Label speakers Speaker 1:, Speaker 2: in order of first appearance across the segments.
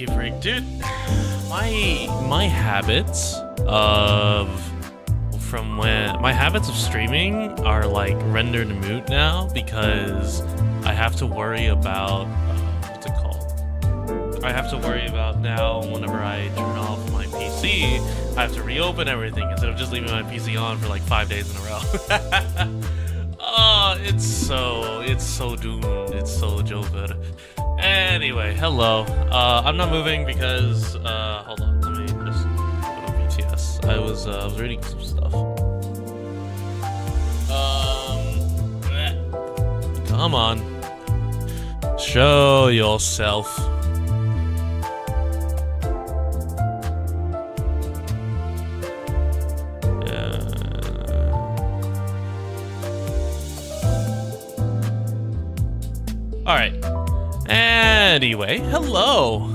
Speaker 1: lucky freak, dude. My habits of streaming are like rendered moot now because I have to worry about what's it called? I have to worry about now whenever I turn off my PC, I have to reopen everything instead of just leaving my PC on for like 5 days in a row. Oh, it's so doomed. It's so Jovid. Anyway, hello. I'm not moving because hold on, let me just open up BTS. I was reading some stuff. Come on. Show yourself. Alright. Anyway, hello.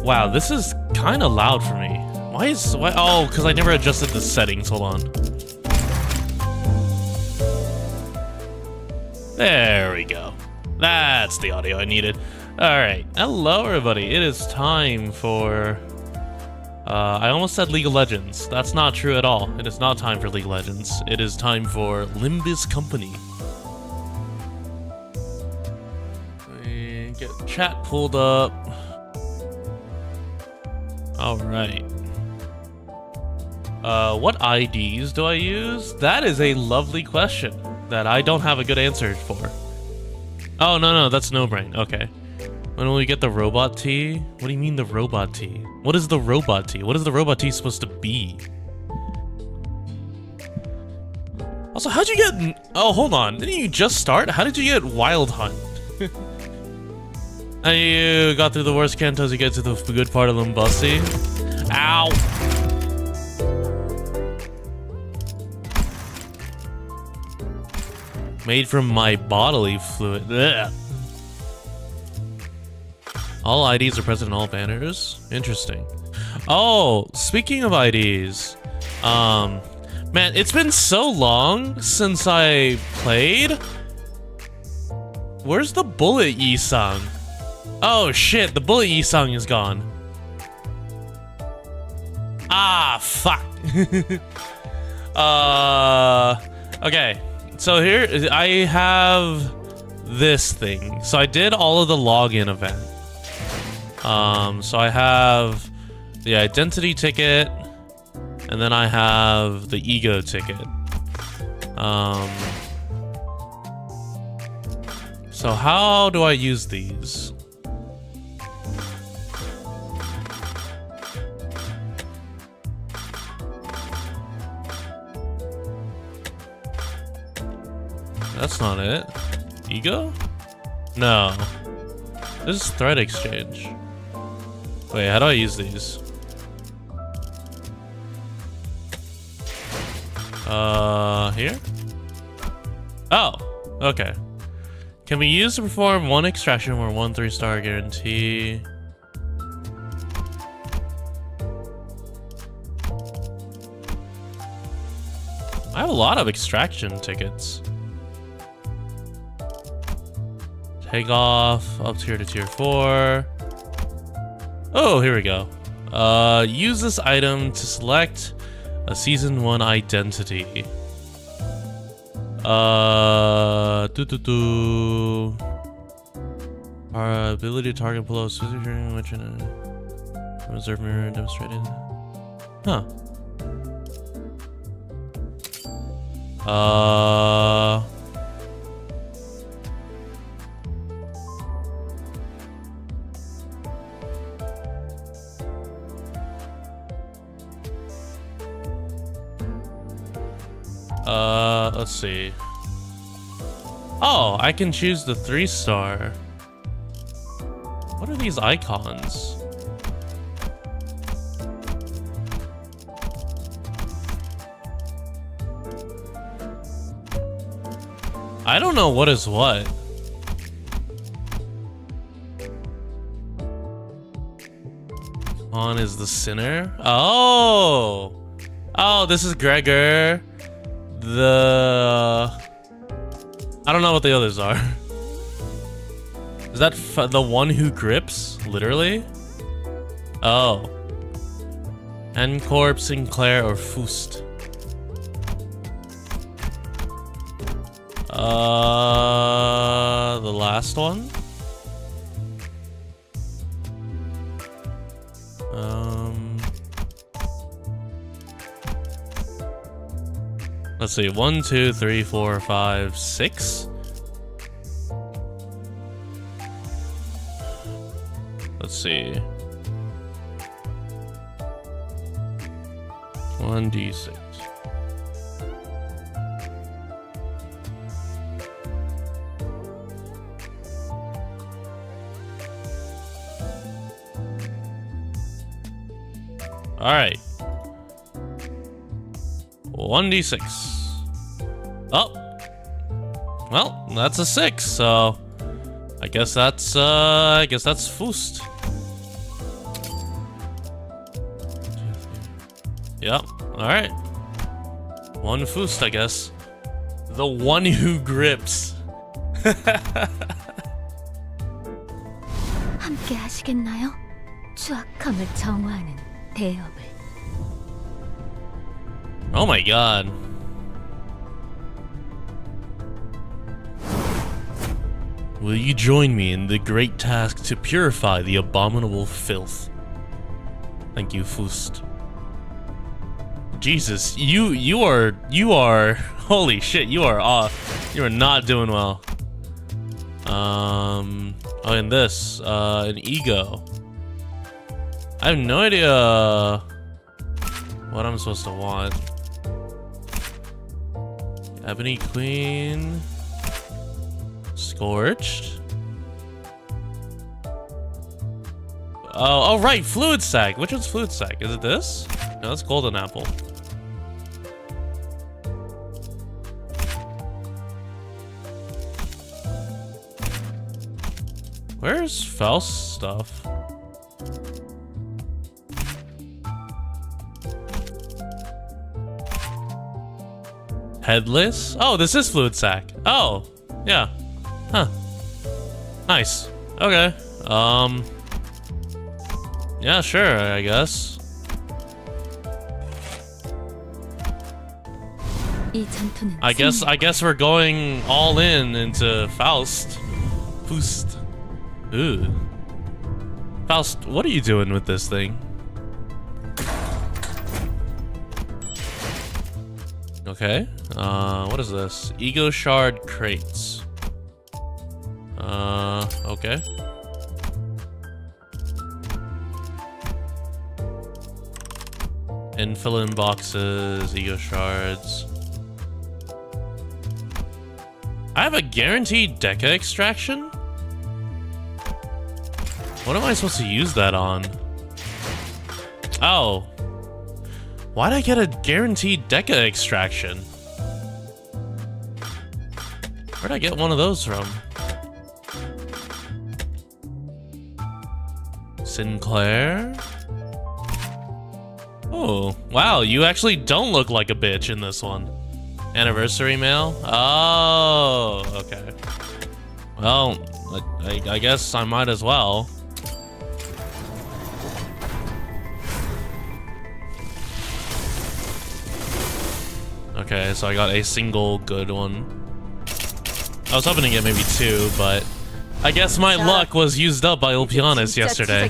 Speaker 1: Wow, this is kind of loud for me. Why? Oh, because I never adjusted the settings. Hold on. There we go. That's the audio I needed. Alright. Hello, everybody. It is time for... I almost said League of Legends. That's not true at all. It is not time for League of Legends. It is time for Limbus Company. Get chat pulled up. Alright. What IDs do I use? That is a lovely question that I don't have a good answer for. Oh, no, that's no brain. Okay. When will we get the robot tea? What do you mean the robot tea? What is the robot tea? What is the robot tea supposed to be? Also, how'd you get... Oh, hold on. Didn't you just start? How did you get Wild Hunt? You got through the worst cantos, you get to the good part of Limbusy. Ow! Made from my bodily fluid. Ugh. All IDs are present in all banners. Interesting. Oh, speaking of IDs, man, it's been so long since I played. Where's the bullet Yi-sung? Oh shit, the bullet Yi-sung is gone. Ah, fuck. Okay. So here, I have this thing. So I did all of the login event. So I have the identity ticket, and then I have the ego ticket. So how do I use these? That's not it. Ego? No. This is thread exchange. Wait, how do I use these? Here? Oh, okay. Can be used to perform one extraction or 1 3-star guarantee. I have a lot of extraction tickets. Take off, up tier to tier 4. Oh, here we go. Use this item to select a season 1 identity. Our ability to target below specific during which reserve mirror demonstrated. Huh. Let's see. Oh, I can choose the 3-star. What are these icons? I don't know what is what. On is the sinner. Oh! Oh, this is Gregor. I don't know what the others are. Is that the one who grips? Literally? Oh. Encorp, Sinclair, or Fust? The last one? Let's see. 1, 2, 3, 4, 5, 6. Let's see. 1d6. All right. 1d6. Oh. Well, that's a 6, so I guess that's Fust. Yep. All right. One Fust, I guess. The one who grips.
Speaker 2: 함께 하시겠나요? 추악함을 정화하는 대업을.
Speaker 1: Oh my god. Will you join me in the great task to purify the abominable filth? Thank you, Fust. Jesus, you are holy shit, you are not doing well. Oh, and this, an ego. I have no idea what I'm supposed to want. Ebony Queen. Scorched. Oh, right, Fluid Sac. Which one's Fluid Sac? Is it this? No, that's Golden Apple. Where's Faust's stuff? Headless? Oh, this is Fluid Sac. Oh, yeah. Huh. Nice. Okay. Yeah, sure, I guess. I guess we're going all in into Faust. Fust. Ooh. Faust, what are you doing with this thing? Okay. What is this? Ego Shard Crates. Okay. Infilin boxes, ego shards. I have a guaranteed Deca extraction? What am I supposed to use that on? Oh. Why'd I get a guaranteed Deca extraction? Where'd I get one of those from? Sinclair? Oh, wow, you actually don't look like a bitch in this one. Anniversary mail? Oh, okay. Well, I guess I might as well. Okay, so I got a single good one. I was hoping to get maybe 2, but I guess my luck was used up by Ulpianis yesterday.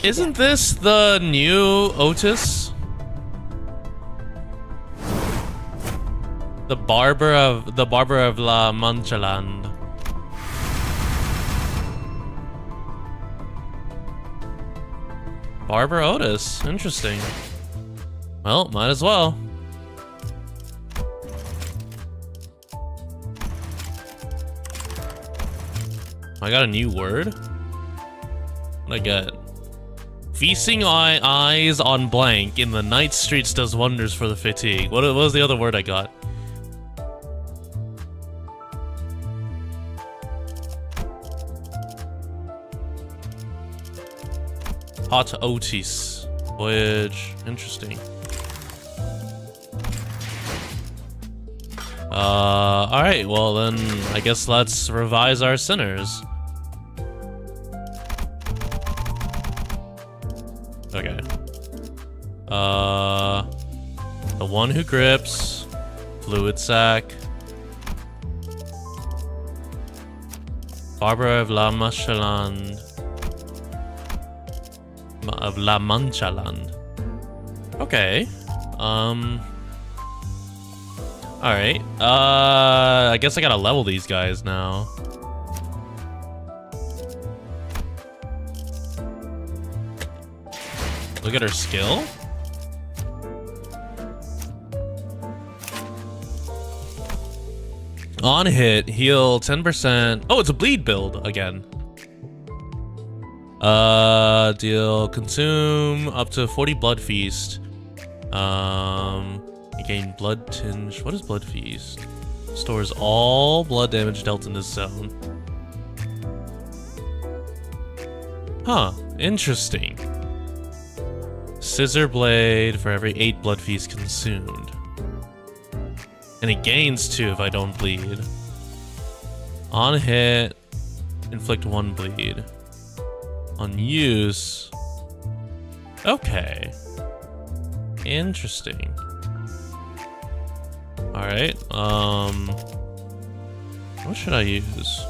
Speaker 1: Isn't this the new Otis? The barber of La Manchaland. Barber Otis, interesting. Well, might as well. I got a new word? What'd I get? Feasting eyes on blank in the night streets does wonders for the fatigue. What was the other word I got? Hot Otis. Voyage. Interesting. Alright, well then, I guess let's revise our sinners. Okay. The one who grips, fluid sac, Barbara of La Manchaland, Okay. Alright. I guess I gotta level these guys now. Look at her skill. On hit, heal 10%. Oh, it's a bleed build again. Consume up to 40 blood feast. You gain blood tinge. What is blood feast? Stores all blood damage dealt in this zone. Huh, interesting. Scissor blade for every 8 blood feast consumed. And it gains 2 if I don't bleed. On hit, inflict 1 bleed. On use, okay. Interesting. Alright, what should I use?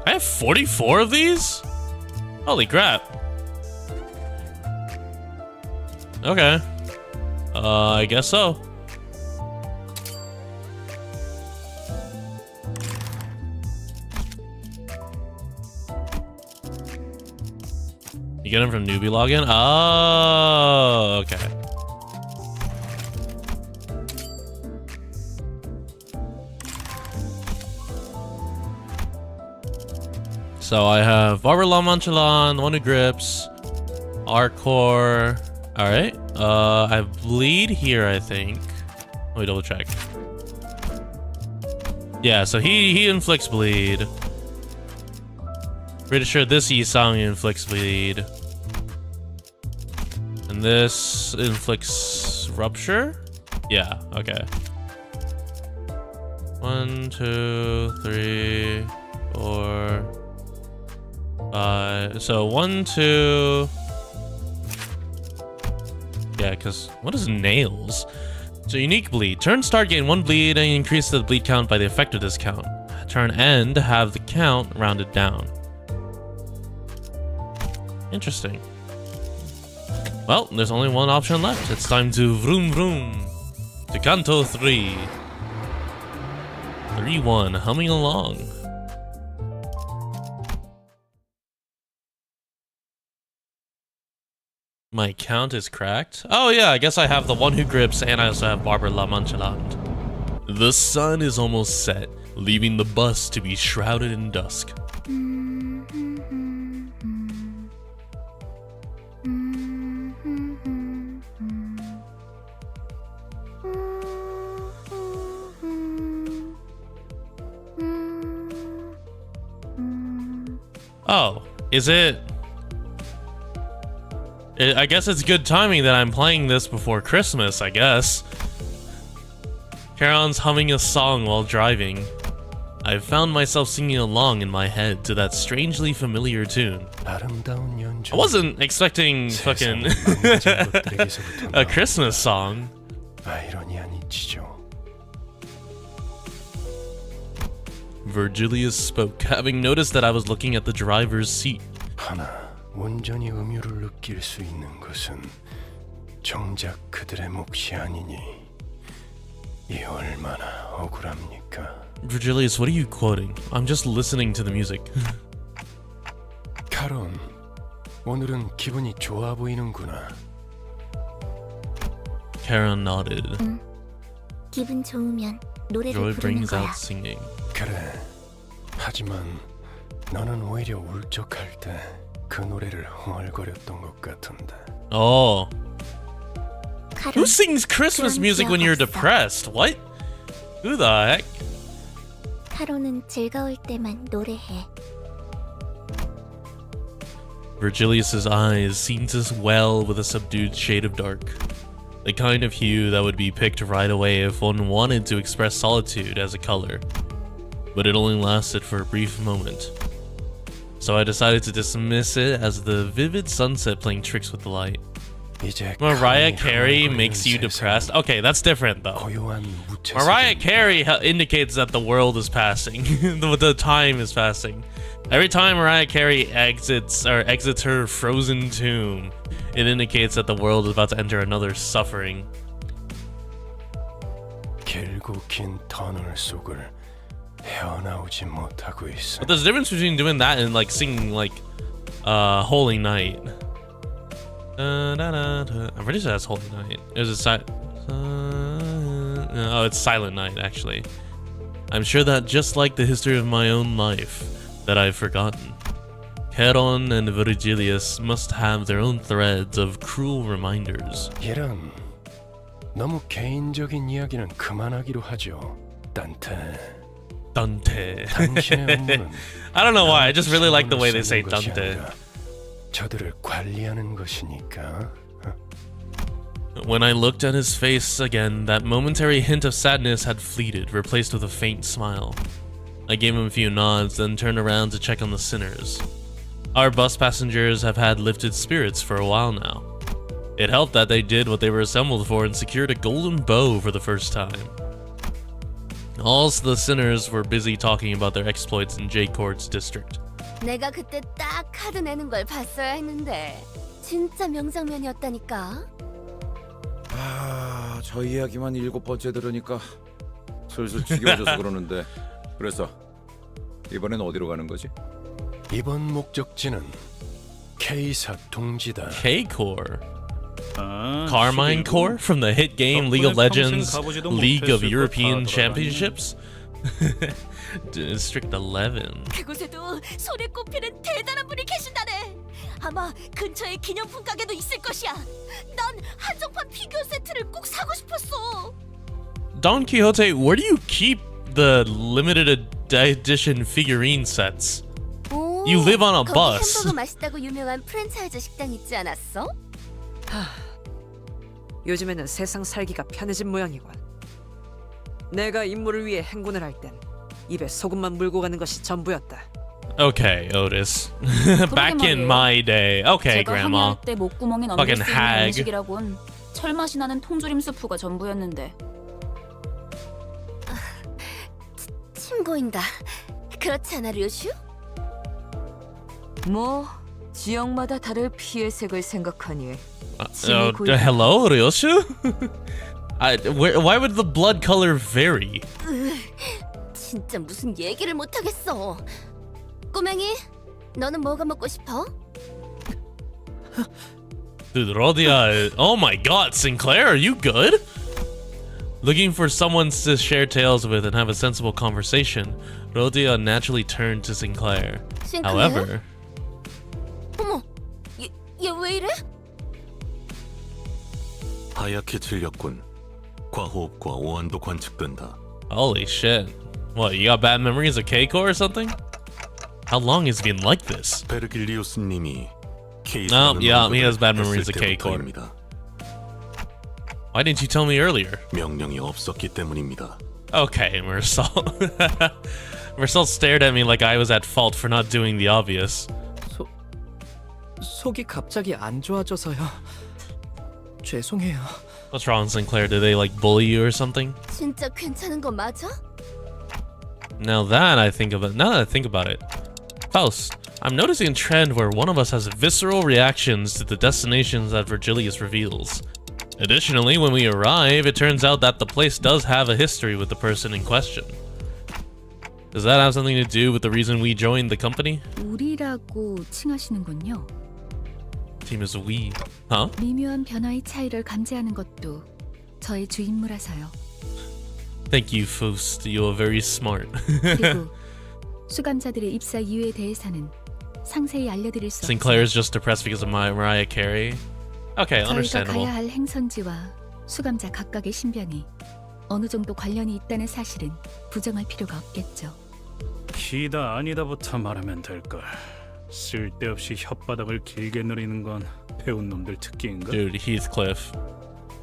Speaker 1: I have 44 of these? Holy crap. Okay. I guess so. You get them from newbie login? Oh, okay. So I have Barbara La Manchaland, the one who grips, Arcor. Alright. I have bleed here, I think. Let me double check. Yeah, so he inflicts bleed. Pretty sure this Yisang inflicts bleed. And this inflicts rupture? Yeah, okay. 1, 2, 3, 4, 5. So 1, 2. Yeah, because what is nails? So unique bleed. Turn start gain 1 bleed and increase the bleed count by the effect of this count. Turn end have the count rounded down. Interesting. Well, there's only one option left. It's time to vroom vroom to Canto 3. 3-1, humming along. My count is cracked? Oh yeah, I guess I have the one who grips and I also have Barbara La Manchaland. The sun is almost set, leaving the bus to be shrouded in dusk. Oh, is it? I guess it's good timing that I'm playing this before Christmas, I guess. Charon's humming a song while driving. I found myself singing along in my head to that strangely familiar tune. I wasn't expecting fucking a Christmas song. Virgilius spoke, having noticed that I was looking at the driver's seat.
Speaker 3: 온전히 음유를 느낄 수 있는 것은 정작 그들의 몫이 아니니 이 얼마나 억울합니까?
Speaker 1: Virgilius, what are you quoting? I'm just listening to the music.
Speaker 3: 카론, 오늘은 기분이 좋아 보이는구나.
Speaker 1: Charon nodded.
Speaker 2: 기분 좋으면 노래를
Speaker 1: Joy
Speaker 2: 부르는
Speaker 1: brings
Speaker 2: 거야.
Speaker 1: out singing.
Speaker 3: 그래. 하지만 너는 오히려 울적할 때 그 노래를 흥얼거렸던 것 같은데.
Speaker 1: Oh.
Speaker 2: 카론,
Speaker 1: Who sings Christmas
Speaker 2: 그런
Speaker 1: music when
Speaker 2: 기억
Speaker 1: you're
Speaker 2: 없어.
Speaker 1: depressed? What? Who the heck?
Speaker 2: 카론은 즐거울 때만 노래해.
Speaker 1: Virgilius's eyes seemed to swell with a subdued shade of dark. The kind of hue that would be picked right away if one wanted to express solitude as a color. But it only lasted for a brief moment. So I decided to dismiss it as the vivid sunset playing tricks with the light. Mariah Carey makes you depressed? Okay, that's different though. Mariah Carey indicates that the world is passing. the time is passing. Every time Mariah Carey exits her frozen tomb, it indicates that the world is about to enter another suffering. But there's a difference between doing that and like singing like Holy Night. I'm pretty sure that's Holy Night. It was a oh, it's Silent Night actually. I'm sure that just like the history of my own life that I've forgotten, Charon and Virgilius must have their own threads of cruel reminders.
Speaker 3: 이런 너무 개인적인 이야기는 그만하기로 하죠, Dante.
Speaker 1: Dante.
Speaker 3: 당신의 업무는
Speaker 1: I don't know why. I just really like the way they say Dante.
Speaker 3: 저들을 관리하는 것이니까.
Speaker 1: When I looked at his face again, that momentary hint of sadness had fleeted, replaced with a faint smile. I gave him a few nods, then turned around to check on the sinners. Our bus passengers have had lifted spirits for a while now. It helped that they did what they were assembled for and secured a golden bow for the first time. All the sinners were busy talking about their exploits in J-Court's district.
Speaker 4: 내가 그때 딱 카드 내는 걸 봤어야 했는데 진짜 명장면이었다니까.
Speaker 5: 아, 저 이야기만 7번째 들으니까 슬슬 지겨워져서 그러는데. 그래서 이번엔 어디로 가는 거지?
Speaker 3: 이번 목적지는 K사 동지다.
Speaker 1: K-Core. Carmine Core from the hit game League of Legends League of European Championships? District 11.
Speaker 4: 그곳에도 손에 꼽히는 대단한 분이 계신다네. 아마 근처에 기념품 가게도 있을 것이야. 난 한정판 피규어 세트를 꼭 사고 싶었어.
Speaker 1: Don Quixote, where do you keep the limited edition figurine sets?
Speaker 4: 오,
Speaker 1: You live on a
Speaker 4: 거기
Speaker 1: bus.
Speaker 4: 햄버거 맛있다고 유명한 프랜차이즈 식당 있지 않았어?
Speaker 6: 요즘에는 세상 살기가 편해진 모양이군. 내가 임무를 위해 행군을 할 땐 입에 소금만 물고 가는 것이 전부였다.
Speaker 1: Okay, Otis. Back in my day. Okay, Grandma.
Speaker 7: 때 목구멍에
Speaker 1: Fucking
Speaker 7: 넘길 수 있는
Speaker 1: hag.
Speaker 7: 음식이라곤 철맛이 나는 통조림 수프가 전부였는데.
Speaker 4: 침 고인다. 그렇지 않아, 류슈?
Speaker 8: 뭐 지역마다 다를 피의 색을 생각하니
Speaker 1: Hello, Ryosu? Why would the blood color vary?
Speaker 4: 진짜 무슨 얘기를 못 하겠어. 꼬맹이, 너는 뭐가 먹고 싶어?
Speaker 1: Dude, Rodia. Oh my god, Sinclair, are you good? Looking for someone to share tales with and have a sensible conversation, Rodia naturally turned to Sinclair. However,
Speaker 4: 어머, 얘 왜 이래?
Speaker 9: 하얗게 질렸군. 과호흡과 오한도 관측된다.
Speaker 1: holy shit. What, you got bad memories of K-Core or something? How long has he been like this?
Speaker 9: 베르길리우스님이
Speaker 1: No, yeah, he has bad memories of K-Core. Why didn't you tell me earlier?
Speaker 9: 명령이 없었기 때문입니다.
Speaker 1: Okay, Mersal. Mersal stared at me like I was at fault for not doing the obvious.
Speaker 10: 속이 갑자기 안 좋아져서요. 죄송해요.
Speaker 1: What's wrong, Sinclair? Did they like bully you or something?
Speaker 4: 진짜 괜찮은 거 맞아?
Speaker 1: Now that I think about it, Faust, I'm noticing a trend where one of us has visceral reactions to the destinations that Virgilius reveals. Additionally, when we arrive, it turns out that the place does have a history with the person in question. Does that have something to do with the reason we joined the company?
Speaker 7: 우리라고 칭하시는군요.
Speaker 1: Team is we, huh?
Speaker 7: 미묘한 변화의 차이를 감지하는 것도 저의 주 임무라서요.
Speaker 1: Thank you, Faust. You are very smart.
Speaker 7: 그리고 수감자들의 입사 이유에 대해서는 상세히 알려드릴 수
Speaker 1: Sinclair
Speaker 7: 없지만
Speaker 1: is just depressed because of Mariah Carey. Okay,
Speaker 7: 저희가
Speaker 1: understandable.
Speaker 7: 가야 할 행선지와 수감자 각각의 신변이 어느 정도 관련이 있다는 사실은 부정할 필요가 없겠죠.
Speaker 11: 기다 아니다부터 말하면 될걸. 쓸데없이 혓바닥을 길게 누리는 건 배운 놈들 특기인가?
Speaker 1: Dude, Heathcliff.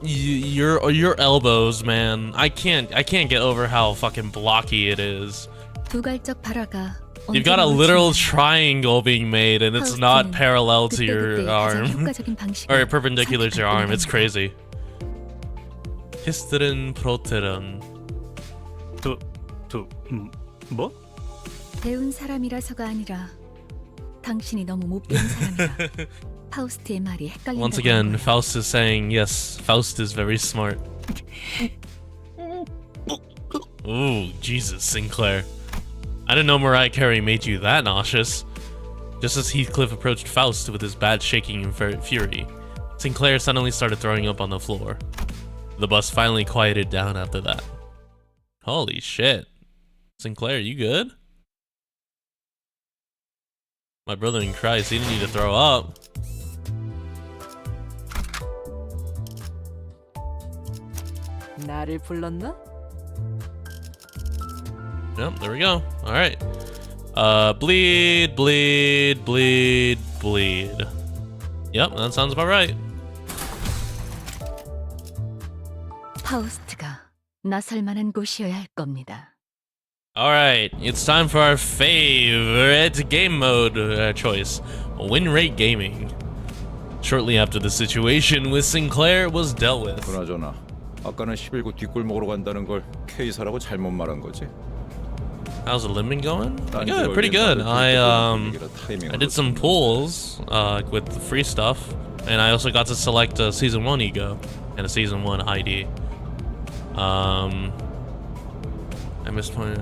Speaker 1: your elbows, man. I can't get over how fucking blocky it is.
Speaker 7: 두갈적 발화가
Speaker 1: You've got a literal triangle being made, and it's not parallel to your arm or perpendicular to your arm. It's crazy. 히스테린 프로테론.
Speaker 11: 뭐?
Speaker 7: 배운 사람이라서가 아니라 당신이 너무 못 배운 사람이라 파우스트의 말이 헷갈린다.
Speaker 1: Once again, Faust is saying yes. Faust is very smart. Ooh, Jesus, Sinclair. I didn't know Mariah Carey made you that nauseous. Just as Heathcliff approached Faust with his bad shaking and fury, Sinclair suddenly started throwing up on the floor. The bus finally quieted down after that. Holy shit. Sinclair, you good? My brother in Christ, he didn't need to throw up.
Speaker 6: 나를 불렀나?
Speaker 1: Yep, there we go. Alright. Bleed, bleed, bleed, bleed. Yep, that sounds about right.
Speaker 7: 파우스트가 나설 만한 곳이어야 할 겁니다.
Speaker 1: Alright, it's time for our favorite game mode choice, win rate gaming. Shortly after the situation with Sinclair was dealt with.
Speaker 5: 그나저나 아까는 11구 뒷골목으로 간다는 걸 K사라고 잘못 말한 거지?
Speaker 1: How's the limit going? Good, pretty good. I did some pulls with the free stuff, and I also got to select a season 1 ego and a season 1 ID. I mispointed.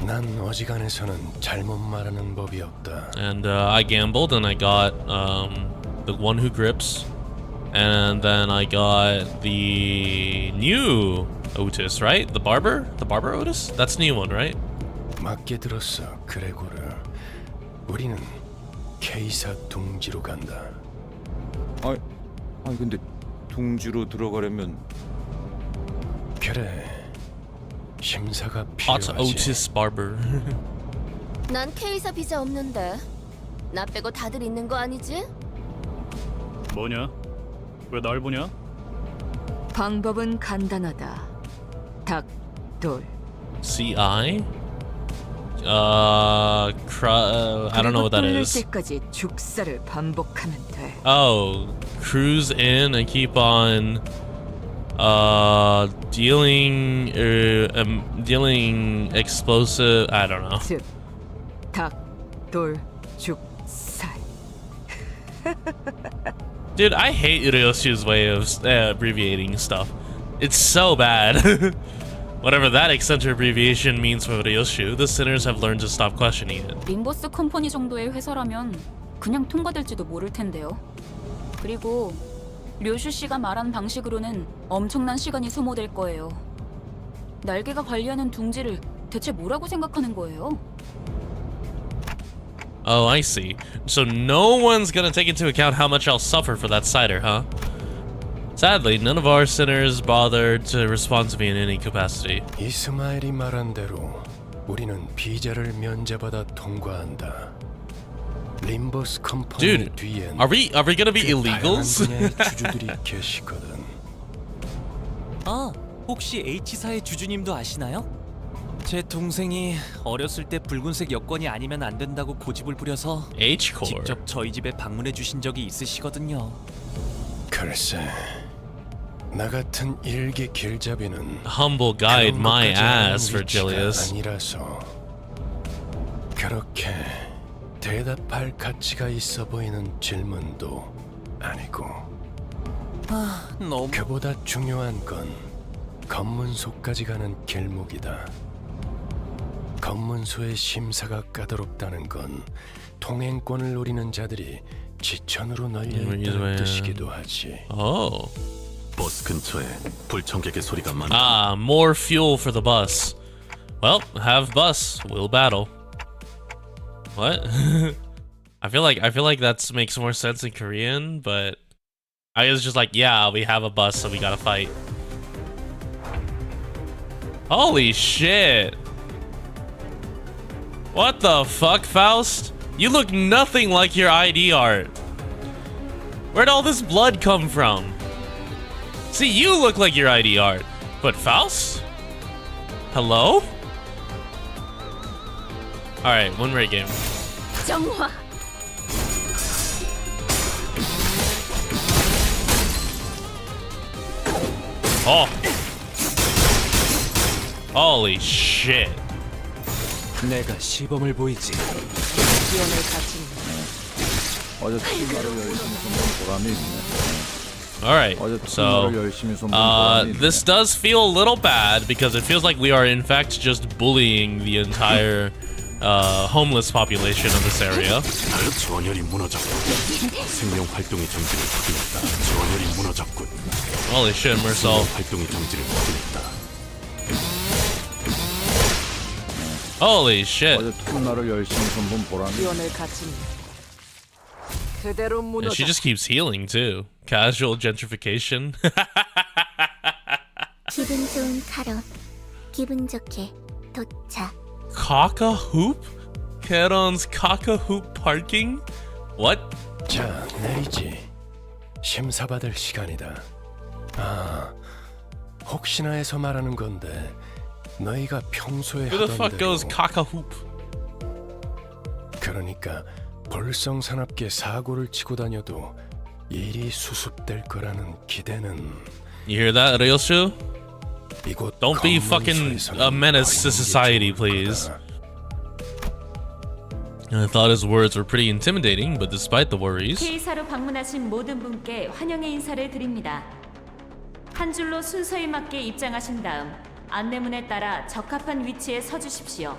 Speaker 3: 난 어지간해서는 잘못 말하는 법이 없다.
Speaker 1: And I gambled, and I got the one who grips, and then I got the new Otis, right? The barber Otis? That's the new one, right?
Speaker 3: 맞게 들었어, 그레고르. 우리는 K사 둥지로 간다.
Speaker 5: 아니 근데 둥지로 들어가려면
Speaker 3: 그래. 심사가
Speaker 1: Hot
Speaker 3: 필요하지.
Speaker 1: Otis barber.
Speaker 4: 난 K사 비자 없는데. 나 빼고 다들 있는 거 아니지?
Speaker 11: 뭐냐? 왜 날 보냐?
Speaker 8: 방법은 간단하다. 닭, 돌.
Speaker 1: CI? I don't know what that is.
Speaker 8: 때까지 죽사를 반복하면 돼.
Speaker 1: Oh, cruise in and keep on dealing explosive. I don't know.
Speaker 8: 즉, 닭, 돌, 죽, 살.
Speaker 1: Dude, I hate Ryoshu's way of abbreviating stuff. It's so bad. Whatever that eccentric abbreviation means for Ryoshu, the sinners have learned to stop questioning it.
Speaker 12: 림버스 컴퍼니 정도의 회사라면 그냥 통과될지도 모를 텐데요. 그리고 료슈 씨가 말한 방식으로는 엄청난 시간이 소모될 거예요. 날개가 관리하는 둥지를 대체 뭐라고 생각하는 거예요?
Speaker 1: Oh, I see. So no one's gonna take into account how much I'll suffer for that cider, huh? Sadly, none of our sinners bothered to respond to me in any capacity.
Speaker 3: 이스마엘이 말한 대로 우리는 비자를 면제받아 통과한다. 림버스 컴퍼니
Speaker 1: Dude,
Speaker 3: 뒤엔
Speaker 1: are we gonna be illegals?
Speaker 3: 다양한 분야의 주주들이 계시거든.
Speaker 10: 혹시 H사의 주주님도 아시나요? 제 동생이 어렸을 때 붉은색 여권이 아니면 안 된다고 고집을 부려서
Speaker 1: H-Core.
Speaker 10: 직접 저희 집에 방문해 주신 적이 있으시거든요.
Speaker 3: 글쎄, 나 같은 일개 길잡이는
Speaker 1: Humble guide my
Speaker 3: 그런 것까지
Speaker 1: ass,
Speaker 3: 하는 위치가
Speaker 1: Virgilius.
Speaker 3: 아니라서 그렇게 대답할 가치가 있어 보이는 질문도 아니고.
Speaker 10: 너무
Speaker 3: 그보다 중요한 건 검문소까지 가는 길목이다. 검문소의 심사가 까다롭다는 건 통행권을 노리는 자들이 지천으로 널려있다는 뜻이기도 하지.
Speaker 1: Oh.
Speaker 9: 버스 근처에 불청객의 소리가 많다.
Speaker 1: Ah, more fuel for the bus. Well, have bus, we'll battle. What? I feel like that makes more sense in Korean, but I was just like, yeah, we have a bus, so we gotta fight. Holy shit! What the fuck, Faust? You look nothing like your ID art. Where'd all this blood come from? See, you look like your ID art, but Faust? Hello? All right, one rate game.
Speaker 4: 정화.
Speaker 1: Oh. Holy shit.
Speaker 10: 내가 시범을 보이지.
Speaker 6: 지원을 갖춘
Speaker 5: 어제 팀마를 열심히 손본 보람이 있네.
Speaker 1: Alright,
Speaker 5: 어제
Speaker 1: so
Speaker 5: 팀마를 열심히 손본 보람이 있네.
Speaker 1: this does feel a little bad because it feels like we are in fact just bullying the entire homeless population of this area.
Speaker 9: 전열이 무너졌고 생명 활동의 정지를 확인했다. 전열이 무너졌군.
Speaker 1: Holy shit, Mercel.
Speaker 9: 활동의 정지를 확인했다.
Speaker 1: Holy shit.
Speaker 5: 어제 팀마를 열심히 손본 보람이 있네.
Speaker 6: 지원을 갖춘 그대로
Speaker 1: And
Speaker 6: 무너져.
Speaker 1: she just keeps healing too. Casual gentrification.
Speaker 2: 기분 좋은 카론. 기분 좋게 도착.
Speaker 1: Kaka hoop? Keron's Kaka hoop parking? What?
Speaker 3: 자, 내리지. 심사받을 시간이다. 아, 혹시나 해서 말하는 건데 너희가 평소에
Speaker 1: Who the
Speaker 3: 하던
Speaker 1: fuck
Speaker 3: 대로
Speaker 1: goes Kaka hoop?
Speaker 3: 그러니까 볼성사납게 사고를 치고 다녀도 일이 수습될 거라는 기대는
Speaker 1: You hear that, Ryoshu?
Speaker 3: 이곳
Speaker 1: Don't be fucking a menace to society, please. I thought his words were pretty intimidating, but despite the worries,
Speaker 12: K사로 방문하신 모든 분께 환영의 인사를 드립니다. 한 줄로 순서에 맞게 입장하신 다음 안내문에 따라 적합한 위치에 서 주십시오.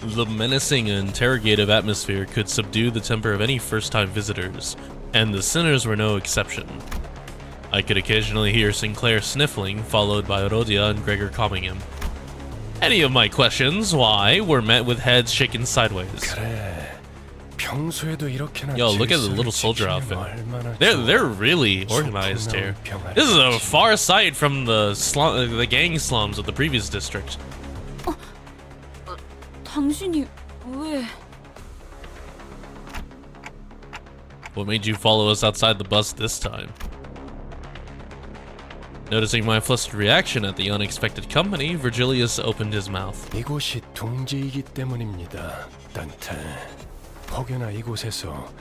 Speaker 1: the menacing and interrogative atmosphere could subdue the temper of any first-time visitors, and the sinners were no exception. I could occasionally hear Sinclair sniffling, followed by Rodia and Gregor calming him. Any of my questions, why, were met with heads shaken sideways.
Speaker 3: 그래. 평소에도 이렇게나
Speaker 1: Yo, look at the little soldier outfit. They're really organized here. This is a far sight from the gang slums of the previous district.
Speaker 12: 당신이 왜...
Speaker 1: What made you follow us outside the bus this time? Noticing my flustered reaction at the unexpected company, Virgilius opened his mouth.
Speaker 3: 이곳이 둥지이기 때문입니다, 단테. 혹여나 이곳에서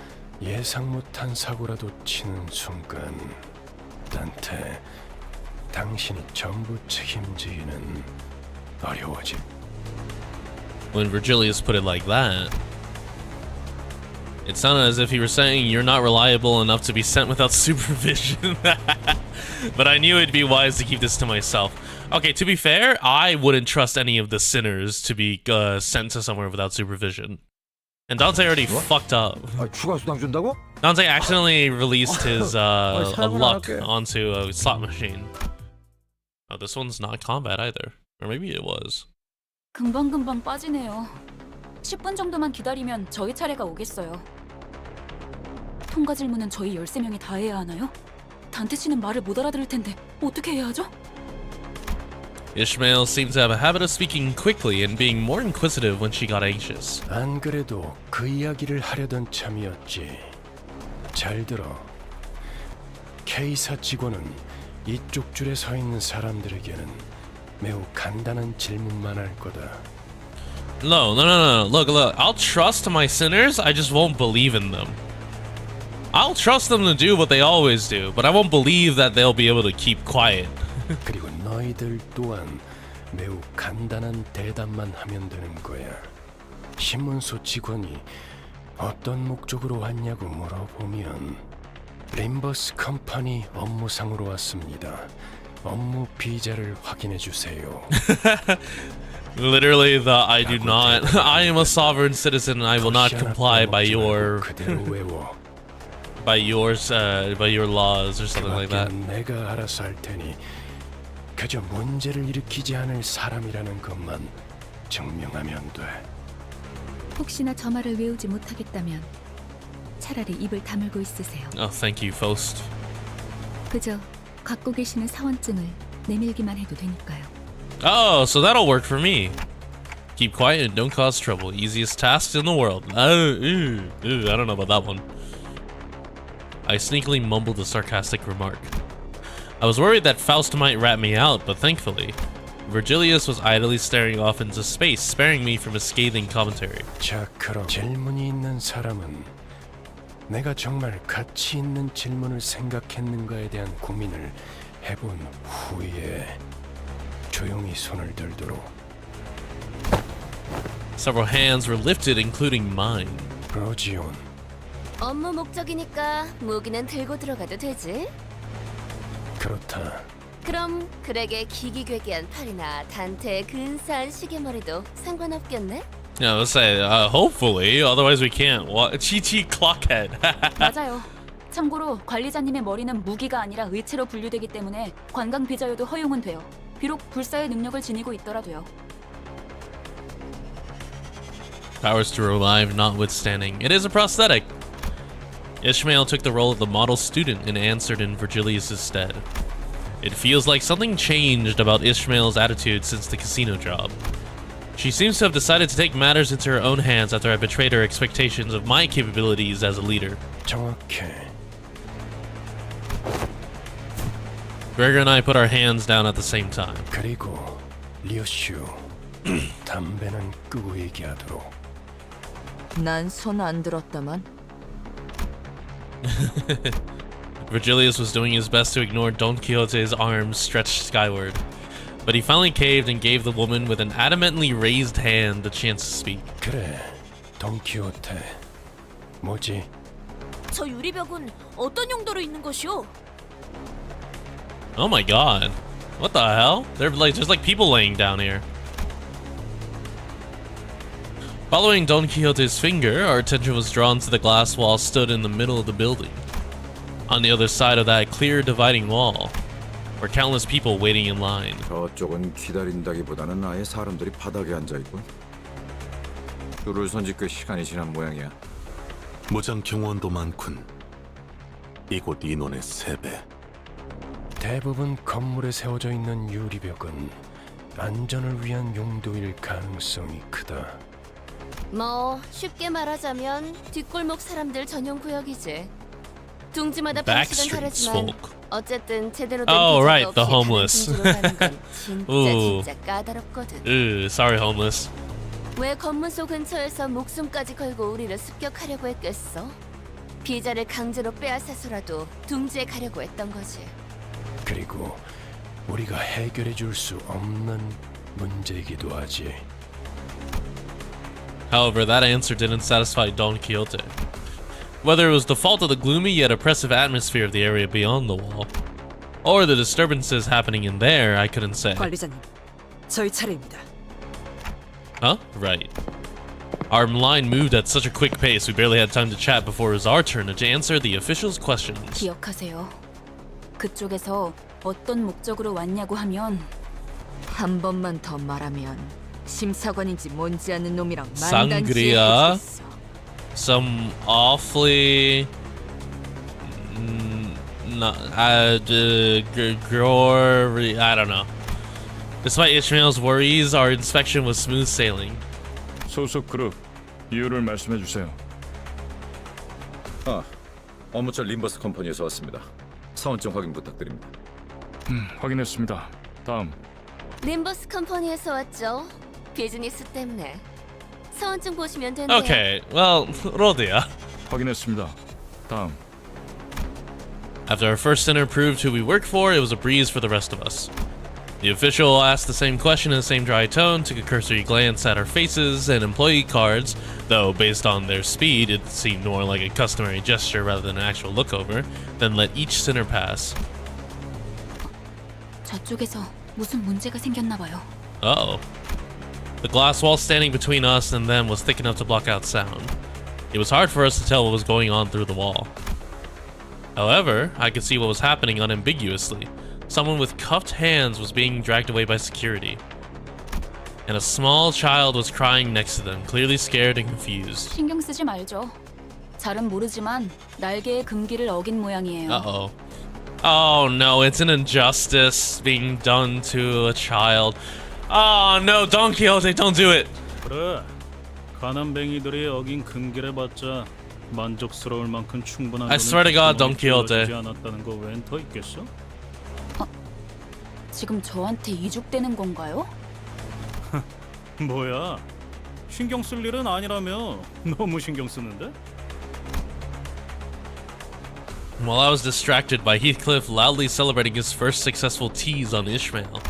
Speaker 3: 예상 못한 사고라도 치는 순간, 단테, 당신이 전부 책임지기는 어려워질.
Speaker 1: When Virgilius put it like that, it sounded as if he were saying you're not reliable enough to be sent without supervision. But I knew it'd be wise to keep this to myself. Okay, to be fair, I wouldn't trust any of the sinners to be sent to somewhere without supervision. And Dante already fucked up.
Speaker 5: 추가 수당 준다고?
Speaker 1: Dante accidentally released his a luck onto a slot machine. Oh, this one's not combat either. Or maybe it was.
Speaker 12: 금방금방 빠지네요. 10분 정도만 기다리면 저희 차례가 오겠어요. 통과 질문은 저희 13명이 다 해야 하나요? 단테 씨는 말을 못 알아들을 텐데 어떻게 해야 하죠?
Speaker 1: Ishmael seemed to have a habit of speaking quickly and being more inquisitive when she got anxious.
Speaker 3: 안 그래도 그 이야기를 하려던 참이었지. 잘 들어. K사 직원은 이쪽 줄에 서 있는 사람들에게는 매우 간단한 질문만 할 거다.
Speaker 1: No. Look. I'll trust my sinners, I just won't believe in them. I'll trust them to do what they always do, but I won't believe that they'll be able to keep quiet.
Speaker 3: 그리고 너희들 또한 매우 간단한 대답만 하면 되는 거야. 신문소 직원이 어떤 목적으로 왔냐고 물어보면 림버스 컴퍼니 업무상으로 왔습니다. 업무 비자를 확인해 주세요.
Speaker 1: Literally I do not. I am a sovereign citizen and I will not comply by your laws or something like that.
Speaker 3: 내가 알아서 할 테니 그저 문제를 일으키지 않을 사람이라는 것만 증명하면 돼.
Speaker 7: 혹시나 저 말을 외우지 못하겠다면 차라리 입을 다물고 있으세요.
Speaker 1: Oh, thank you, Faust.
Speaker 7: 그저 갖고 계시는 사원증을 내밀기만 해도 되니까요.
Speaker 1: Oh, so that'll work for me. Keep quiet and don't cause trouble. Easiest task in the world. I don't know about that one. I sneakily mumbled a sarcastic remark. I was worried that Faust might rat me out, but thankfully, Virgilius was idly staring off into space, sparing me from a scathing commentary.
Speaker 3: 자, 그럼 질문이 있는 사람은 내가 정말 가치 있는 질문을 생각했는가에 대한 고민을 해본 후에 조용히 손을 들도록.
Speaker 1: Several hands were lifted, including mine.
Speaker 3: 브로지온.
Speaker 4: 업무 목적이니까 무기는 들고 들어가도 되지?
Speaker 3: 그렇다.
Speaker 4: 그럼 그에게 기기괴기한 팔이나 단테의 근사한 시계머리도 상관없겠네?
Speaker 1: Yeah, let's say, hopefully, otherwise we can't. What? GT Clockhead.
Speaker 12: 맞아요. 참고로 관리자님의 머리는 무기가 아니라 의체로 분류되기 때문에 관광 비자여도 허용은 돼요. 비록 불사의 능력을 지니고 있더라도요.
Speaker 1: Powers to revive notwithstanding, it is a prosthetic. Ishmael took the role of the model student and answered in Virgilius' stead. It feels like something changed about Ishmael's attitude since the casino job. She seems to have decided to take matters into her own hands after I betrayed her expectations of my capabilities as a leader.
Speaker 3: 정확해.
Speaker 1: Gregor and I put our hands down at the same time.
Speaker 3: 그리고 리오슈, 담배는 끄고 얘기하도록.
Speaker 8: 난 손 안 들었다만.
Speaker 1: Virgilius was doing his best to ignore Don Quixote's arms stretched skyward, but he finally caved and gave the woman with an adamantly raised hand the chance to speak.
Speaker 3: 그래, 돈키호테. 뭐지?
Speaker 4: 저 유리벽은 어떤 용도로 있는 것이오?
Speaker 1: Oh my god. What the hell? There's like people laying down here. Following Don Quixote's finger, our attention was drawn to the glass wall stood in the middle of the building. On the other side of that clear dividing wall were countless people waiting in line.
Speaker 5: 저쪽은 기다린다기보다는 아예 사람들이 바닥에 앉아 있군. 줄을 선지 꽤 시간이 지난 모양이야.
Speaker 9: 무장 경호원도 많군. 이곳 인원의 3배.
Speaker 3: 대부분 건물에 세워져 있는 유리벽은 안전을 위한 용도일 가능성이 크다.
Speaker 4: 뭐 쉽게 말하자면 뒷골목 사람들 전용 구역이지. 둥지마다
Speaker 1: Backstreet
Speaker 4: 방식은 다르지만
Speaker 1: folk.
Speaker 4: 어쨌든 제대로 된
Speaker 1: Oh,
Speaker 4: 비자가
Speaker 1: right,
Speaker 4: 없이
Speaker 1: the
Speaker 4: 다른
Speaker 1: homeless.
Speaker 4: 둥지로 가는 건
Speaker 1: Ooh.
Speaker 4: 진짜 까다롭거든.
Speaker 1: Sorry, homeless.
Speaker 4: 왜 검문소 근처에서 목숨까지 걸고 우리를 습격하려고 했겠어? 비자를 강제로 빼앗아서라도 둥지에 가려고 했던 거지.
Speaker 3: 그리고 우리가 해결해 줄 수 없는 문제이기도 하지.
Speaker 1: However, that answer didn't satisfy Don Quixote. Whether it was the fault of the gloomy yet oppressive atmosphere of the area beyond the wall, or the disturbances happening in there, I couldn't say.
Speaker 6: 관리자님, 저희 차례입니다.
Speaker 1: Huh? Right. Our line moved at such a quick pace, we barely had time to chat before it was our turn to answer the officials' questions.
Speaker 12: 기억하세요. 그쪽에서 어떤 목적으로 왔냐고 하면
Speaker 8: 한 번만 더 말하면 심사관인지 뭔지 아는 놈이랑
Speaker 1: Sangria.
Speaker 8: 만단지에 해주겠어.
Speaker 1: Some awfully I don't know. Despite Ishmael's worries, our inspection was smooth sailing.
Speaker 11: 소속 그룹 이유를 말씀해 주세요.
Speaker 5: 업무처 림버스 컴퍼니에서 왔습니다. 사원증 확인 부탁드립니다.
Speaker 11: 확인했습니다. 다음.
Speaker 4: 림버스 컴퍼니에서 왔죠. 비즈니스 때문에. 사원증 보시면 된대요.
Speaker 1: Okay, well, Rodia.
Speaker 11: 확인했습니다. 다음.
Speaker 1: After our first dinner proved who we worked for, it was a breeze for the rest of us. The official asked the same question in the same dry tone, took a cursory glance at our faces and employee cards, though based on their speed, it seemed more like a customary gesture rather than an actual lookover, then let each sinner pass.
Speaker 12: 저쪽에서 무슨 문제가 생겼나 봐요.
Speaker 1: Uh-oh. The glass wall standing between us and them was thick enough to block out sound. It was hard for us to tell what was going on through the wall. However, I could see what was happening unambiguously. Someone with cuffed hands was being dragged away by security. And a small child was crying next to them, clearly scared and confused.
Speaker 12: 신경 쓰지 말죠. 잘은 모르지만 날개의 금기를 어긴 모양이에요.
Speaker 1: Uh-oh. Oh no, it's an injustice being done to a child. Oh no, Don Quixote, don't do it!
Speaker 11: 그래. 가난뱅이들이 어긴 금기를 받자 만족스러울 만큼 충분한
Speaker 1: I swear to God, Don Quixote.
Speaker 11: 않았다는 거 웬 더 있겠어?
Speaker 12: 지금 저한테 이죽되는 건가요?
Speaker 11: 뭐야? 신경 쓸 일은 아니라며. 너무 신경 쓰는데?
Speaker 1: While I was distracted by Heathcliff loudly celebrating his first successful tease on Ishmael,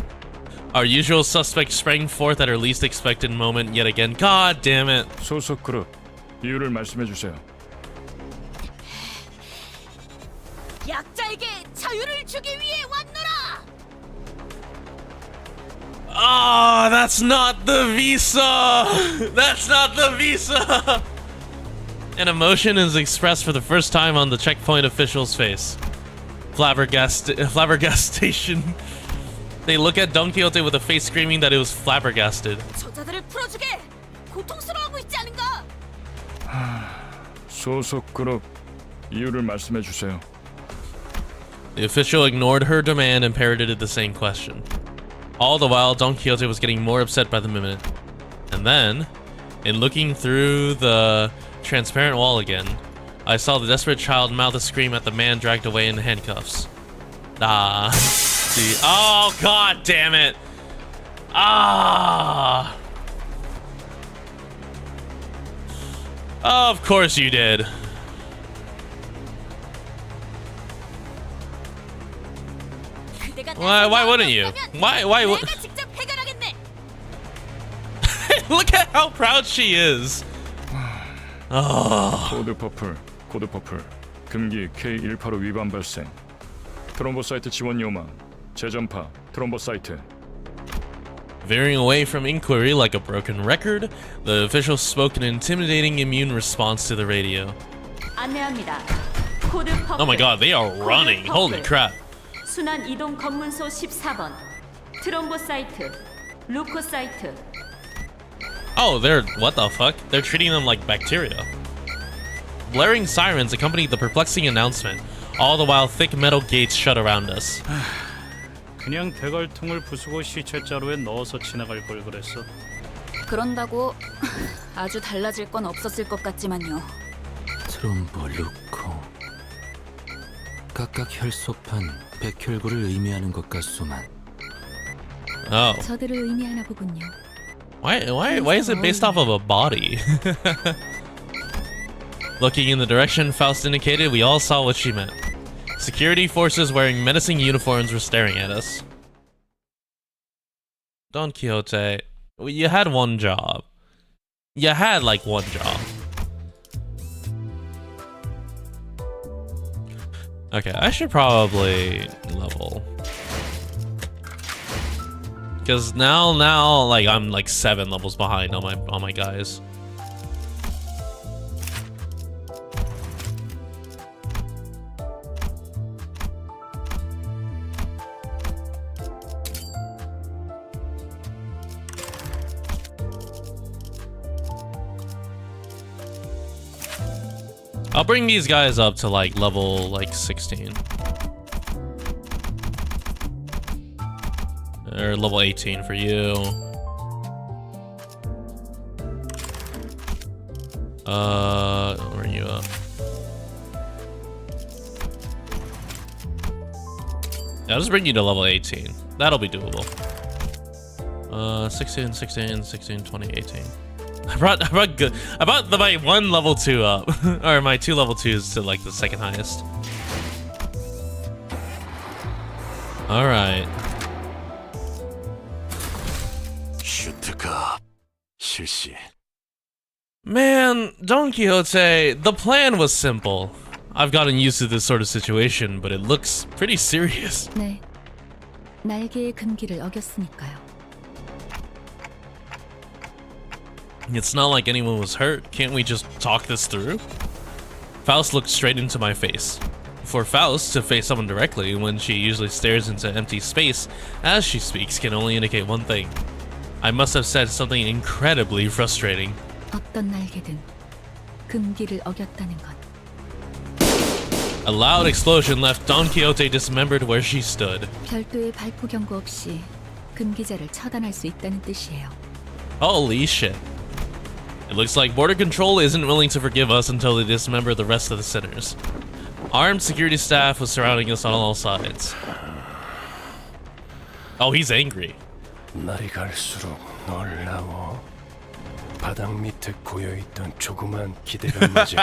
Speaker 1: our usual suspect sprang forth at her least expected moment yet again. God damn it.
Speaker 11: 소속 그룹 이유를 말씀해 주세요.
Speaker 4: 약자에게 자유를 주기 위해 왔노라.
Speaker 1: Ah, that's not the visa! That's not the visa! An emotion is expressed for the first time on the checkpoint official's face. Flabbergastation. They look at Don Quixote with a face screaming that it was flabbergasted.
Speaker 4: 저자들을 풀어주게. 고통스러워하고 있지 않은가?
Speaker 11: 소속 그룹 이유를 말씀해 주세요.
Speaker 1: The official ignored her demand and parroted the same question. All the while, Don Quixote was getting more upset by the minute. And then, in looking through the transparent wall again, I saw the desperate child mouth a scream at the man dragged away in handcuffs. Ah. See. Oh, god damn it. Ah. Of course you did. Why wouldn't you? Why would...
Speaker 4: 내가 직접 해결하겠네.
Speaker 1: Look at how proud she is. Oh.
Speaker 11: 코드 퍼플 금기 K185 위반 발생. 트롬보사이트 지원 요망. 재전파 트롬보사이트.
Speaker 1: Veering away from inquiry like a broken record, the official spoke an intimidating immune response to the radio.
Speaker 4: 안내합니다. 코드 퍼플.
Speaker 1: Oh my god, they are running. Holy crap.
Speaker 4: 순환 이동 검문소 14번. 트롬보사이트, 루코사이트.
Speaker 1: Oh, they're... what the fuck? They're treating them like bacteria. Blaring sirens accompanied the perplexing announcement, all the while thick metal gates shut around us.
Speaker 11: 그냥 대갈통을 부수고 시체자루에 넣어서 지나갈 걸 그랬어.
Speaker 12: 그런다고 아주 달라질 건 없었을 것 같지만요.
Speaker 10: 트롬보 루코 각각 혈소판 백혈구를 의미하는 것 같소만.
Speaker 1: Oh.
Speaker 7: 저들을 의미하나 보군요.
Speaker 1: Why is it based off of a body? Looking in the direction Faust indicated, we all saw what she meant. Security forces wearing menacing uniforms were staring at us. Don Quixote, you had one job. You had like one job. Okay, I should probably level. Because now like I'm like 7 levels behind on my guys. I'll bring these guys up to like level like 16. Or level 18 for you. I'll bring you up. Yeah, I'll just bring you to level 18. That'll be doable. 16, 16, 16, 20, 18. I brought my 1 level 2 up. Or my 2 level 2s to like the second highest. Alright.
Speaker 9: 슈트가 실시.
Speaker 1: Man, Don Quixote, the plan was simple. I've gotten used to this sort of situation, but it looks pretty serious.
Speaker 7: 네, 날개의 금기를 어겼으니까요.
Speaker 1: It's not like anyone was hurt. Can't we just talk this through? Faust looked straight into my face. For Faust to face someone directly when she usually stares into empty space as she speaks can only indicate one thing. I must have said something incredibly frustrating.
Speaker 7: 어떤 날개든 금기를 어겼다는 것.
Speaker 1: A loud explosion left Don Quixote dismembered where she stood.
Speaker 7: 별도의 발포 경고 없이 금기자를 처단할 수 있다는 뜻이에요.
Speaker 1: Holy shit. It looks like Border Control isn't willing to forgive us until they dismember the rest of the sinners. Armed security staff was surrounding us on all sides. Oh, he's angry.
Speaker 3: 날이 갈수록 놀라워. 바닥 밑에 고여있던 조그만 기대감마저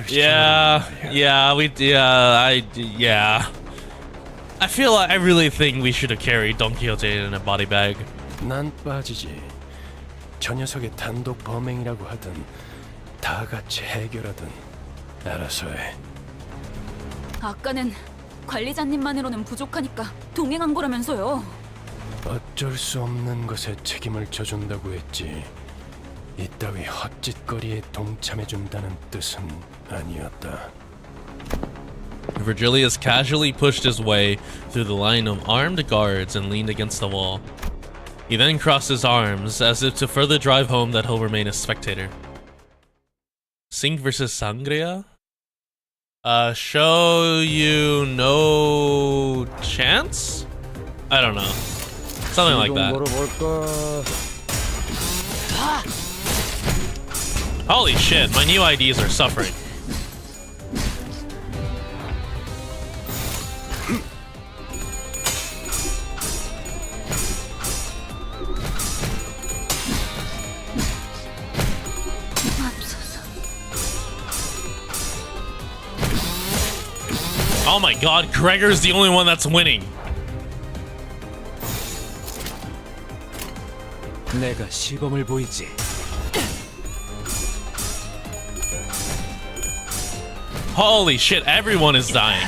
Speaker 1: Yeah, I feel like I really think we should have carried Don Quixote in a body bag.
Speaker 3: 난 빠지지. 저 녀석의 단독 범행이라고 하든 다 같이 해결하든 알아서 해.
Speaker 12: 아까는 관리자님만으로는 부족하니까 동행한 거라면서요.
Speaker 3: 어쩔 수 없는 것에 책임을 져준다고 했지. 이따위 헛짓거리에 동참해준다는 뜻은 아니었다.
Speaker 1: Virgilius casually pushed his way through the line of armed guards and leaned against the wall. He then crossed his arms as if to further drive home that he'll remain a spectator. Sink versus Sangria? Show you no chance? I don't know. Something like that. Holy shit, my new IDs are suffering. Oh my god, Gregor's the only one that's winning.
Speaker 10: 내가 시범을 보이지.
Speaker 1: Holy shit, everyone is dying.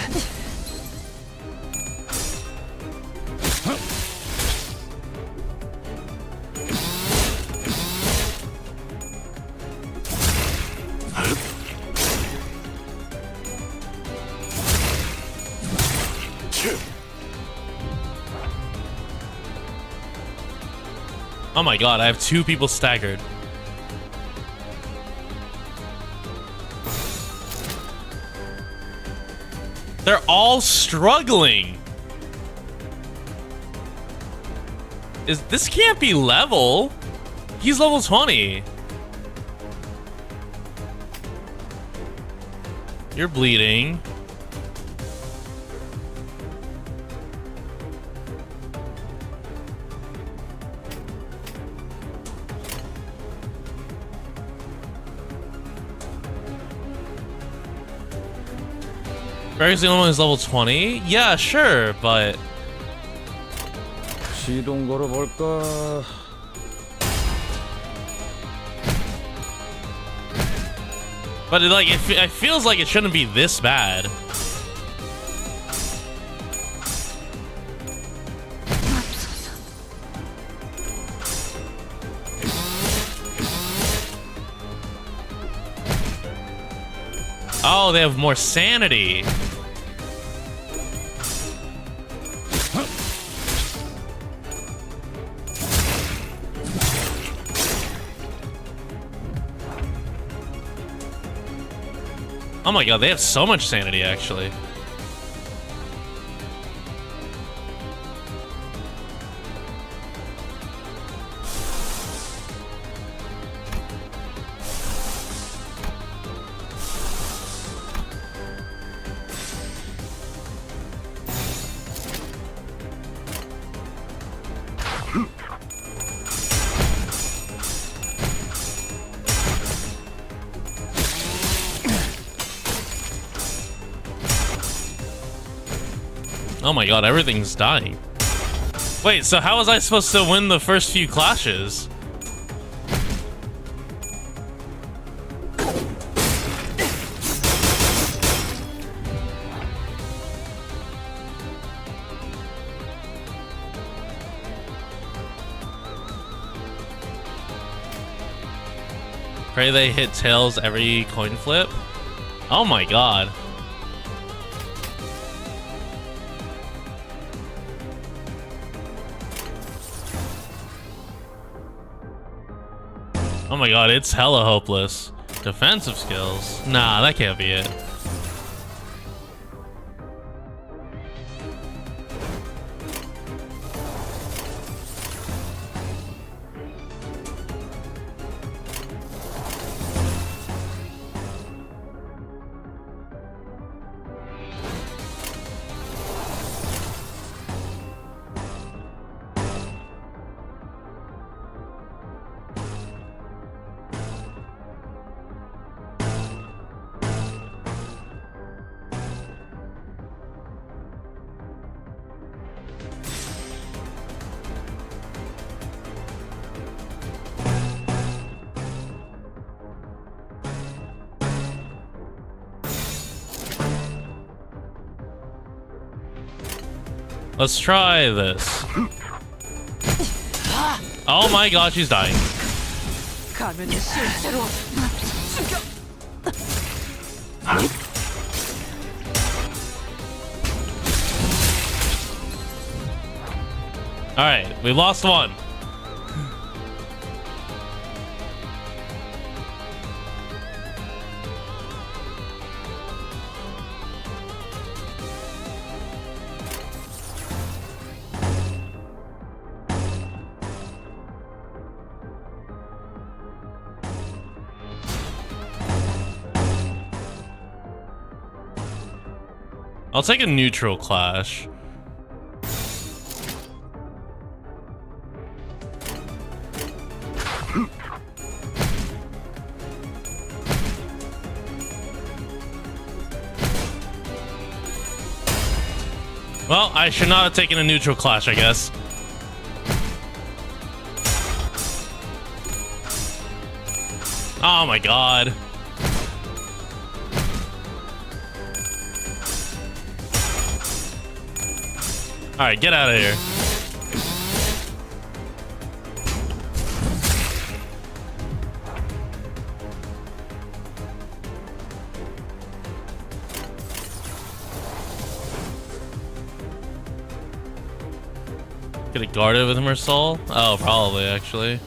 Speaker 1: Oh my god, I have 2 people staggered. They're all struggling. This can't be level. He's level 20. You're bleeding. Greg's the only one who's level 20? Yeah, sure, but...
Speaker 5: 시동 걸어볼까?
Speaker 1: But like, it feels like it shouldn't be this bad. Oh, they have more sanity. Oh my god, they have so much sanity, actually. Oh my god, everything's dying. Wait, so how was I supposed to win the first few clashes? Pray they hit tails every coin flip? Oh my god. Oh my god, it's hella hopeless. Defensive skills? Nah, that can't be it. Let's try this. Oh my god, she's dying.
Speaker 6: 가면이 실제로 죽여.
Speaker 1: Alright, we lost one. I'll take a neutral clash. Well, I should not have taken a neutral clash, I guess. Oh my god. Alright, get out of here. Get it guarded with Mersul? Oh, probably, actually.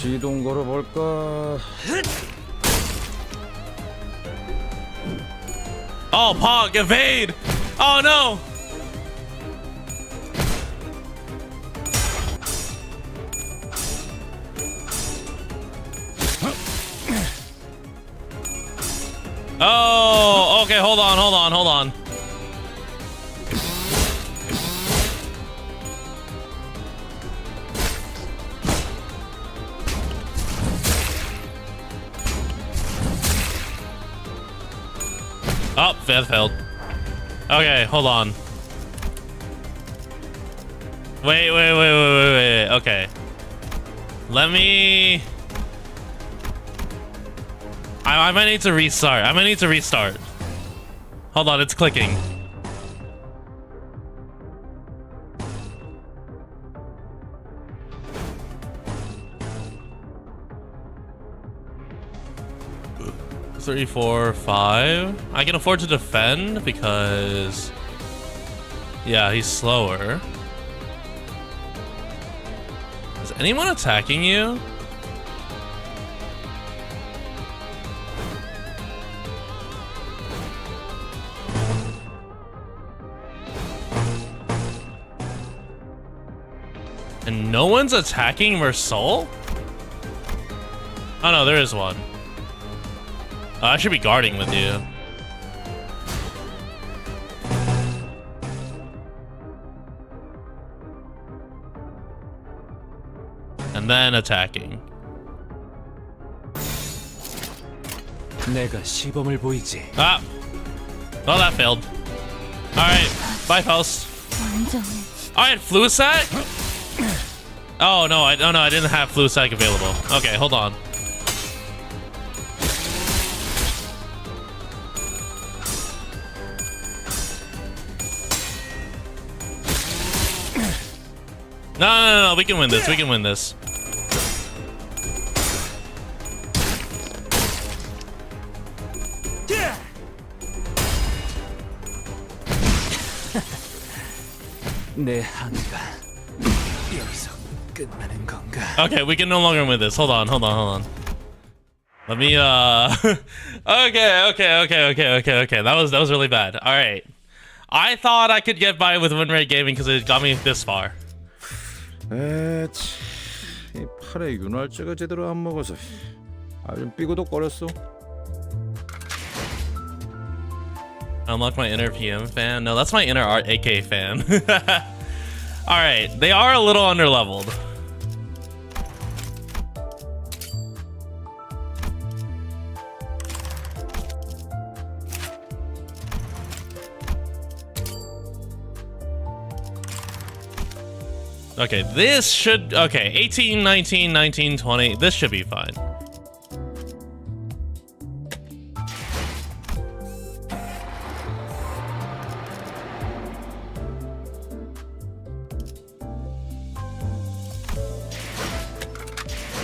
Speaker 5: 시동 걸어볼까?
Speaker 1: Oh, Pog, evade! Oh no! Oh, okay, hold on. Oh, failed. Okay, hold on. Wait. Okay. Let me... I might need to restart. Hold on, it's clicking. Three, 4, 5. I can afford to defend because... yeah, he's slower. Is anyone attacking you? And no one's attacking Mersul? Oh no, there is one. I should be guarding with you. And then attacking.
Speaker 10: 내가 시범을 보이지.
Speaker 1: Ah! Well, that failed. Alright, bye, Faust. Alright, Fluisac? Oh, no, I didn't have Fluisac available. Okay, hold on. No, we can win this.
Speaker 10: 내 항해가 여기서 끝나는 건가?
Speaker 1: Okay, we can no longer win this. Hold on. Let me Okay. That was really bad. All right. I thought I could get by with win rate gaming because it got me this far.
Speaker 5: 이 팔에 윤활제가 제대로 안 먹어서 아주 삐고덕거렸어.
Speaker 1: Unlock my inner PM fan. No, that's my inner AK fan. Alright, they are a little underleveled. Okay, this should... Okay, 18, 19, 19, 20. This should be fine.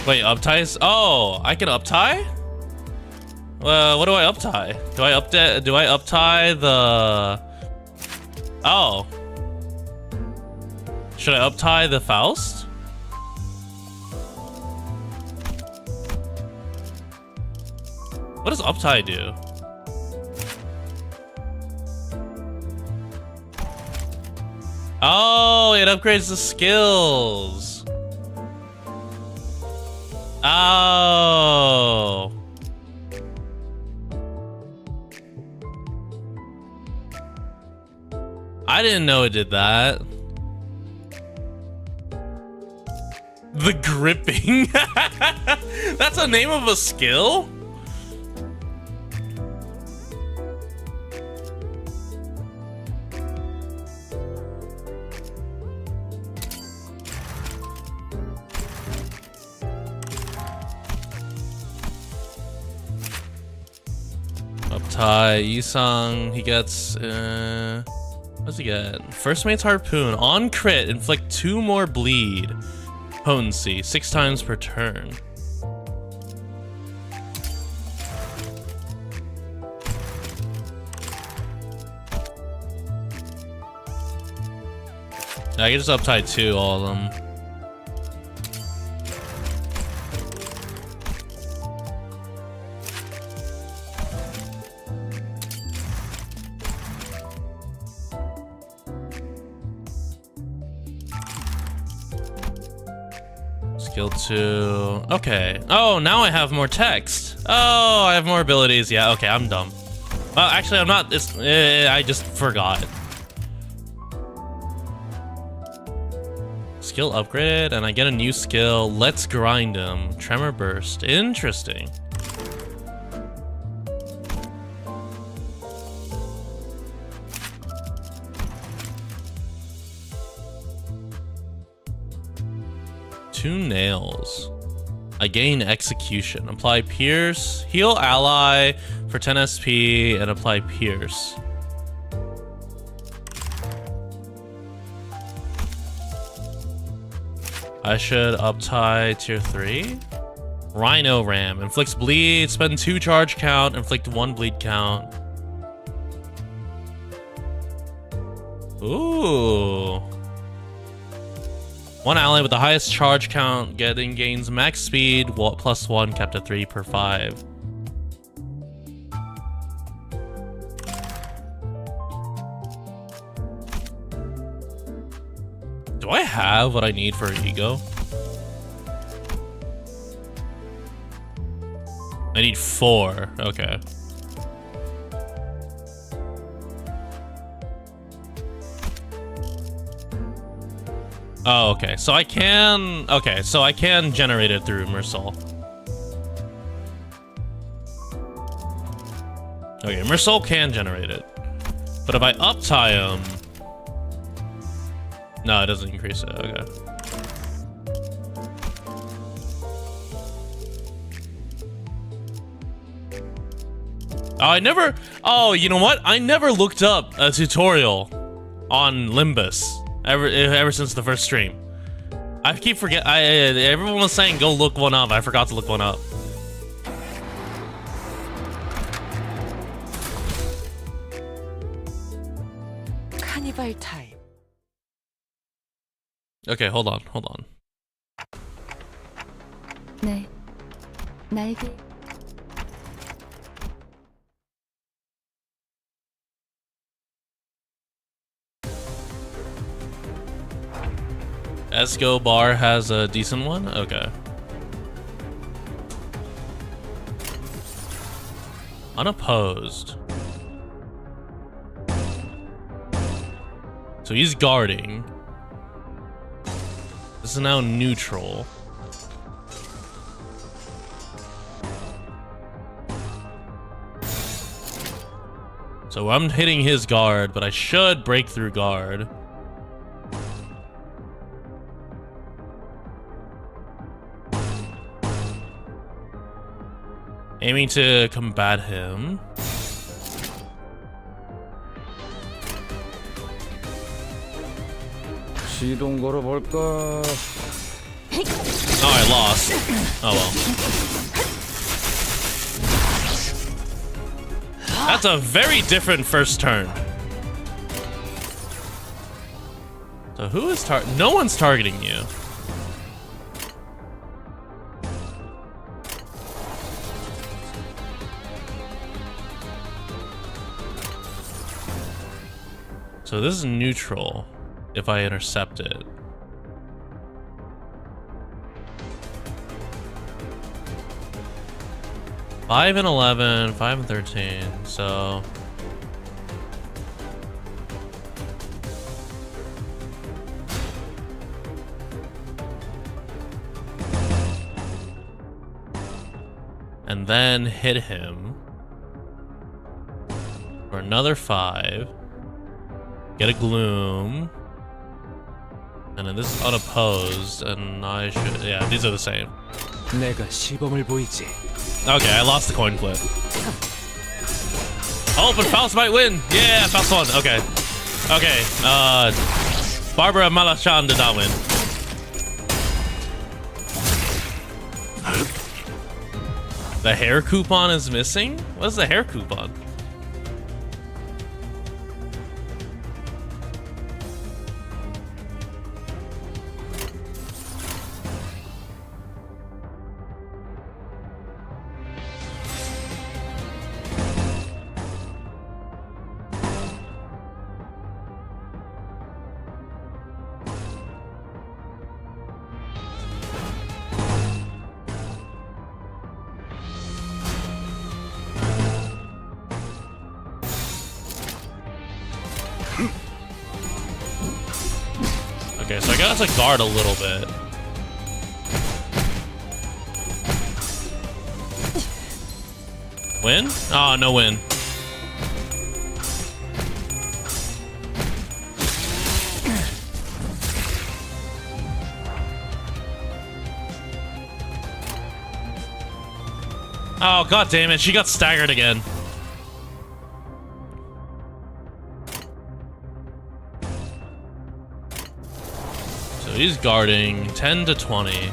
Speaker 1: Wait, upties? Oh, I can uptie? What do I uptie? Do I uptie the... Oh. Should I uptie the Faust? What does uptie do? Oh, it upgrades the skills. Oh. I didn't know it did that. The gripping? That's the name of a skill? Uptie, Yisung, he gets, what does he get? First mate's harpoon, on crit, inflict 2 more bleed. Potency, 6 times per turn. I can just uptie 2, all of them. Skill 2. Okay. Oh, now I have more text. Oh, I have more abilities. Yeah, okay, I'm dumb. Well, actually, I'm not. I just forgot. Skill upgraded, and I get a new skill. Let's grind him. Tremor burst. Interesting. Two nails. I gain execution. Apply pierce. Heal ally for 10 SP and apply pierce. I should uptie tier 3. Rhino ram. Inflicts bleed. Spend 2 charge count. Inflict 1 bleed count. Ooh. One ally with the highest charge count gains max speed +1 kept at 3 per 5. Do I have what I need for ego? I need 4. Okay. Oh, okay. So I can... Okay, so I can generate it through Mersal. Okay, Mersal can generate it. But if I uptie him... No, it doesn't increase it. Okay. Oh, I never... Oh, you know what? I never looked up a tutorial on Limbus. Ever since the first stream. I keep forgetting. Everyone was saying go look one up. I forgot to look one up.
Speaker 6: Carnival time.
Speaker 1: Okay, hold on.
Speaker 7: 네, 날개.
Speaker 1: Escobar has a decent one? Okay. Unopposed. So he's guarding. This is now neutral. So I'm hitting his guard, but I should break through guard. Aiming to combat him.
Speaker 5: 시동 걸어볼까?
Speaker 1: Oh, I lost. Oh well. That's a very different first turn. So who is no one's targeting you. So this is neutral if I intercept it. Five and 11, 5 and 13, so and then hit him for another 5. Get a gloom. And then this is unopposed, and I should, yeah, these are the same.
Speaker 3: 내가 시범을 보이지.
Speaker 1: Okay, I lost the coin flip. Oh, but Faust might win. Yeah, Faust won. Okay. Okay, Barbara Malachan did not win. The hair coupon is missing? What's the hair coupon? Okay, so I got to guard a little bit. Win? Oh, no win. Oh, god damn it, she got staggered again. So he's guarding 10 to 20.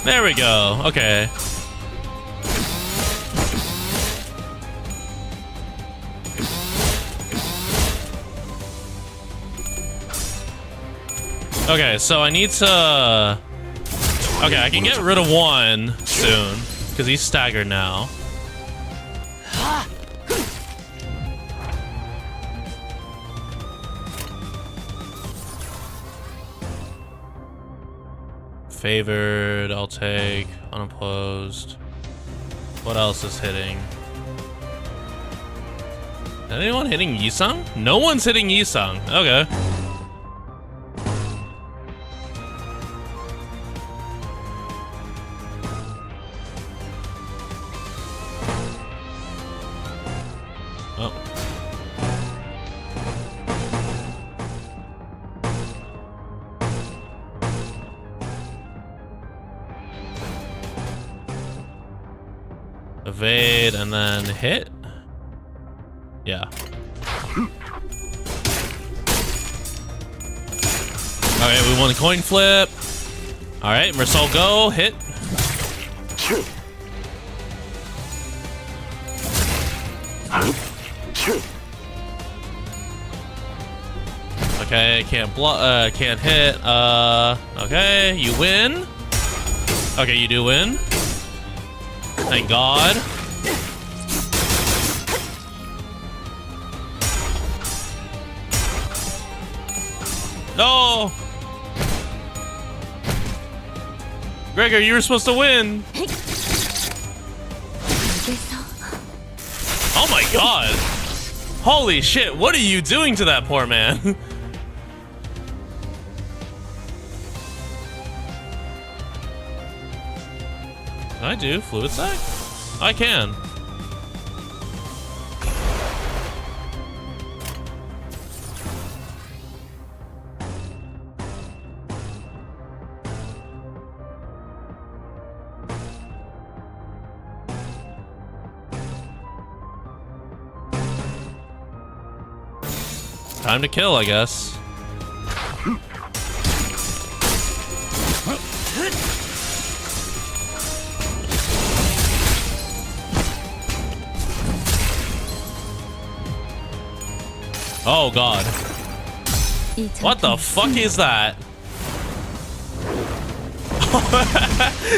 Speaker 1: There we go. Okay. Okay, so I need to... Okay, I can get rid of one soon, because he's staggered now. Favored, I'll take. Unopposed. What else is hitting? Anyone hitting Yisung? No one's hitting Yisung. Okay. Evade and then hit? Yeah. Alright, we won the coin flip. Alright, Merceau go, hit. Okay, can't hit. Okay, you win. Okay, you do win. Thank God. No! Gregor, you were supposed to win! Oh my God! Holy shit, what are you doing to that poor man? Can I do fluid sac? I can. Time to kill, I guess. Oh God. What the fuck is that?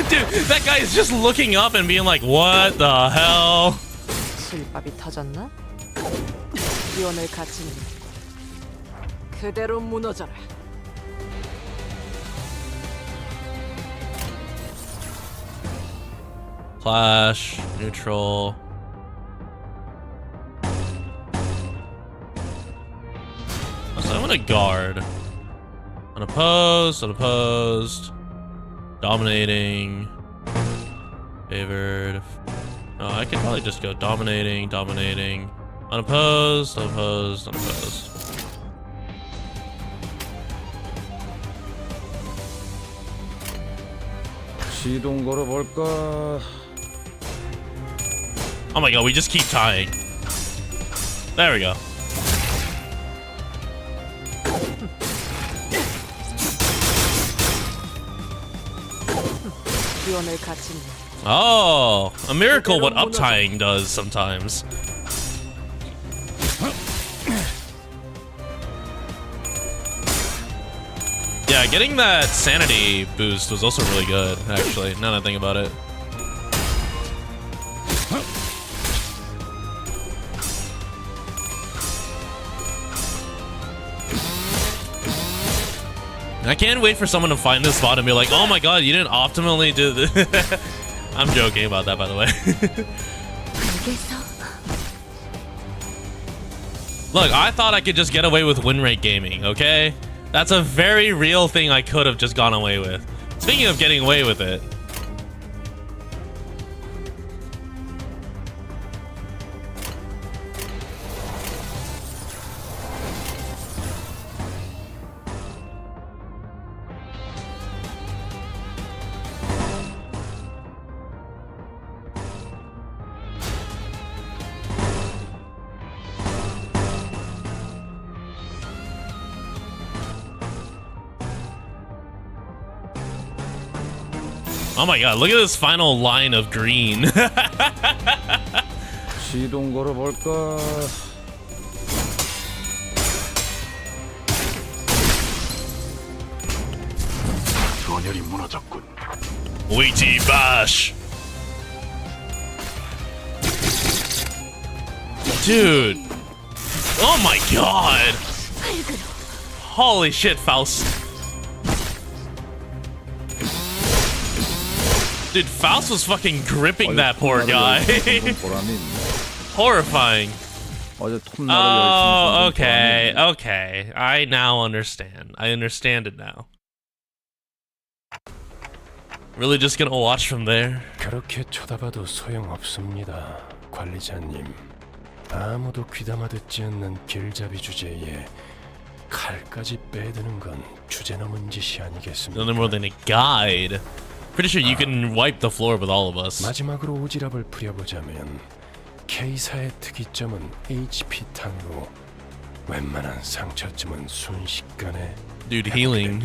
Speaker 1: Dude, that guy is just looking up and being like, what the hell?
Speaker 6: 술밥이 터졌나? 기원을 갖추는 그대로 무너져라.
Speaker 1: Clash, neutral. So I'm gonna guard. Unopposed, unopposed. Dominating. Favored. Oh, I could probably just go dominating, dominating. Unopposed, unopposed, unopposed.
Speaker 5: 시동 걸어볼까?
Speaker 1: Oh my God, we just keep tying. There we go.
Speaker 6: 기원을 갖추는
Speaker 1: Oh, a miracle what uptying does sometimes. Yeah, getting that sanity boost was also really good, actually, now that I think about it. I can't wait for someone to find this spot and be like, oh my God, you didn't optimally do this. I'm joking about that, by the way. Look, I thought I could just get away with win rate gaming, okay? That's a very real thing I could have just gone away with. Speaking of getting away with it. Oh my God, look at this final line of green.
Speaker 5: 시동 걸어볼까?
Speaker 9: 전열이 무너졌군.
Speaker 1: Weighty bash. Dude. Oh my God. Holy shit, Faust. Dude, Faust was fucking gripping that poor guy. Horrifying. Oh, okay, okay. I now understand. I understand it now. Really just gonna watch from there?
Speaker 3: 그렇게 쳐다봐도 소용없습니다, 관리자님. 아무도 귀담아 듣지 않는 길잡이 주제에 칼까지 빼드는 건 주제넘은 짓이 아니겠습니까?
Speaker 1: Nothing more than a guide. Pretty sure you can wipe the floor with all of us.
Speaker 3: 마지막으로 오지랖을 부려보자면 K사의 특이점은 HP 탄으로 웬만한 상처쯤은 순식간에
Speaker 1: Dude, healing.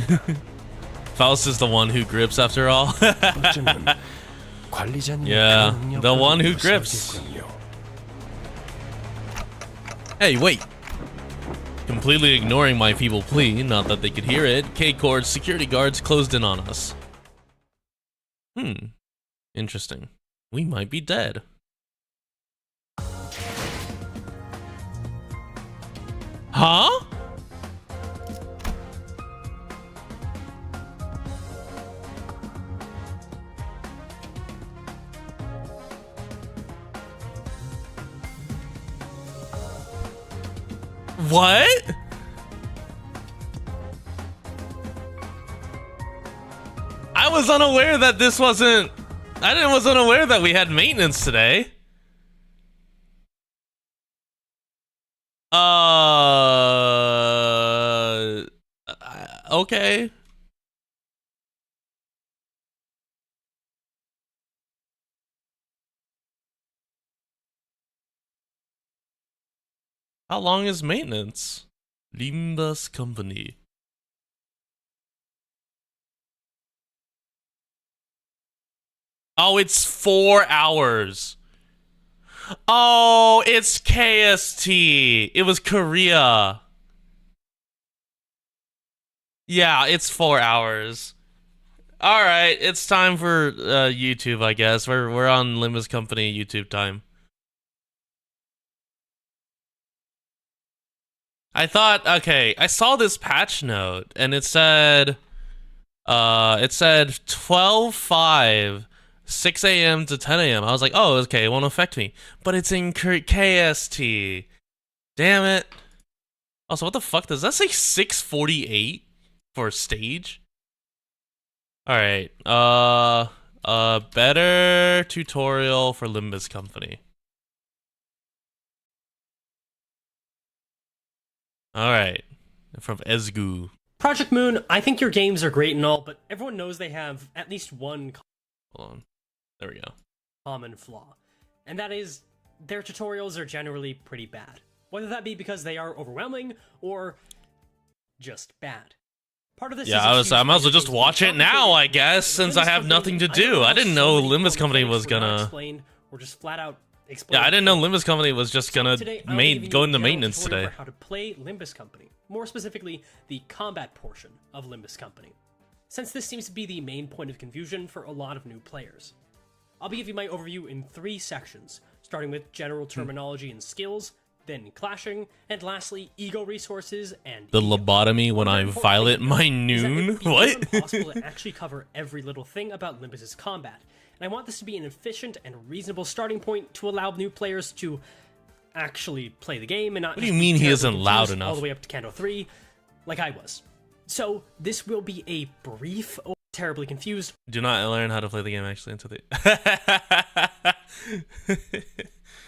Speaker 1: Faust is the one who grips after all.
Speaker 3: 어쩌면 관리자님
Speaker 1: Yeah,
Speaker 3: 그 능력을
Speaker 1: the one who grips.
Speaker 3: 유사하겠군요.
Speaker 1: Hey, wait. Completely ignoring my feeble plea, not that they could hear it, K-Cord's security guards closed in on us. Interesting. We might be dead. Huh? What? I was unaware that this wasn't... was unaware that we had maintenance today. Okay. How long is maintenance? Limbus Company. Oh, it's 4 hours. Oh, it's KST. It was Korea. Yeah, it's 4 hours. All right, it's time for YouTube, I guess. We're on Limbus Company YouTube time. I thought, okay, I saw this patch note and it said 12/5, 6 a.m. to 10 a.m. I was like, oh, okay, it won't affect me. But it's in KST. Damn it. Also, what the fuck does that say 6:48 for stage? All right. Better tutorial for Limbus Company. All right, from Ezgu.
Speaker 13: Project Moon, I think your games are great and all, but everyone knows they have at least one
Speaker 1: Hold on. There we go.
Speaker 13: common flaw, and that is their tutorials are generally pretty bad. Whether that be because they are overwhelming or just bad. Part of this
Speaker 1: Yeah,
Speaker 13: is
Speaker 1: I might as well just watch it now, I guess, since I have nothing to do. I didn't know Limbus Company was gonna...
Speaker 13: explain or just flat out explain.
Speaker 1: Yeah, I didn't know Limbus Company was just gonna
Speaker 13: Today, I will be giving you
Speaker 1: go
Speaker 13: a
Speaker 1: into
Speaker 13: general
Speaker 1: maintenance
Speaker 13: tutorial
Speaker 1: today.
Speaker 13: for how to play Limbus Company, more specifically the combat portion of Limbus Company, since this seems to be the main point of confusion for a lot of new players. I'll be giving my overview in 3 sections, starting with general terminology and skills, then clashing, and lastly ego resources and
Speaker 1: The lobotomy when I violate my noon? What?
Speaker 13: It's impossible to actually cover every little thing about Limbus's combat, and I want this to be an efficient and reasonable starting point to allow new players to actually play the game and not.
Speaker 1: What do you mean he isn't loud enough?
Speaker 13: All the way up to Canto 3, like I was. So this will be a brief, terribly confused.
Speaker 1: Do not learn how to play the game actually until the...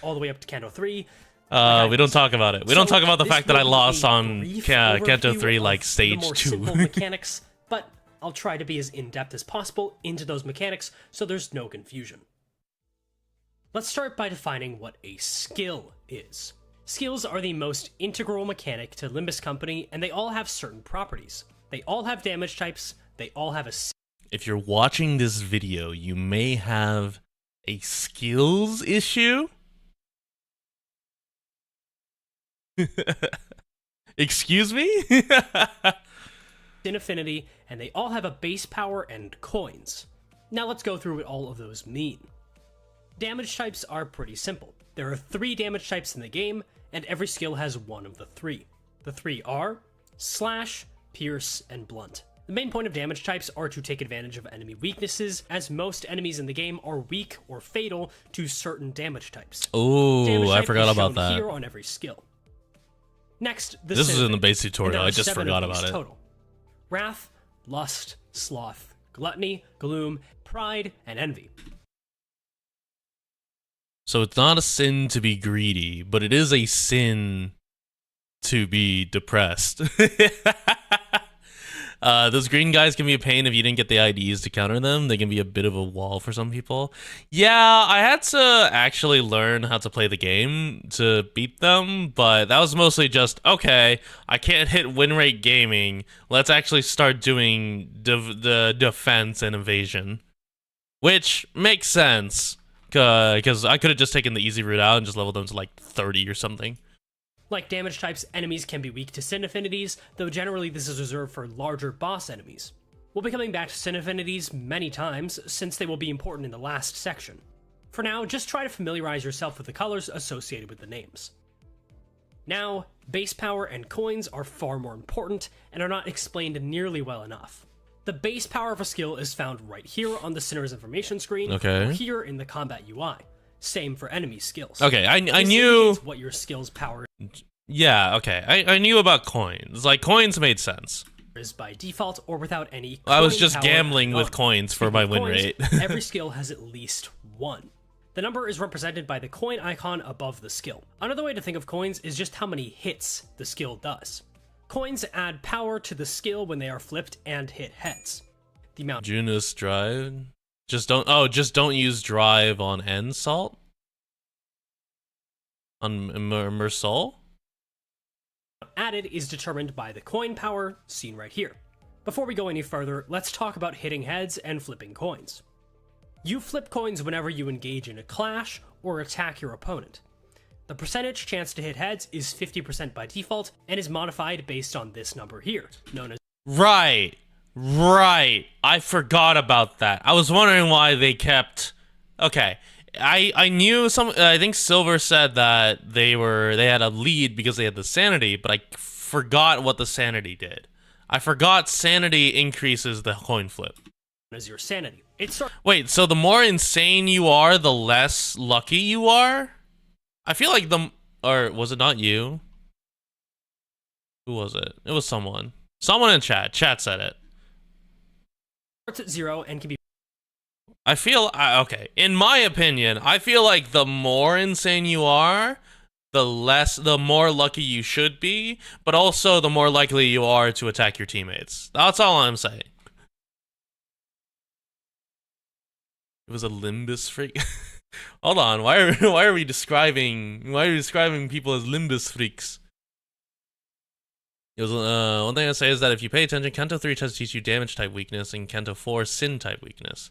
Speaker 13: all the way up to Canto 3.
Speaker 1: We don't talk about it. We don't talk about the fact that I lost on Canto 3 like stage 2.
Speaker 13: Simple mechanics, but I'll try to be as in-depth as possible into those mechanics so there's no confusion. Let's start by defining what a skill is. Skills are the most integral mechanic to Limbus Company, and they all have certain properties. They all have damage types, they all have a...
Speaker 1: If you're watching this video, you may have a skills issue? Excuse me?
Speaker 13: in affinity, and they all have a base power and coins. Now let's go through what all of those mean. Damage types are pretty simple. There are 3 damage types in the game, and every skill has one of the 3. The 3 are Slash, Pierce, and Blunt. The main point of damage types are to take advantage of enemy weaknesses, as most enemies in the game are weak or fatal to certain damage types.
Speaker 1: Oh, I forgot about that.
Speaker 13: Here on every skill. Next,
Speaker 1: this is in the base tutorial. I just forgot about it.
Speaker 13: Total. Wrath, Lust, Sloth, Gluttony, Gloom, Pride, and Envy.
Speaker 1: So it's not a sin to be greedy, but it is a sin to be depressed. Those green guys can be a pain if you didn't get the IDs to counter them. They can be a bit of a wall for some people. Yeah, I had to actually learn how to play the game to beat them, but that was mostly just, okay, I can't hit win rate gaming. Let's actually start doing the defense and evasion. Which makes sense, because I could have just taken the easy route out and just leveled them to like 30 or something.
Speaker 13: Like damage types, enemies can be weak to Sin Affinities, though generally this is reserved for larger boss enemies. We'll be coming back to Sin Affinities many times, since they will be important in the last section. For now, just try to familiarize yourself with the colors associated with the names. Now, base power and coins are far more important, and are not explained nearly well enough. The base power of a skill is found right here on the Sinner's information screen, or here in the combat UI. Same for enemy skills.
Speaker 1: Okay, I knew
Speaker 13: what your skill's power
Speaker 1: Yeah, okay. I knew about coins. Like, coins made sense.
Speaker 13: is by default or without any
Speaker 1: I was
Speaker 13: coin
Speaker 1: just
Speaker 13: power
Speaker 1: gambling
Speaker 13: at
Speaker 1: with
Speaker 13: all.
Speaker 1: coins for my win rate.
Speaker 13: Every skill has at least one. The number is represented by the coin icon above the skill. Another way to think of coins is just how many hits the skill does. Coins add power to the skill when they are flipped and hit heads. The amount
Speaker 1: Junus drive. Just don't use drive on end salt. On Mersol?
Speaker 13: added is determined by the coin power seen right here. Before we go any further, let's talk about hitting heads and flipping coins. You flip coins whenever you engage in a clash or attack your opponent. The percentage chance to hit heads is 50% by default and is modified based on this number here, known as
Speaker 1: Right. I forgot about that. I was wondering why they kept... Okay. I knew some... I think Silver said that they had a lead because they had the sanity, but I forgot what the sanity did. I forgot sanity increases the coin flip.
Speaker 13: as your sanity.
Speaker 1: Wait, so the more insane you are, the less lucky you are? I feel like or was it not you? Who was it? It was someone. Someone in chat. Chat said it.
Speaker 13: Starts at 0 and can be...
Speaker 1: I feel... okay. In my opinion, I feel like the more insane you are, the more lucky you should be, but also the more likely you are to attack your teammates. That's all I'm saying. It was a Limbus freak. Hold on, why are we describing people as Limbus freaks? It was one thing I say is that if you pay attention, Canto 3 tries to teach you damage type weakness, and Canto 4 sin type weakness.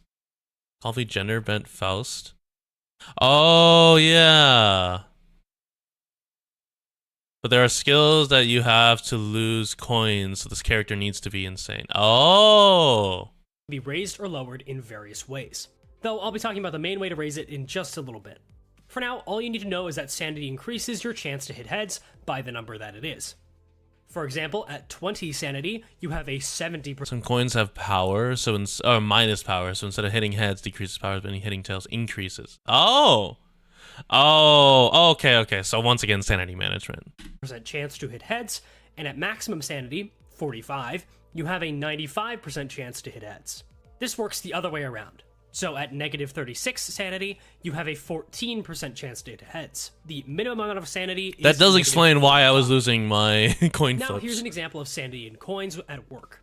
Speaker 1: Call me gender bent Faust. Oh yeah. But there are skills that you have to lose coins, so this character needs to be insane. Oh.
Speaker 13: Be raised or lowered in various ways. Though I'll be talking about the main way to raise it in just a little bit. For now, all you need to know is that sanity increases your chance to hit heads by the number that it is. For example, at 20 sanity, you have a 70%.
Speaker 1: Some coins have power, or minus power, so instead of hitting heads, decreases power, but hitting tails increases. Oh! Oh, okay. So once again, sanity management.
Speaker 13: Chance to hit heads, and at maximum sanity, 45, you have a 95% chance to hit heads. This works the other way around. So at negative 36 sanity, you have a 14% chance to hit heads. The minimum amount of sanity is...
Speaker 1: That does explain why I was losing my coin
Speaker 13: Now
Speaker 1: flips.
Speaker 13: here's an example of sanity in coins at work.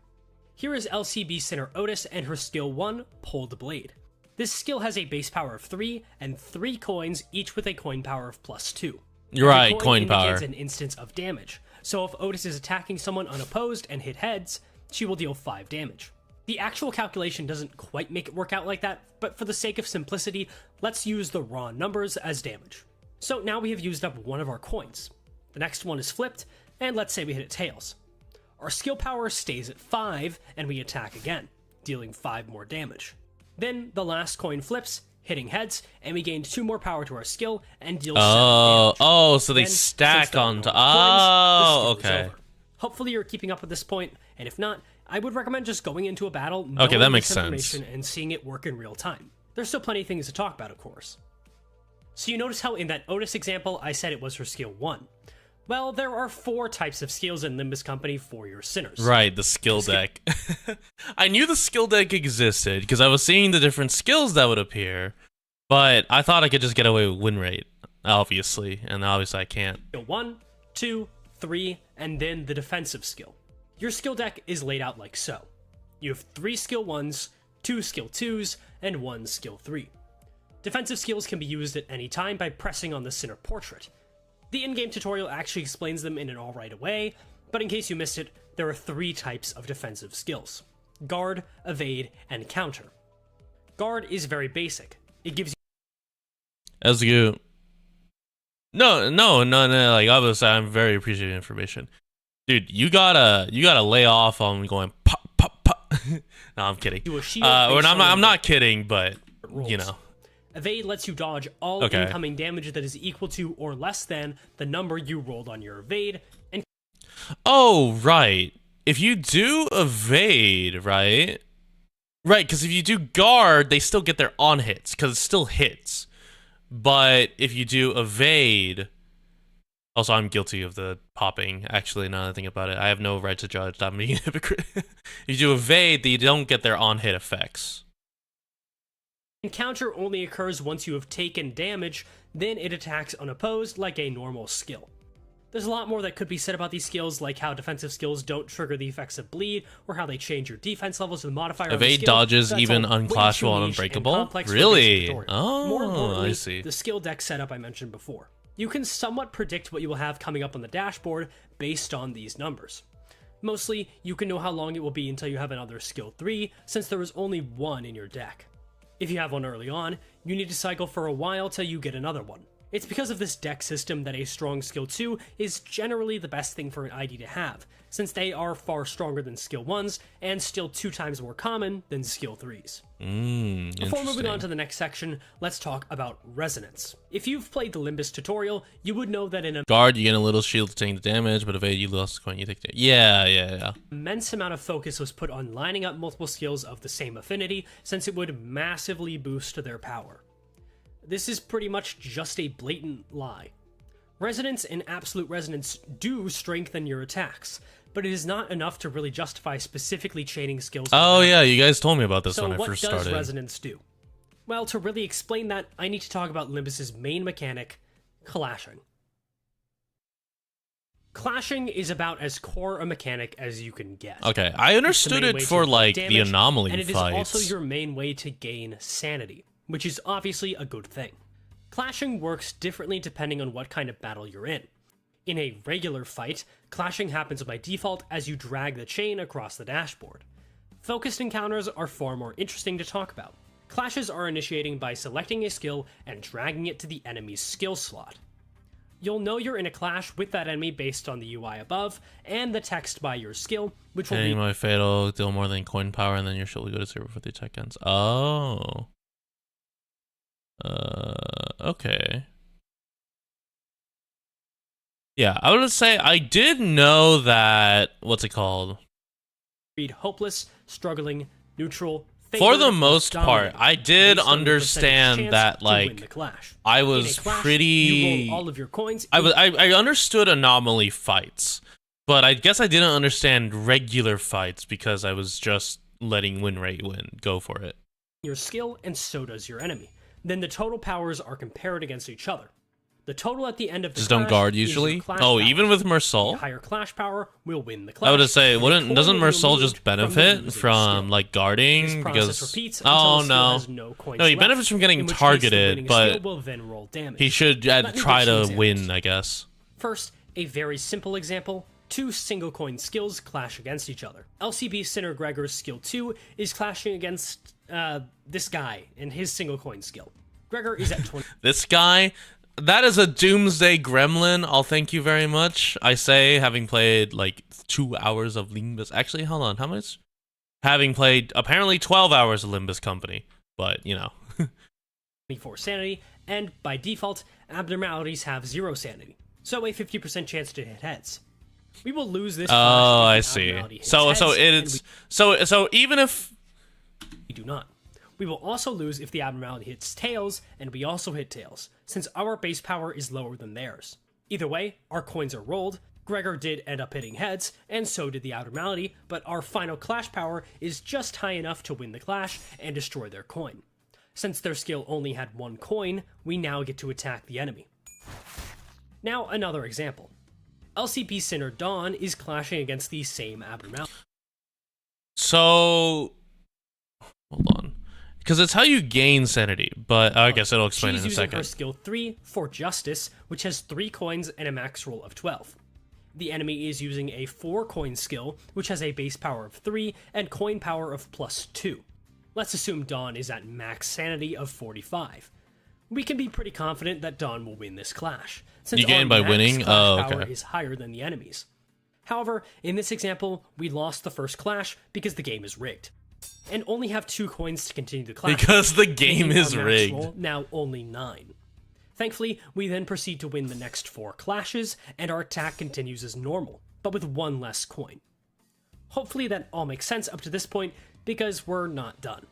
Speaker 13: Here is LCB Sinner Otis and her skill 1, Pulled Blade. This skill has a base power of 3 and 3 coins, each with a coin power of +2.
Speaker 1: You're right,
Speaker 13: Every
Speaker 1: coin power.
Speaker 13: indicates an instance of damage. So if Otis is attacking someone unopposed and hit heads, she will deal 5 damage. The actual calculation doesn't quite make it work out like that, but for the sake of simplicity, let's use the raw numbers as damage. So now we have used up one of our coins. The next one is flipped, and let's say we hit it tails. Our skill power stays at 5, and we attack again, dealing 5 more damage. Then the last coin flips, hitting heads, and we gained 2 more power to our skill and deal 7 damage.
Speaker 1: Oh, so they
Speaker 13: Then,
Speaker 1: stack
Speaker 13: since there are
Speaker 1: onto...
Speaker 13: no coins,
Speaker 1: Oh,
Speaker 13: the skill is
Speaker 1: okay.
Speaker 13: over. Hopefully you're keeping up with this point, and if not, I would recommend just going into a battle,
Speaker 1: Okay, that
Speaker 13: knowing
Speaker 1: makes
Speaker 13: this
Speaker 1: sense.
Speaker 13: information and seeing it work in real time. There's still plenty of things to talk about, of course. So you notice how in that Otis example, I said it was her skill 1. Well, there are 4 types of skills in Limbus Company for your sinners.
Speaker 1: Right, the skill deck. I knew the skill deck existed because I was seeing the different skills that would appear, but I thought I could just get away with win rate, obviously, and obviously I can't.
Speaker 13: Skill 1, 2, 3, and then the defensive skill. Your skill deck is laid out like so. You have 3 skill 1s, 2 skill 2s, and 1 skill 3. Defensive skills can be used at any time by pressing on the center portrait. The in-game tutorial actually explains them in an alright way, but in case you missed it, there are 3 types of defensive skills: guard, evade, and counter. Guard is very basic. It gives you
Speaker 1: That's good. No, like obviously I'm very appreciative of information. Dude, you gotta lay off on going pop pop pop. No, I'm kidding.
Speaker 13: a shield
Speaker 1: Or
Speaker 13: based
Speaker 1: I'm
Speaker 13: on
Speaker 1: not kidding, but
Speaker 13: rolls.
Speaker 1: you know.
Speaker 13: Evade lets you dodge all
Speaker 1: Okay.
Speaker 13: incoming damage that is equal to or less than the number you rolled on your evade, and
Speaker 1: Oh, right. If you do evade, right? Right, because if you do guard, they still get their on hits, because it still hits. But if you do evade... Also, I'm guilty of the popping, actually, now that I think about it. I have no right to judge. I'm being a hypocrite. If you do evade, they don't get their on-hit effects.
Speaker 13: counter only occurs once you have taken damage, then it attacks unopposed like a normal skill. There's a lot more that could be said about these skills, like how defensive skills don't trigger the effects of bleed, or how they change your defense levels with the modifier of the
Speaker 1: Evade
Speaker 13: skill.
Speaker 1: dodges
Speaker 13: That's
Speaker 1: even
Speaker 13: all way too
Speaker 1: unclashable and
Speaker 13: niche
Speaker 1: unbreakable?
Speaker 13: complex for
Speaker 1: Really?
Speaker 13: basic tutorial.
Speaker 1: Oh,
Speaker 13: More importantly,
Speaker 1: I see.
Speaker 13: the skill deck setup I mentioned before. You can somewhat predict what you will have coming up on the dashboard based on these numbers. Mostly, you can know how long it will be until you have another skill 3, since there is only one in your deck. If you have one early on, you need to cycle for a while till you get another one. It's because of this deck system that a strong skill 2 is generally the best thing for an ID to have, since they are far stronger than skill 1s and still 2 times more common than skill 3s. Before moving on to the next section, let's talk about resonance. If you've played the Limbus tutorial, you would know that in an
Speaker 1: Guard, you get a little shield to take the damage, but evade, you lose the coin, you take the... Yeah.
Speaker 13: immense amount of focus was put on lining up multiple skills of the same affinity, since it would massively boost their power. This is pretty much just a blatant lie. Resonance and absolute resonance do strengthen your attacks, but it is not enough to really justify specifically chaining skills.
Speaker 1: Oh yeah, you guys told me about this
Speaker 13: So
Speaker 1: when I
Speaker 13: what
Speaker 1: first
Speaker 13: does
Speaker 1: started.
Speaker 13: resonance do? Well, to really explain that, I need to talk about Limbus's main mechanic, clashing. Clashing is about as core a mechanic as you can get.
Speaker 1: Okay, I
Speaker 13: It's the
Speaker 1: understood
Speaker 13: main
Speaker 1: it
Speaker 13: way to
Speaker 1: for
Speaker 13: inflict
Speaker 1: like the
Speaker 13: damage,
Speaker 1: anomaly
Speaker 13: and it is
Speaker 1: fights.
Speaker 13: also your main way to gain sanity, which is obviously a good thing. Clashing works differently depending on what kind of battle you're in. In a regular fight, clashing happens by default as you drag the chain across the dashboard. Focused encounters are far more interesting to talk about. Clashes are initiating by selecting a skill and dragging it to the enemy's skill slot. You'll know you're in a clash with that enemy based on the UI above, and the text by your skill, which will
Speaker 1: Hitting
Speaker 13: be
Speaker 1: my fatal, deal more than coin power, and then your shield will go to 0 for the attack ends. Oh. Okay. Yeah, I would say I did know that. What's it called?
Speaker 13: read hopeless, struggling, neutral,
Speaker 1: For the
Speaker 13: favored,
Speaker 1: most
Speaker 13: dominant,
Speaker 1: part, I did
Speaker 13: based on the percentage
Speaker 1: understand
Speaker 13: chance
Speaker 1: that,
Speaker 13: to win
Speaker 1: like,
Speaker 13: the clash.
Speaker 1: I
Speaker 13: In a
Speaker 1: was
Speaker 13: clash,
Speaker 1: pretty.
Speaker 13: You roll all of your coins.
Speaker 1: I understood anomaly fights, but I guess I didn't understand regular fights because I was just letting win rate go for it.
Speaker 13: Your skill, and so does your enemy. Then the total powers are compared against each other. The total at the end of the
Speaker 1: Just
Speaker 13: clash
Speaker 1: don't guard
Speaker 13: is your
Speaker 1: usually.
Speaker 13: clash
Speaker 1: Oh,
Speaker 13: power.
Speaker 1: even with
Speaker 13: The
Speaker 1: Mersul.
Speaker 13: higher clash power will win the clash.
Speaker 1: I would say,
Speaker 13: and the
Speaker 1: wouldn't
Speaker 13: coin
Speaker 1: doesn't
Speaker 13: will be
Speaker 1: Mersul
Speaker 13: removed
Speaker 1: just
Speaker 13: from the
Speaker 1: benefit
Speaker 13: loser's
Speaker 1: from
Speaker 13: skill.
Speaker 1: like guarding
Speaker 13: This process
Speaker 1: because
Speaker 13: repeats until
Speaker 1: oh
Speaker 13: the skill
Speaker 1: no,
Speaker 13: has no coins
Speaker 1: no, he
Speaker 13: left,
Speaker 1: benefits from getting
Speaker 13: in which case the
Speaker 1: targeted,
Speaker 13: winning skill
Speaker 1: but
Speaker 13: will then roll damage.
Speaker 1: he should
Speaker 13: Let me
Speaker 1: try
Speaker 13: give some
Speaker 1: to win,
Speaker 13: examples.
Speaker 1: I guess.
Speaker 13: First, a very simple example. 2 single coin skills clash against each other. LCB Sinner Gregor's skill 2 is clashing against this guy and his single coin skill. Gregor is at 20.
Speaker 1: This guy, that is a doomsday gremlin. I'll thank you very much. I say, having played like 2 hours of Limbus. Actually, hold on, how much? Having played apparently 12 hours of Limbus Company, but you know.
Speaker 13: 24 sanity, and by default, abnormalities have 0 sanity, so a 50% chance to hit heads. We will lose this.
Speaker 1: Oh, I
Speaker 13: clash if the
Speaker 1: see.
Speaker 13: abnormality hits
Speaker 1: So
Speaker 13: heads,
Speaker 1: it's
Speaker 13: and
Speaker 1: so even if
Speaker 13: we do not. We will also lose if the abnormality hits tails, and we also hit tails, since our base power is lower than theirs. Either way, our coins are rolled. Gregor did end up hitting heads, and so did the abnormality, but our final clash power is just high enough to win the clash and destroy their coin. Since their skill only had 1 coin, we now get to attack the enemy. Now, another example. LCP Sinner Dawn is clashing against the same abnormality.
Speaker 1: So, hold on. Because it's how you gain sanity, but I guess it'll explain
Speaker 13: She's
Speaker 1: in a
Speaker 13: using
Speaker 1: second.
Speaker 13: her skill 3 for Justice, which has 3 coins and a max roll of 12. The enemy is using a 4-coin skill, which has a base power of 3 and coin power of +2. Let's assume Dawn is at max sanity of 45. We can be pretty confident that Dawn will win this clash, since
Speaker 1: You gain
Speaker 13: our
Speaker 1: by
Speaker 13: max
Speaker 1: winning?
Speaker 13: clash
Speaker 1: Oh,
Speaker 13: power
Speaker 1: okay.
Speaker 13: is higher than the enemy's. However, in this example, we lost the first clash because the game is rigged, and only have 2 coins to continue the clash.
Speaker 1: Because the game
Speaker 13: making our
Speaker 1: is
Speaker 13: max
Speaker 1: rigged.
Speaker 13: roll now only 9. Thankfully, we then proceed to win the next 4 clashes, and our attack continues as normal, but with 1 less coin. Hopefully that all makes sense up to this point, because we're not done.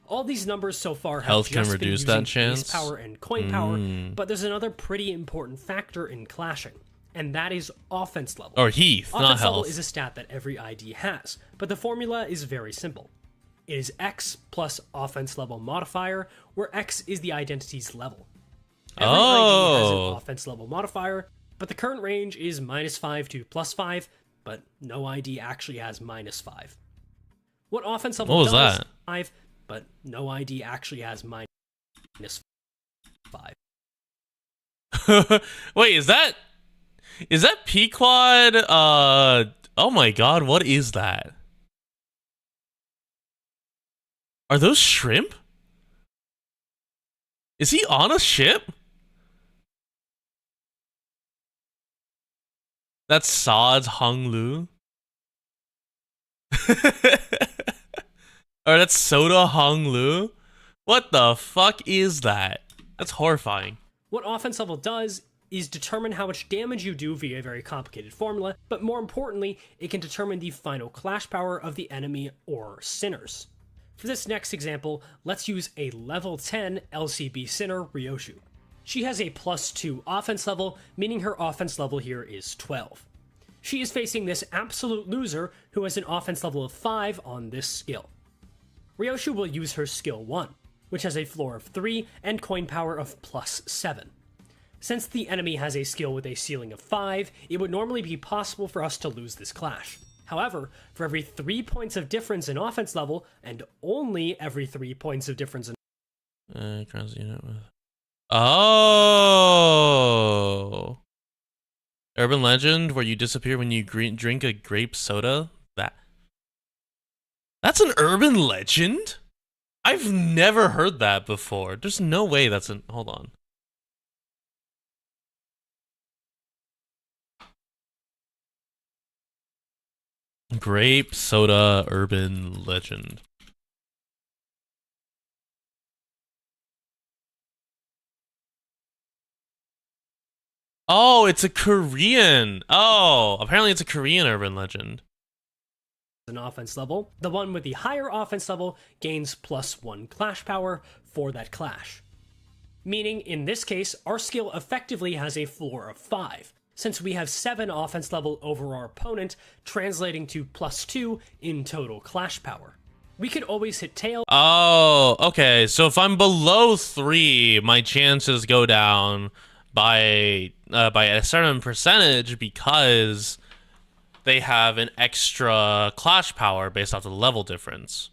Speaker 13: All these numbers so far have
Speaker 1: Health can
Speaker 13: just been
Speaker 1: reduce
Speaker 13: using
Speaker 1: that
Speaker 13: base
Speaker 1: chance?
Speaker 13: power and coin power, but there's another pretty important factor in clashing, and that is offense level.
Speaker 1: Or Heath, not
Speaker 13: Offense level
Speaker 1: health.
Speaker 13: is a stat that every ID has, but the formula is very simple. It is X plus offense level modifier, where X is the identity's level. Every ID has an offense level modifier, but the current range is -5 to +5, but no ID actually has -5. What offense level
Speaker 1: What was
Speaker 13: does,
Speaker 1: that?
Speaker 13: 5, but no ID actually has -5.
Speaker 1: Wait, is that Pequod? Oh my god, what is that? Are those shrimp? Is he on a ship? That's Sod's Hung Lu. Or that's Soda Hung Lu. What the fuck is that? That's horrifying.
Speaker 13: What offense level does is determine how much damage you do via a very complicated formula, but more importantly, it can determine the final clash power of the enemy or sinners. For this next example, let's use a level 10 LCB Sinner Ryoshu. She has a +2 offense level, meaning her offense level here is 12. She is facing this absolute loser who has an offense level of 5 on this skill. Ryoshu will use her skill 1, which has a floor of 3 and coin power of +7. Since the enemy has a skill with a ceiling of 5, it would normally be possible for us to lose this clash. However, for every 3 points of difference in offense level, and only every 3 points of difference in
Speaker 1: Oh, urban legend where you disappear when you drink a grape soda. That's an urban legend? I've never heard that before. There's no way that's an... Hold on. Grape soda urban legend. Oh, it's a Korean. Oh, apparently it's a Korean urban legend.
Speaker 13: an offense level. The one with the higher offense level gains +1 clash power for that clash. Meaning, in this case, our skill effectively has a floor of 5, since we have 7 offense level over our opponent, translating to +2 in total clash power. We could always hit tail.
Speaker 1: Oh, okay. So if I'm below 3, my chances go down by a certain percentage because they have an extra clash power based off the level difference.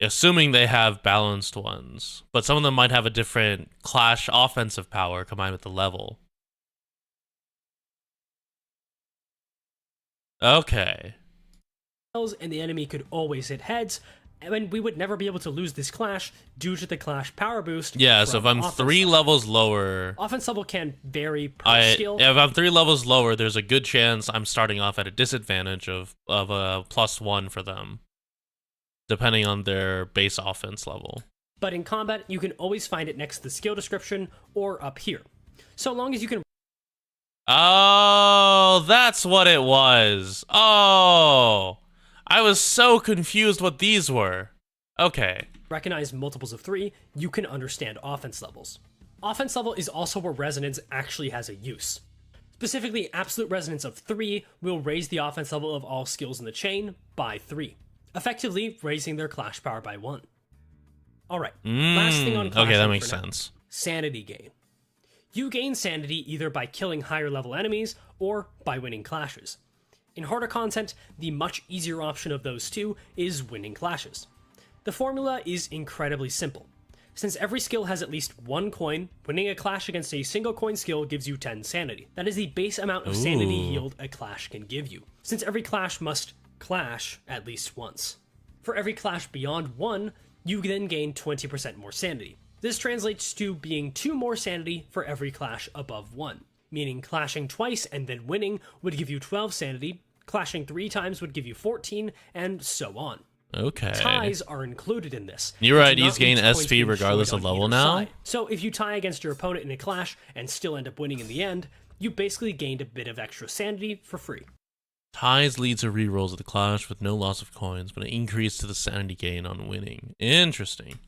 Speaker 1: Assuming they have balanced ones. But some of them might have a different clash offensive power combined with the level. Okay.
Speaker 13: And the enemy could always hit heads, and we would never be able to lose this clash due to the clash power boost.
Speaker 1: Yeah, so if I'm 3 levels lower...
Speaker 13: Offense level can vary per skill.
Speaker 1: If I'm 3 levels lower, there's a good chance I'm starting off at a disadvantage of a +1 for them, depending on their base offense level.
Speaker 13: But in combat, you can always find it next to the skill description or up here. So long as you can...
Speaker 1: Oh, that's what it was. Oh, I was so confused what these were. Okay.
Speaker 13: recognize multiples of 3, you can understand offense levels. Offense level is also where resonance actually has a use. Specifically, absolute resonance of 3 will raise the offense level of all skills in the chain by 3, effectively raising their clash power by 1. Alright, last thing on clashing
Speaker 1: okay, that makes
Speaker 13: for now.
Speaker 1: sense.
Speaker 13: Sanity gain. You gain sanity either by killing higher level enemies or by winning clashes. In harder content, the much easier option of those two is winning clashes. The formula is incredibly simple. Since every skill has at least 1 coin, winning a clash against a single coin skill gives you 10 sanity. That is the base amount of sanity yield a clash can give you, since every clash must clash at least once. For every clash beyond 1, you then gain 20% more sanity. This translates to being 2 more sanity for every clash above 1, meaning clashing twice and then winning would give you 12 sanity, clashing 3 times would give you 14, and so on.
Speaker 1: Okay.
Speaker 13: Ties are included in this.
Speaker 1: You're right,
Speaker 13: You do
Speaker 1: he's
Speaker 13: not lose
Speaker 1: gained
Speaker 13: points
Speaker 1: SP
Speaker 13: being
Speaker 1: regardless
Speaker 13: destroyed
Speaker 1: of
Speaker 13: on
Speaker 1: level
Speaker 13: either
Speaker 1: now.
Speaker 13: side. So if you tie against your opponent in a clash and still end up winning in the end, you basically gained a bit of extra sanity for free.
Speaker 1: Ties lead to rerolls of the clash with no loss of coins, but an increase to the sanity gain on winning. Interesting.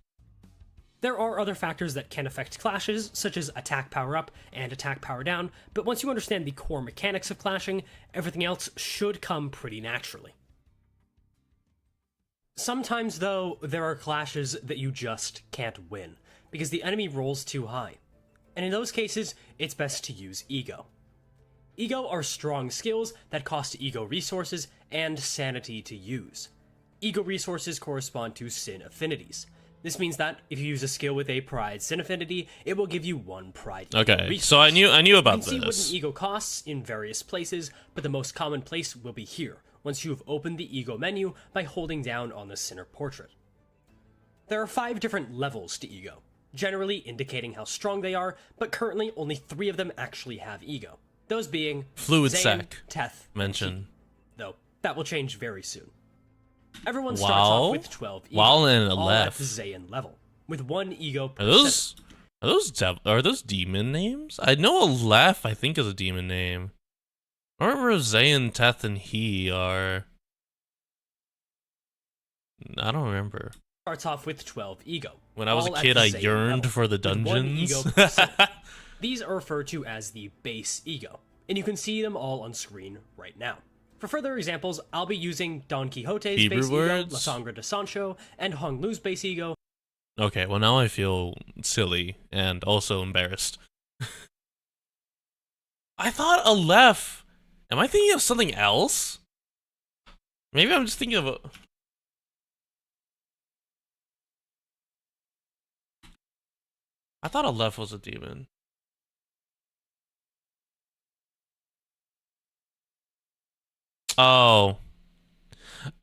Speaker 13: There are other factors that can affect clashes, such as attack power up and attack power down, but once you understand the core mechanics of clashing, everything else should come pretty naturally. Sometimes, though, there are clashes that you just can't win, because the enemy rolls too high. And in those cases, it's best to use Ego. Ego are strong skills that cost Ego resources and sanity to use. Ego resources correspond to Sin affinities. This means that if you use a skill with a Pride Sin affinity, it will give you 1 Pride Ego
Speaker 1: Okay,
Speaker 13: resource.
Speaker 1: so I knew about
Speaker 13: You can see what
Speaker 1: this.
Speaker 13: an Ego costs in various places, but the most common place will be here, once you have opened the Ego menu by holding down on the Sinner portrait. There are 5 different levels to Ego, generally indicating how strong they are, but currently only 3 of them actually have Ego. Those being
Speaker 1: Fluid
Speaker 13: Zayn,
Speaker 1: Sac
Speaker 13: Teth,
Speaker 1: mention.
Speaker 13: though that will change very soon. Everyone
Speaker 1: Wow.
Speaker 13: starts off with 12 Ego,
Speaker 1: Wow and
Speaker 13: all at
Speaker 1: Aleph.
Speaker 13: the Zayn level, with 1 Ego per
Speaker 1: Are those demon names? I know Aleph, I think, is a demon name. I remember if Zayn, Teth, and he are. I don't remember.
Speaker 13: starts off with 12 Ego.
Speaker 1: When I was a
Speaker 13: all at
Speaker 1: kid,
Speaker 13: the
Speaker 1: I
Speaker 13: Zayn
Speaker 1: yearned
Speaker 13: level,
Speaker 1: for the
Speaker 13: with 1 Ego
Speaker 1: dungeons.
Speaker 13: per set. These are referred to as the base Ego, and you can see them all on screen right now. For further examples, I'll be using Don Quixote's
Speaker 1: Hebrew
Speaker 13: base
Speaker 1: words?
Speaker 13: Ego, La Sangre de Sancho, and Hong Lu's base Ego.
Speaker 1: Okay, well now I feel silly and also embarrassed. I thought Aleph. Am I thinking of something else? Maybe I'm just thinking of a. I thought Aleph was a demon. Oh.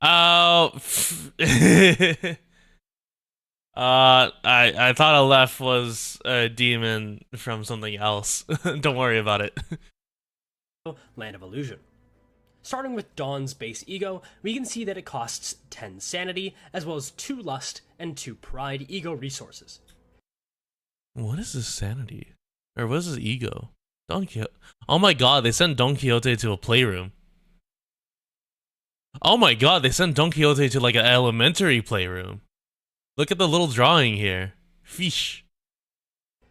Speaker 1: Oh. I thought Aleph was a demon from something else. Don't worry about it.
Speaker 13: Land of Illusion. Starting with Dawn's base Ego, we can see that it costs 10 Sanity, as well as 2 Lust and 2 Pride Ego resources.
Speaker 1: What is his sanity? Or what is his ego? Don Quixote. Oh my god, they sent Don Quixote to a playroom. Oh my god, they sent Don Quixote to like an elementary playroom. Look at the little drawing here. Fish.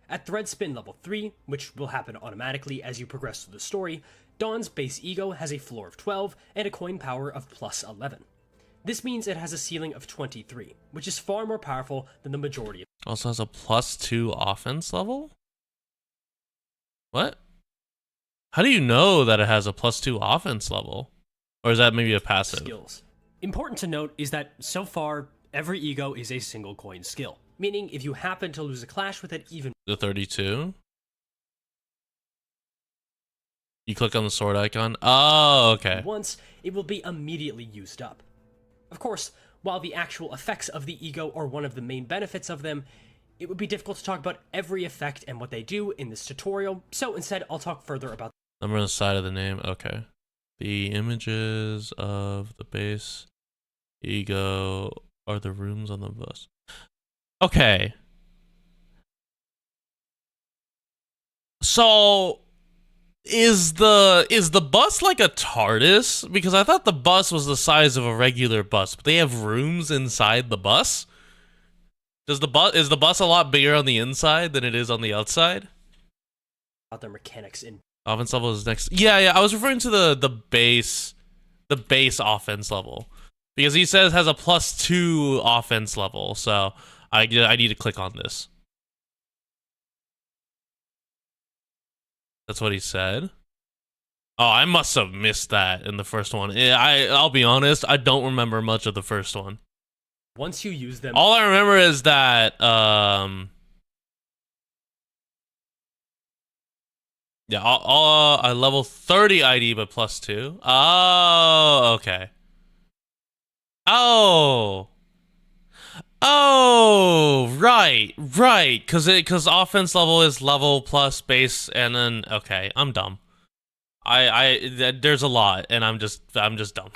Speaker 13: At Threadspin level 3, which will happen automatically as you progress through the story, Dawn's base Ego has a floor of 12 and a coin power of plus 11. This means it has a ceiling of 23, which is far more powerful than the majority of
Speaker 1: Also has a +2 offense level? What? How do you know that it has a +2 offense level? Or is that maybe a passive?
Speaker 13: skills. Important to note is that so far, every Ego is a single coin skill, meaning if you happen to lose a clash with it even
Speaker 1: The 32? You click on the sword icon? Oh, okay.
Speaker 13: once, it will be immediately used up. Of course, while the actual effects of the Ego are one of the main benefits of them, it would be difficult to talk about every effect and what they do in this tutorial, so instead I'll talk further about
Speaker 1: Number on the side of the name, okay. The images of the base Ego are the rooms on the bus. Okay. So is the bus like a TARDIS? Because I thought the bus was the size of a regular bus, but they have rooms inside the bus? Is the bus a lot bigger on the inside than it is on the outside?
Speaker 13: their mechanics in
Speaker 1: Offense level is next. Yeah, I was referring to the base offense level, because he says has a +2 offense level. So I need to click on this. That's what he said. Oh, I must have missed that in the first one. I'll be honest, I don't remember much of the first one.
Speaker 13: Once you use them,
Speaker 1: all I remember is that yeah, I level 30 ID but +2. Oh, okay. Oh, right, because offense level is level plus base, and then okay, I'm dumb. There's a lot, and I'm just dumb.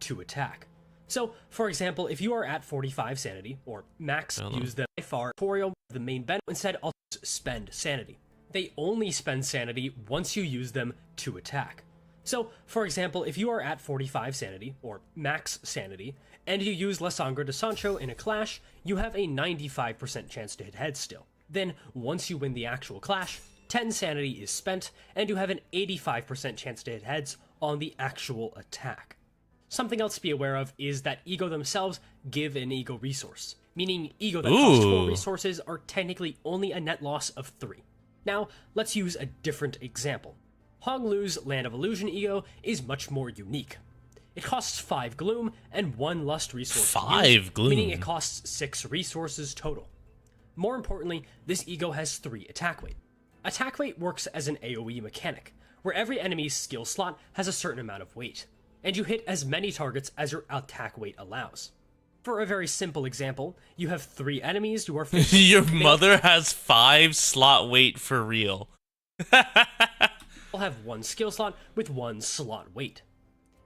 Speaker 13: to attack. So, for example, if you are at 45 sanity or max, use them by far. Tutorial, the main benefit. Instead, also spend sanity. They only spend sanity once you use them to attack. So, for example, if you are at 45 sanity, or max sanity, and you use La Sangre de Sancho in a clash, you have a 95% chance to hit heads still. Then, once you win the actual clash, 10 sanity is spent, and you have an 85% chance to hit heads on the actual attack. Something else to be aware of is that ego themselves give an ego resource, meaning ego that costs 4 resources are technically only a net loss of 3. Now, let's use a different example. Hong Lu's Land of Illusion ego is much more unique. It costs 5 gloom and 1 lust resource.
Speaker 1: 5 gloom?
Speaker 13: Meaning it costs 6 resources total. More importantly, this ego has 3 attack weight. Attack weight works as an AoE mechanic, where every enemy's skill slot has a certain amount of weight, and you hit as many targets as your attack weight allows. For a very simple example, you have 3 enemies who are
Speaker 1: your mother has 5 slot weight for real.
Speaker 13: will have 1 skill slot with 1 slot weight.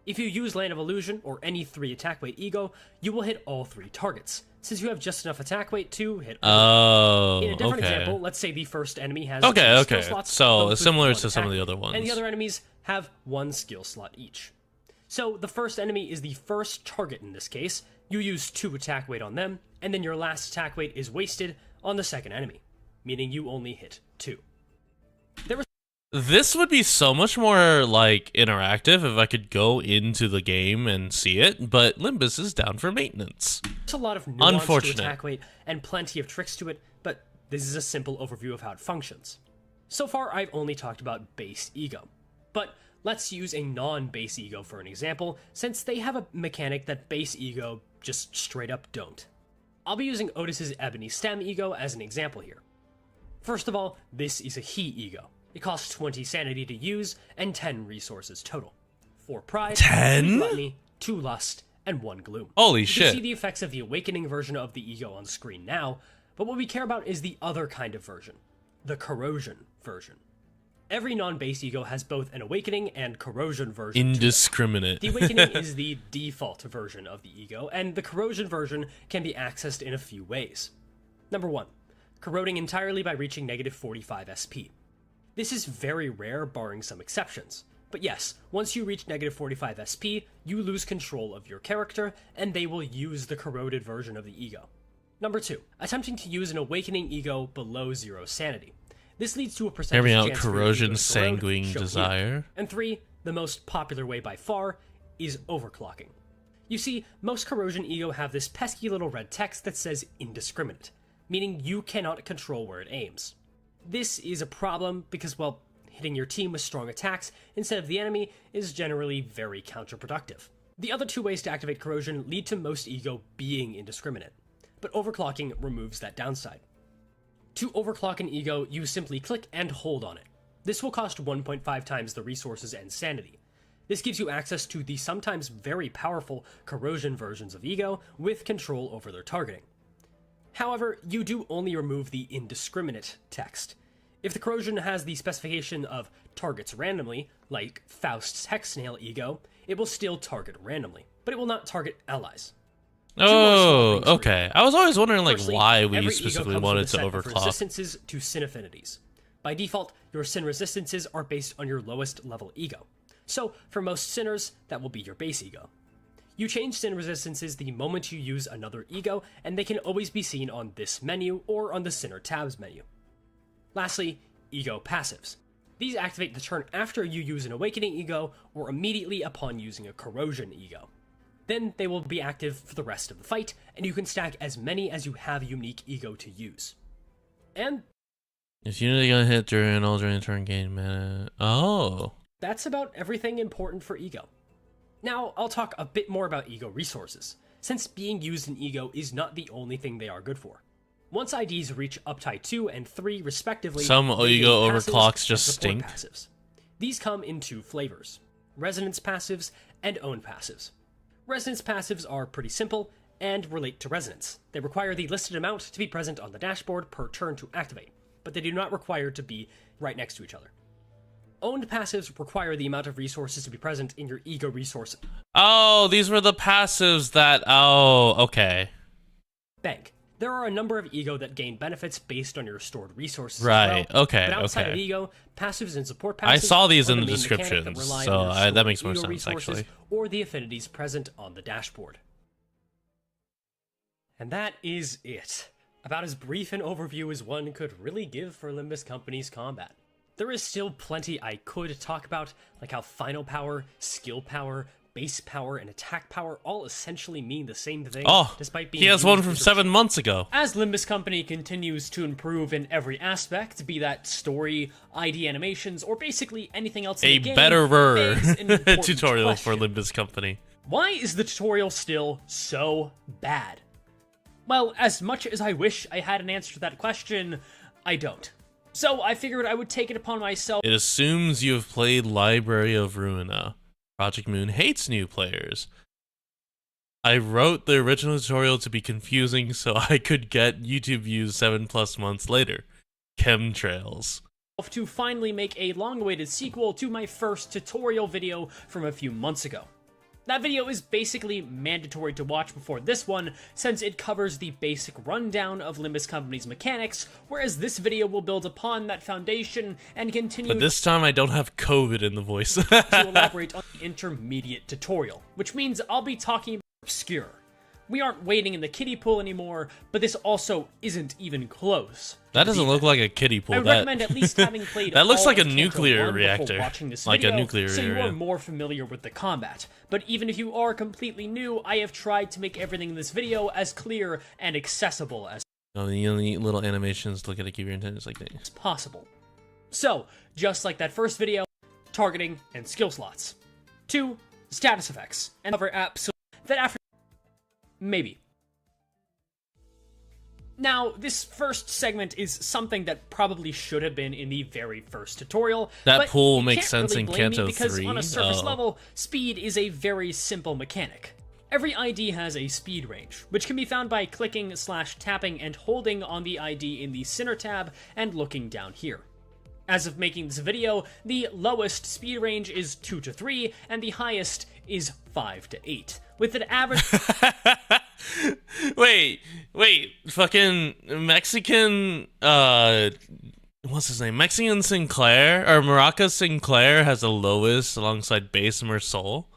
Speaker 13: If you use Land of Illusion or any 3 attack weight ego, you will hit all 3 targets, since you have just enough attack weight to hit all. In a different example, let's say the first enemy has 2 skill slots,
Speaker 1: so similar to
Speaker 13: attack
Speaker 1: some of the
Speaker 13: weight,
Speaker 1: other ones.
Speaker 13: and the other enemies have 1 skill slot each. So the first enemy is the first target in this case. You use 2 attack weight on them, and then your last attack weight is wasted on the second enemy, meaning you only hit 2.
Speaker 1: This would be so much more, like, interactive if I could go into the game and see it, but Limbus is down for maintenance.
Speaker 13: There's a lot of nuance to attack weight and plenty of tricks to it, but this is a simple overview of how it functions. So far, I've only talked about base ego, but let's use a non-base ego for an example, since they have a mechanic that base ego just straight up don't. I'll be using Otis's Ebony Stem ego as an example here. First of all, this is a he ego. It costs 20 sanity to use and 10 resources total. 4 pride, 3 gluttony, 2 lust, and 1 gloom.
Speaker 1: Holy
Speaker 13: you
Speaker 1: shit.
Speaker 13: can see the effects of the awakening version of the ego on screen now, but what we care about is the other kind of version, the corrosion version. Every non-base ego has both an awakening and corrosion version.
Speaker 1: Indiscriminate.
Speaker 13: The awakening is the default version of the ego, and the corrosion version can be accessed in a few ways. Number 1, corroding entirely by reaching -45 SP. This is very rare, barring some exceptions. But yes, once you reach -45 SP, you lose control of your character, and they will use the corroded version of the ego. Number 2, attempting to use an awakening ego below 0 sanity. This leads to a percentage
Speaker 1: Hear me out,
Speaker 13: chance for your
Speaker 1: corrosion,
Speaker 13: ego to corrode,
Speaker 1: sanguine
Speaker 13: shown here.
Speaker 1: desire.
Speaker 13: And 3, the most popular way by far, is overclocking. You see, most corrosion ego have this pesky little red text that says indiscriminate, meaning you cannot control where it aims. This is a problem because, well, hitting your team with strong attacks instead of the enemy is generally very counterproductive. The other 2 ways to activate corrosion lead to most ego being indiscriminate, but overclocking removes that downside. To overclock an ego, you simply click and hold on it. This will cost 1.5 times the resources and sanity. This gives you access to the sometimes very powerful corrosion versions of ego with control over their targeting. However, you do only remove the indiscriminate text. If the corrosion has the specification of targets randomly, like Faust's Hexnail ego, it will still target randomly, but it will not target allies.
Speaker 1: Oh, okay. I was always wondering, like,
Speaker 13: Firstly,
Speaker 1: why we
Speaker 13: every
Speaker 1: specifically
Speaker 13: ego comes
Speaker 1: wanted
Speaker 13: with a
Speaker 1: to
Speaker 13: set of
Speaker 1: overclock.
Speaker 13: resistances to sin affinities. By default, your sin resistances are based on your lowest level ego. So, for most sinners, that will be your base ego. You change sin resistances the moment you use another ego, and they can always be seen on this menu or on the Sinner tabs menu. Lastly, ego passives. These activate the turn after you use an awakening ego or immediately upon using a corrosion ego. Then they will be active for the rest of the fight, and you can stack as many as you have unique ego to use. And
Speaker 1: If unity gonna hit during the turn gain mana. Oh.
Speaker 13: That's about everything important for Ego. Now, I'll talk a bit more about Ego resources, since being used in Ego is not the only thing they are good for. Once IDs reach Uptide 2 and 3 respectively,
Speaker 1: some
Speaker 13: they
Speaker 1: Ego
Speaker 13: gain passives
Speaker 1: overclocks just
Speaker 13: and support
Speaker 1: stink.
Speaker 13: Passives. These come in two flavors: Resonance passives and Own passives. Resonance passives are pretty simple and relate to Resonance. They require the listed amount to be present on the dashboard per turn to activate, but they do not require to be right next to each other. Owned passives require the amount of resources to be present in your Ego resource
Speaker 1: Oh, these were the passives that... Oh, okay.
Speaker 13: bank. There are a number of Ego that gain benefits based on your stored resources.
Speaker 1: Right,
Speaker 13: as well,
Speaker 1: okay,
Speaker 13: but outside of
Speaker 1: okay.
Speaker 13: Ego, passives and support passives
Speaker 1: I saw these
Speaker 13: are
Speaker 1: in the
Speaker 13: main mechanic that
Speaker 1: descriptions,
Speaker 13: rely
Speaker 1: so
Speaker 13: on your
Speaker 1: that
Speaker 13: stored
Speaker 1: makes more
Speaker 13: Ego
Speaker 1: sense,
Speaker 13: resources
Speaker 1: actually.
Speaker 13: or the affinities present on the dashboard. And that is it. About as brief an overview as one could really give for Limbus Company's combat. There is still plenty I could talk about, like how final power, skill power, base power, and attack power all essentially mean the same thing,
Speaker 1: Oh,
Speaker 13: despite being
Speaker 1: he has
Speaker 13: used
Speaker 1: one from
Speaker 13: interchangeably.
Speaker 1: 7 months ago.
Speaker 13: As Limbus Company continues to improve in every aspect, be that story, ID animations, or basically anything else in
Speaker 1: A
Speaker 13: the game,
Speaker 1: betterer
Speaker 13: begs an important
Speaker 1: tutorial for
Speaker 13: question.
Speaker 1: Limbus Company.
Speaker 13: Why is the tutorial still so bad? Well, as much as I wish I had an answer to that question, I don't. So I figured I would take it upon myself.
Speaker 1: It assumes you have played Library of Ruina. Project Moon hates new players. I wrote the original tutorial to be confusing so I could get YouTube views 7+ months later. Chemtrails.
Speaker 13: To finally make a long-awaited sequel to my first tutorial video from a few months ago. That video is basically mandatory to watch before this one, since it covers the basic rundown of Limbus Company's mechanics, whereas this video will build upon that foundation and continue
Speaker 1: But this time I don't have COVID in the voice.
Speaker 13: to elaborate on the intermediate tutorial, which means I'll be talking about obscure. We aren't wading in the kiddie pool anymore, but this also isn't even close.
Speaker 1: That doesn't look like a kiddie pool.
Speaker 13: I would recommend at least having played
Speaker 1: that looks
Speaker 13: all
Speaker 1: like a
Speaker 13: of Canto
Speaker 1: nuclear
Speaker 13: 1 before
Speaker 1: reactor.
Speaker 13: watching this
Speaker 1: Like a
Speaker 13: video,
Speaker 1: nuclear
Speaker 13: so you
Speaker 1: area.
Speaker 13: are more familiar with the combat. But even if you are completely new, I have tried to make everything in this video as clear and accessible as
Speaker 1: Oh, the only little animations look at a keep your intent. It's like
Speaker 13: possible. So, just like that first video, targeting and skill slots. 2. Status effects, and other apps that after maybe. Now, this first segment is something that probably should have been in the very first tutorial.
Speaker 1: That
Speaker 13: but
Speaker 1: pool
Speaker 13: you
Speaker 1: makes
Speaker 13: can't
Speaker 1: sense
Speaker 13: really
Speaker 1: in
Speaker 13: blame me
Speaker 1: Canto
Speaker 13: because
Speaker 1: 3.
Speaker 13: on a surface
Speaker 1: Oh.
Speaker 13: level, speed is a very simple mechanic. Every ID has a speed range, which can be found by clicking/tapping and holding on the ID in the center tab and looking down here. As of making this video, the lowest speed range is 2 to 3, and the highest is 5 to 8, with an average...
Speaker 1: wait, fucking Mexican, what's his name? Mexican Sinclair, or Maraca Sinclair has the lowest alongside Bass Soul.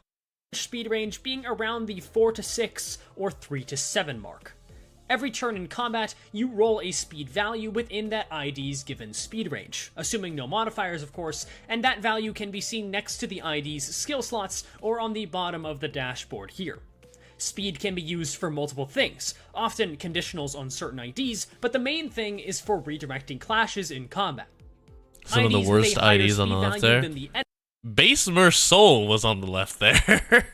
Speaker 13: speed range being around the 4 to 6 or 3 to 7 mark. Every turn in combat, you roll a speed value within that ID's given speed range, assuming no modifiers of course, and that value can be seen next to the ID's skill slots or on the bottom of the dashboard here. Speed can be used for multiple things, often conditionals on certain IDs, but the main thing is for redirecting clashes in combat.
Speaker 1: Some of the
Speaker 13: IDs with
Speaker 1: worst
Speaker 13: a higher
Speaker 1: IDs on the
Speaker 13: speed
Speaker 1: left
Speaker 13: value
Speaker 1: there.
Speaker 13: than the
Speaker 1: Bass Soul was on the left there.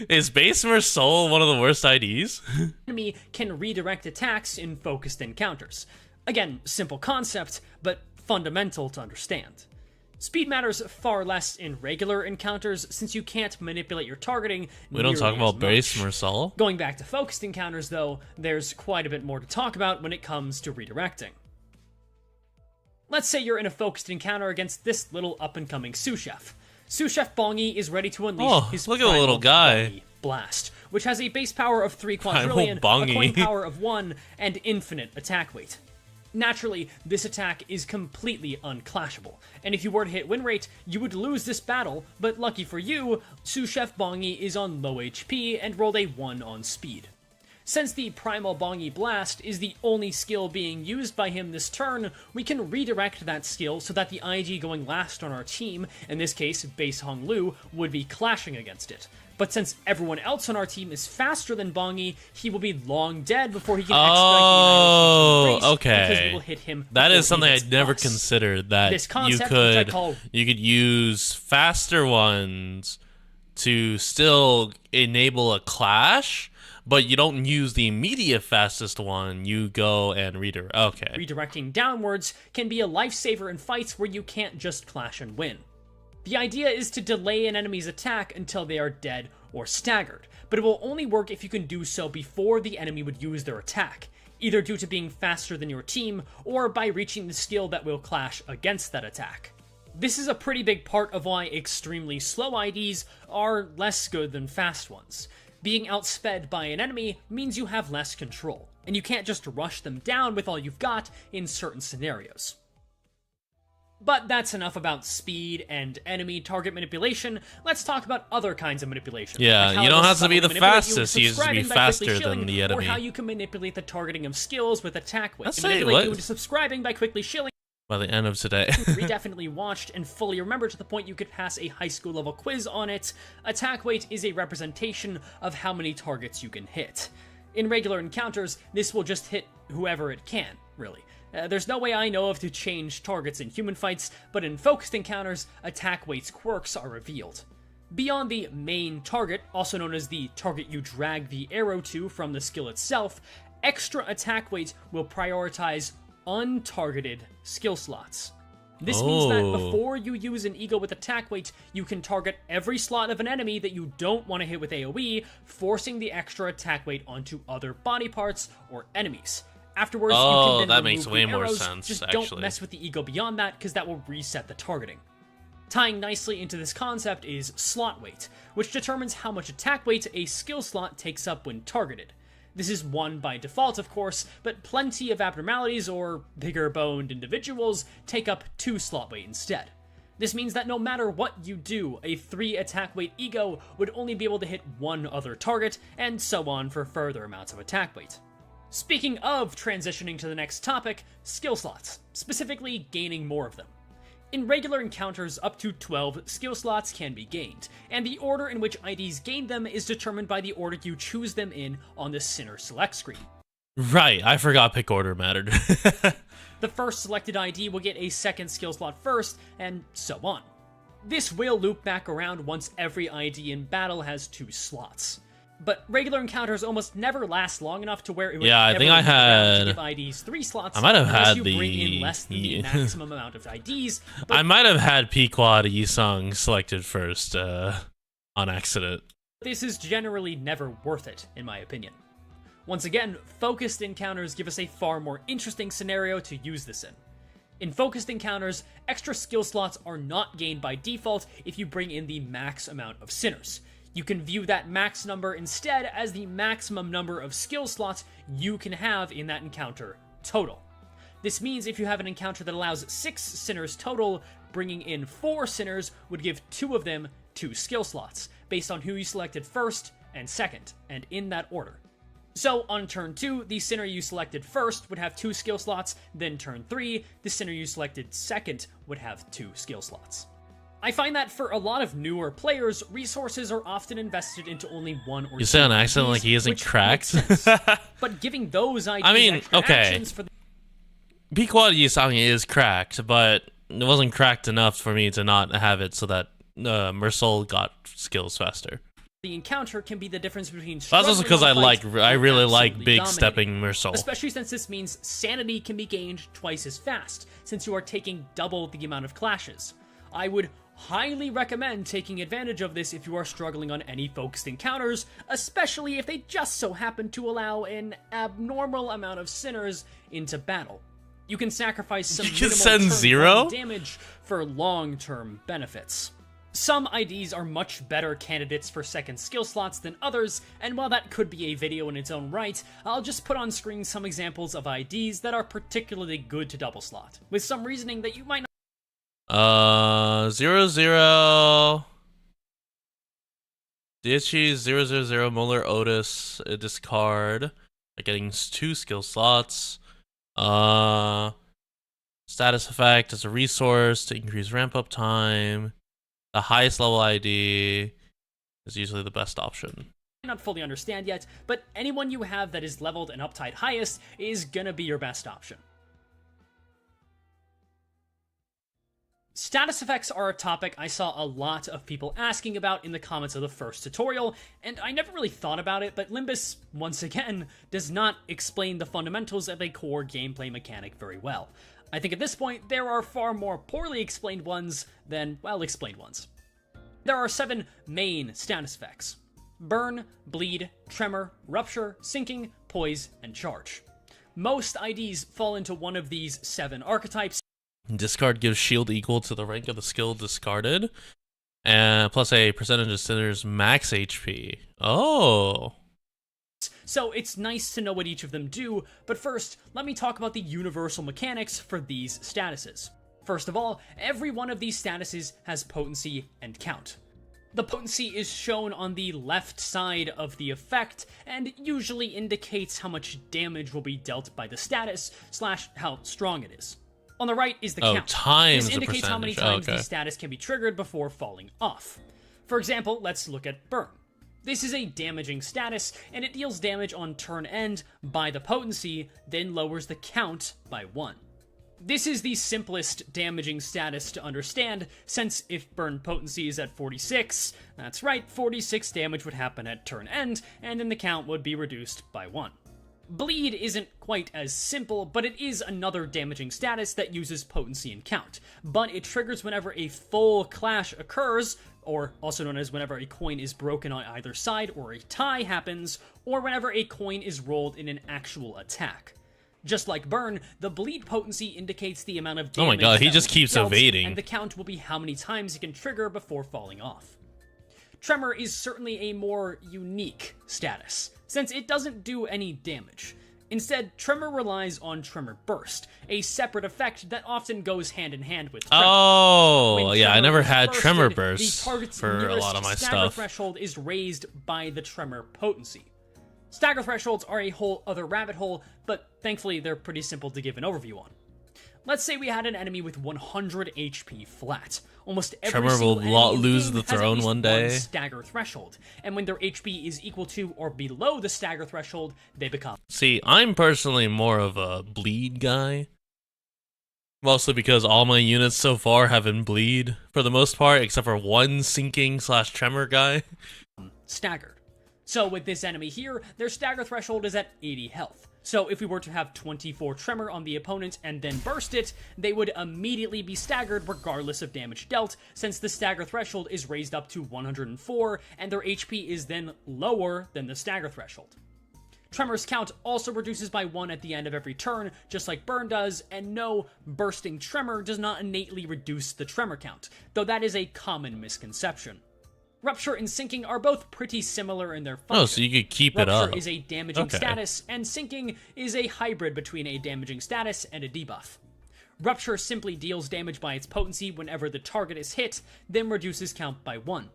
Speaker 1: Is Bass Soul one of the worst IDs?
Speaker 13: enemy can redirect attacks in focused encounters. Again, simple concept, but fundamental to understand. Speed matters far less in regular encounters since you can't manipulate your targeting.
Speaker 1: We don't talk
Speaker 13: nearly
Speaker 1: about
Speaker 13: as
Speaker 1: Bass
Speaker 13: much.
Speaker 1: Soul.
Speaker 13: Going back to focused encounters though, there's quite a bit more to talk about when it comes to redirecting. Let's say you're in a focused encounter against this little up-and-coming sous chef. Sous Chef Bongi is ready to unleash his
Speaker 1: look at the little
Speaker 13: primal
Speaker 1: guy.
Speaker 13: Bongi Blast, which has a base power of 3
Speaker 1: Primal
Speaker 13: quadrillion, a
Speaker 1: Bongi.
Speaker 13: coin power of 1, and infinite attack weight. Naturally, this attack is completely unclashable, and if you were to hit win rate, you would lose this battle, but lucky for you, Sous Chef Bongi is on low HP and rolled a 1 on speed. Since the Primal Bongi Blast is the only skill being used by him this turn, we can redirect that skill so that the ID going last on our team, in this case Base Hong Lu, would be clashing against it. But since everyone else on our team is faster than Bongi, he will be long dead before he can expedite the
Speaker 1: okay.
Speaker 13: because we will hit him.
Speaker 1: That is something
Speaker 13: I
Speaker 1: I'd never considered, that
Speaker 13: this concept, which I call
Speaker 1: you could use faster ones to still enable a clash, but you don't use the immediate fastest one, you go and redirect. Okay.
Speaker 13: Redirecting downwards can be a lifesaver in fights where you can't just clash and win. The idea is to delay an enemy's attack until they are dead or staggered, but it will only work if you can do so before the enemy would use their attack, either due to being faster than your team, or by reaching the skill that will clash against that attack. This is a pretty big part of why extremely slow IDs are less good than fast ones. Being outsped by an enemy means you have less control, and you can't just rush them down with all you've got in certain scenarios. But that's enough about speed and enemy target manipulation. Let's talk about other kinds of manipulation.
Speaker 1: Yeah,
Speaker 13: like
Speaker 1: you don't have to be the
Speaker 13: manipulate
Speaker 1: fastest, you just have to be faster than the enemy.
Speaker 13: Or how you can manipulate the targeting of skills with attack weight.
Speaker 1: Let's
Speaker 13: And
Speaker 1: say
Speaker 13: manipulate
Speaker 1: what?
Speaker 13: you into subscribing by quickly shilling.
Speaker 1: By the end of today.
Speaker 13: We definitely watched and fully remember to the point you could pass a high school level quiz on it. Attack weight is a representation of how many targets you can hit. In regular encounters, this will just hit whoever it can, really. There's no way I know of to change targets in human fights, but in focused encounters, attack weight's quirks are revealed. Beyond the main target, also known as the target you drag the arrow to from the skill itself, extra attack weight will prioritize untargeted skill slots. This means that before you use an ego with attack weight, you can target every slot of an enemy that you don't want to hit with AoE, forcing the extra attack weight onto other body parts or enemies. Afterwards, you can then
Speaker 1: that
Speaker 13: remove
Speaker 1: makes
Speaker 13: the
Speaker 1: way more
Speaker 13: arrows.
Speaker 1: sense,
Speaker 13: Just
Speaker 1: actually.
Speaker 13: don't mess with the ego beyond that, because that will reset the targeting. Tying nicely into this concept is slot weight, which determines how much attack weight a skill slot takes up when targeted. This is 1 by default, of course, but plenty of abnormalities or bigger-boned individuals take up 2 slot weight instead. This means that no matter what you do, a 3 attack weight ego would only be able to hit 1 other target, and so on for further amounts of attack weight. Speaking of transitioning to the next topic, skill slots, specifically gaining more of them. In regular encounters, up to 12 skill slots can be gained, and the order in which IDs gain them is determined by the order you choose them in on the Sinner select screen.
Speaker 1: Right, I forgot pick order mattered.
Speaker 13: The first selected ID will get a second skill slot first, and so on. This will loop back around once every ID in battle has 2 slots. But regular encounters almost never last long enough to where it would
Speaker 1: I think I
Speaker 13: loop around to
Speaker 1: had.
Speaker 13: give IDs 3 slots.
Speaker 1: I might have
Speaker 13: unless
Speaker 1: had
Speaker 13: you bring in less than the maximum amount of IDs. But
Speaker 1: I might have had Pequod Yisung selected first on accident.
Speaker 13: this is generally never worth it, in my opinion. Once again, focused encounters give us a far more interesting scenario to use this in. In focused encounters, extra skill slots are not gained by default if you bring in the max amount of sinners. You can view that max number instead as the maximum number of skill slots you can have in that encounter total. This means if you have an encounter that allows 6 sinners total, bringing in 4 sinners would give 2 of them 2 skill slots, based on who you selected first and second, and in that order. So on turn 2, the sinner you selected first would have 2 skill slots, then turn 3, the sinner you selected second would have 2 skill slots. I find that for a lot of newer players, resources are often invested into only 1 or 2
Speaker 1: You say on accident
Speaker 13: IDs,
Speaker 1: like he isn't
Speaker 13: which
Speaker 1: cracked?
Speaker 13: makes sense. But giving those IDs extra actions for the
Speaker 1: Pequod Yisung is cracked, but it wasn't cracked enough for me to not have it so that Mersol got skills faster.
Speaker 13: the encounter can be the difference between
Speaker 1: That's also
Speaker 13: struggling
Speaker 1: because
Speaker 13: on a fight
Speaker 1: I really
Speaker 13: and
Speaker 1: like
Speaker 13: absolutely
Speaker 1: big
Speaker 13: dominating.
Speaker 1: stepping Mersol.
Speaker 13: Especially since this means sanity can be gained twice as fast, since you are taking double the amount of clashes. I would highly recommend taking advantage of this if you are struggling on any focused encounters, especially if they just so happen to allow an abnormal amount of sinners into battle. You can sacrifice some
Speaker 1: You can
Speaker 13: minimal
Speaker 1: send
Speaker 13: turn
Speaker 1: 0?
Speaker 13: one damage for long-term benefits. Some IDs are much better candidates for second skill slots than others, and while that could be a video in its own right, I'll just put on screen some examples of IDs that are particularly good to double slot, with some reasoning that you might not
Speaker 1: 0-0 Daichi 000 Molar Otis discard. Getting 2 skill slots. Status effect as a resource to increase ramp up time. The highest level ID is usually the best option.
Speaker 13: Not fully understand yet, but anyone you have that is leveled and uptide highest is gonna be your best option. Status effects are a topic I saw a lot of people asking about in the comments of the first tutorial, and I never really thought about it, but Limbus, once again, does not explain the fundamentals of a core gameplay mechanic very well. I think at this point, there are far more poorly explained ones than well-explained ones. There are 7 main status effects: burn, bleed, tremor, rupture, sinking, poise, and charge. Most IDs fall into one of these 7 archetypes.
Speaker 1: Discard gives shield equal to the rank of the skill discarded, and plus a percentage of sinner's max HP. Oh.
Speaker 13: So it's nice to know what each of them do, but first, let me talk about the universal mechanics for these statuses. First of all, every one of these statuses has potency and count. The potency is shown on the left side of the effect, and usually indicates how much damage will be dealt by the status, / how strong it is. On the right is the count.
Speaker 1: Times
Speaker 13: this indicates how many times
Speaker 1: the
Speaker 13: status can be triggered before falling off. For example, let's look at burn. This is a damaging status, and it deals damage on turn end by the potency, then lowers the count by 1. This is the simplest damaging status to understand, since if burn potency is at 46, that's right, 46 damage would happen at turn end, and then the count would be reduced by 1. Bleed isn't quite as simple, but it is another damaging status that uses potency and count, but it triggers whenever a full clash occurs, or also known as whenever a coin is broken on either side or a tie happens, or whenever a coin is rolled in an actual attack. Just like burn, the bleed potency indicates the amount of damage.
Speaker 1: Oh my god, he
Speaker 13: that
Speaker 1: just
Speaker 13: will be
Speaker 1: keeps
Speaker 13: dealt,
Speaker 1: evading.
Speaker 13: and the count will be how many times it can trigger before falling off. Tremor is certainly a more unique status, since it doesn't do any damage. Instead, Tremor relies on Tremor Burst, a separate effect that often goes hand in hand with Tremor.
Speaker 1: Oh,
Speaker 13: When
Speaker 1: yeah, I
Speaker 13: Tremor
Speaker 1: never
Speaker 13: is
Speaker 1: had
Speaker 13: bursted,
Speaker 1: Tremor
Speaker 13: the
Speaker 1: Burst
Speaker 13: target's
Speaker 1: for a
Speaker 13: nearest
Speaker 1: lot of my
Speaker 13: stagger
Speaker 1: stuff.
Speaker 13: threshold is raised by the Tremor potency. Stagger thresholds are a whole other rabbit hole, but thankfully they're pretty simple to give an overview on. Let's say we had an enemy with 100 HP flat. Almost every
Speaker 1: Tremor
Speaker 13: single
Speaker 1: will
Speaker 13: enemy in
Speaker 1: lose
Speaker 13: game
Speaker 1: the
Speaker 13: has at
Speaker 1: throne
Speaker 13: least
Speaker 1: one day.
Speaker 13: stagger threshold, and when their HP is equal to or below the stagger threshold, they become.
Speaker 1: See, I'm personally more of a bleed guy. Mostly because all my units so far have been bleed, for the most part, except for one sinking / tremor guy.
Speaker 13: Staggered. So with this enemy here, their stagger threshold is at 80 health. So if we were to have 24 Tremor on the opponent and then burst it, they would immediately be staggered regardless of damage dealt, since the stagger threshold is raised up to 104, and their HP is then lower than the stagger threshold. Tremor's count also reduces by 1 at the end of every turn, just like Burn does, and no, bursting Tremor does not innately reduce the Tremor count, though that is a common misconception. Rupture and Sinking are both pretty similar in their function.
Speaker 1: Oh, so you could keep it up.
Speaker 13: Rupture is a damaging status, and Sinking is a hybrid between a damaging status and a debuff. Rupture simply deals damage by its potency whenever the target is hit, then reduces count by 1.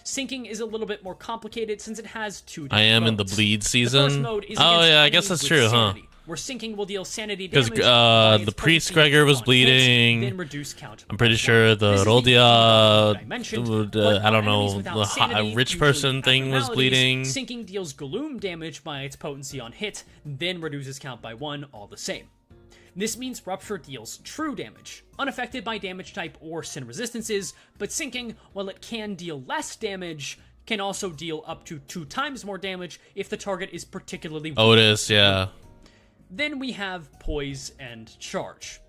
Speaker 13: Sinking is a little bit more complicated since it has 2 different
Speaker 1: I am
Speaker 13: modes.
Speaker 1: in the bleed
Speaker 13: The
Speaker 1: season.
Speaker 13: first mode is
Speaker 1: Oh
Speaker 13: against
Speaker 1: yeah, I guess
Speaker 13: enemies
Speaker 1: that's
Speaker 13: with
Speaker 1: true,
Speaker 13: sanity,
Speaker 1: huh?
Speaker 13: Where Sinking will deal sanity
Speaker 1: Because
Speaker 13: damage by its
Speaker 1: the priest
Speaker 13: potency
Speaker 1: Gregor was
Speaker 13: on hit,
Speaker 1: bleeding.
Speaker 13: then reduce count
Speaker 1: I'm pretty
Speaker 13: by
Speaker 1: sure
Speaker 13: 1.
Speaker 1: the
Speaker 13: This is
Speaker 1: Rodia,
Speaker 13: I mentioned, but
Speaker 1: I don't
Speaker 13: on enemies
Speaker 1: know,
Speaker 13: without sanity,
Speaker 1: a rich
Speaker 13: usually
Speaker 1: person thing was
Speaker 13: abnormalities,
Speaker 1: bleeding.
Speaker 13: Sinking deals gloom damage by its potency on hit, then reduces count by 1 all the same. This means Rupture deals true damage, unaffected by damage type or sin resistances, but Sinking, while it can deal less damage, can also deal up to 2 times more damage if the target is particularly weak.
Speaker 1: Otis, yeah.
Speaker 13: Then we have Poise and Charge.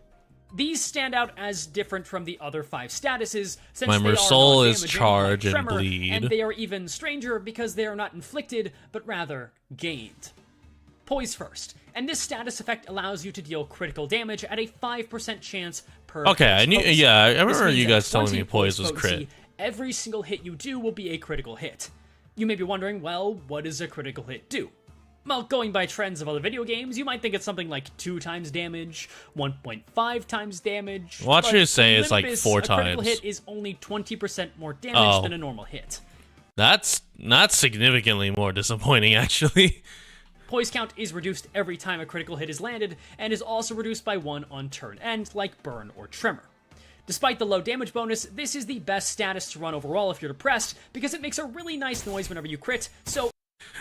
Speaker 13: These stand out as different from the other 5 statuses, since
Speaker 1: My
Speaker 13: they are
Speaker 1: Mersoul is
Speaker 13: non-damaging,
Speaker 1: Charge
Speaker 13: like
Speaker 1: and
Speaker 13: Tremor,
Speaker 1: Bleed.
Speaker 13: and they are even stranger because they are not inflicted, but rather gained. Poise first, and this status effect allows you to deal critical damage at a 5% chance per
Speaker 1: Okay, I
Speaker 13: hit
Speaker 1: knew.
Speaker 13: potency.
Speaker 1: Yeah, I
Speaker 13: This
Speaker 1: remember
Speaker 13: means
Speaker 1: you
Speaker 13: at
Speaker 1: guys telling
Speaker 13: 20
Speaker 1: me Poise was
Speaker 13: potency,
Speaker 1: crit.
Speaker 13: Every single hit you do will be a critical hit. You may be wondering, well, what does a critical hit do? Well, going by trends of other video games, you might think it's something like 2 times damage, 1.5 times damage.
Speaker 1: Watch
Speaker 13: but
Speaker 1: you say
Speaker 13: in
Speaker 1: it's like
Speaker 13: Limbus,
Speaker 1: 4
Speaker 13: a critical
Speaker 1: times.
Speaker 13: hit is only 20% more damage
Speaker 1: Oh.
Speaker 13: than a normal hit.
Speaker 1: That's not significantly more disappointing, actually.
Speaker 13: Poise count is reduced every time a critical hit is landed, and is also reduced by 1 on turn end, like Burn or Tremor. Despite the low damage bonus, this is the best status to run overall if you're depressed, because it makes a really nice noise whenever you crit, so...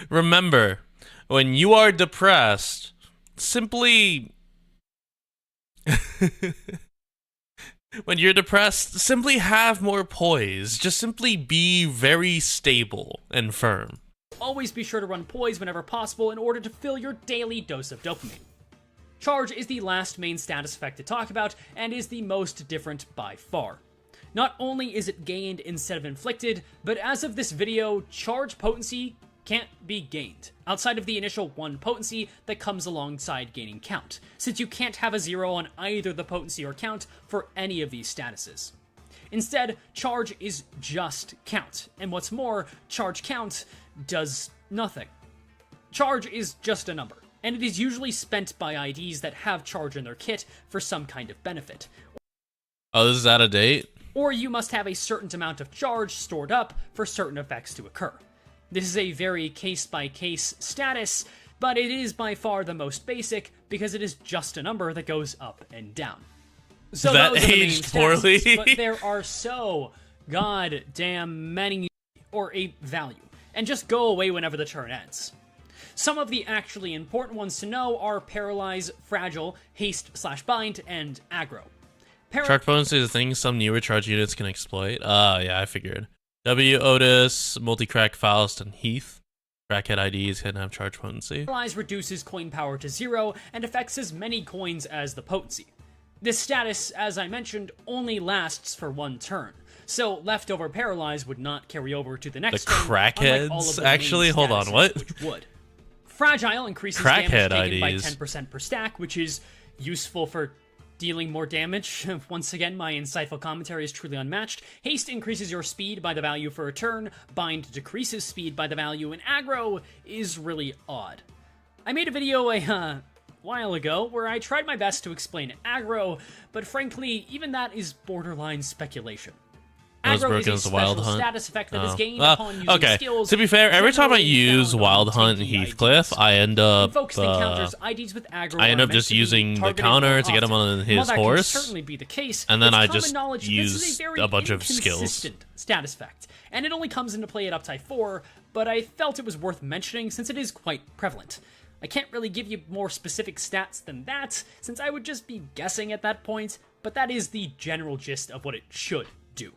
Speaker 1: Remember, when you are depressed, simply... when you're depressed, simply have more poise. Just simply be very stable and firm.
Speaker 13: Always be sure to run Poise whenever possible in order to fill your daily dose of dopamine. Charge is the last main status effect to talk about, and is the most different by far. Not only is it gained instead of inflicted, but as of this video, Charge potency can't be gained, outside of the initial 1 potency that comes alongside gaining count, since you can't have a 0 on either the potency or count for any of these statuses. Instead, Charge is just count, and what's more, Charge count does nothing. Charge is just a number, and it is usually spent by IDs that have Charge in their kit for some kind of benefit.
Speaker 1: Oh, this is out of date?
Speaker 13: Or you must have a certain amount of Charge stored up for certain effects to occur. This is a very case-by-case status, but it is by far the most basic because it is just a number that goes up and down. So
Speaker 1: that
Speaker 13: those are the main
Speaker 1: aged poorly.
Speaker 13: statuses, but there are so goddamn many, or a value, and just go away whenever the turn ends. Some of the actually important ones to know are Paralyze, Fragile, Haste/Bind, and Aggro.
Speaker 1: Charge potency is a thing some newer charge units can exploit. Yeah, I figured. W, Otis, Multicrack, Faust, and Heath. Crackhead IDs can have charge potency.
Speaker 13: Paralyze reduces coin power to 0 and affects as many coins as the potency. This status, as I mentioned, only lasts for 1 turn, so leftover Paralyze would not carry over to the next turn.
Speaker 1: Crackheads? Actually, hold on, what?
Speaker 13: Which would. Fragile increases
Speaker 1: Crackhead
Speaker 13: damage taken by
Speaker 1: IDs.
Speaker 13: 10% per stack, which is useful for dealing more damage. Once again, my insightful commentary is truly unmatched. Haste increases your speed by the value for a turn, Bind decreases speed by the value, and Aggro is really odd. I made a video a while ago where I tried my best to explain Aggro, but frankly, even that is borderline speculation. Aggro is a special status effect that is gained upon using skills.
Speaker 1: To be fair, every time I use Wild Hunt and
Speaker 13: Tinky
Speaker 1: Heathcliff, I end up
Speaker 13: Invokes and counters IDs with aggro
Speaker 1: I end
Speaker 13: are
Speaker 1: up
Speaker 13: meant
Speaker 1: just
Speaker 13: to be
Speaker 1: using the
Speaker 13: targeted
Speaker 1: counter
Speaker 13: more
Speaker 1: to get him
Speaker 13: often.
Speaker 1: on his
Speaker 13: While that
Speaker 1: horse,
Speaker 13: can certainly be the case,
Speaker 1: and then
Speaker 13: it's
Speaker 1: I
Speaker 13: common
Speaker 1: just
Speaker 13: knowledge this
Speaker 1: use
Speaker 13: is a very
Speaker 1: a bunch of skills.
Speaker 13: inconsistent status effect, and it only comes into play at Uptype 4, but I felt it was worth mentioning since it is quite prevalent. I can't really give you more specific stats than that, since I would just be guessing at that point, but that is the general gist of what it should do.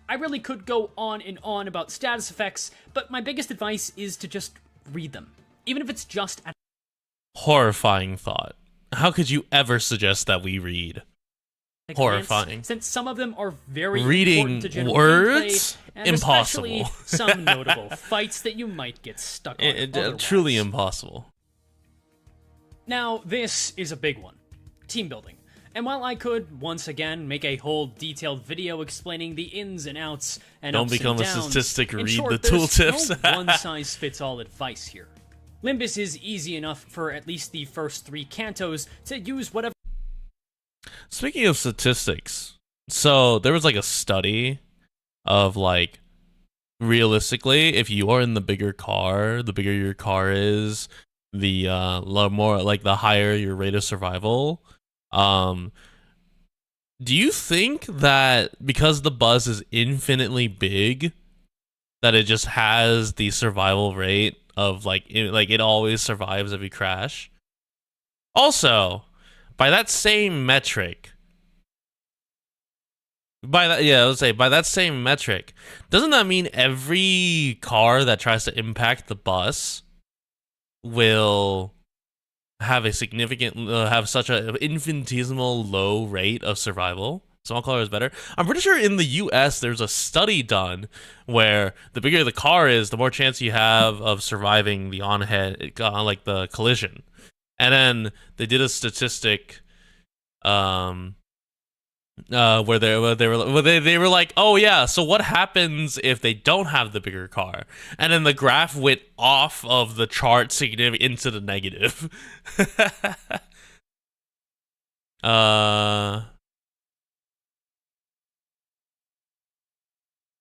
Speaker 13: I really could go on and on about status effects, but my biggest advice is to just read them, even if it's just at
Speaker 1: Horrifying thought. How could you ever suggest that we read?
Speaker 13: a glance,
Speaker 1: Horrifying.
Speaker 13: since some of them are very
Speaker 1: Reading
Speaker 13: important to general
Speaker 1: words?
Speaker 13: gameplay, and
Speaker 1: Impossible.
Speaker 13: especially some notable fights that you might get stuck on otherwise.
Speaker 1: Truly impossible.
Speaker 13: Now, this is a big one. Team building. And while I could, once again, make a whole detailed video explaining the ins and outs and
Speaker 1: Don't
Speaker 13: ups and
Speaker 1: become a
Speaker 13: downs,
Speaker 1: statistic,
Speaker 13: in
Speaker 1: read
Speaker 13: short,
Speaker 1: the
Speaker 13: there's
Speaker 1: tooltips.
Speaker 13: no one-size-fits-all advice here. Limbus is easy enough for at least the first 3 cantos to use whatever.
Speaker 1: Speaking of statistics, so there was like a study of like, realistically, if you are in the bigger car, the bigger your car is, the more like the higher your rate of survival. Do you think that because the bus is infinitely big, that it just has the survival rate of like it always survives every crash? Also, by that same metric, by that same metric, doesn't that mean every car that tries to impact the bus will have a significant have such an infinitesimal low rate of survival? Small car is better. I'm pretty sure in the US there's a study done where the bigger the car is, the more chance you have of surviving the like the collision. And then they did a statistic where they were like, oh yeah, so what happens if they don't have the bigger car? And then the graph went off of the chart significantly into the negative.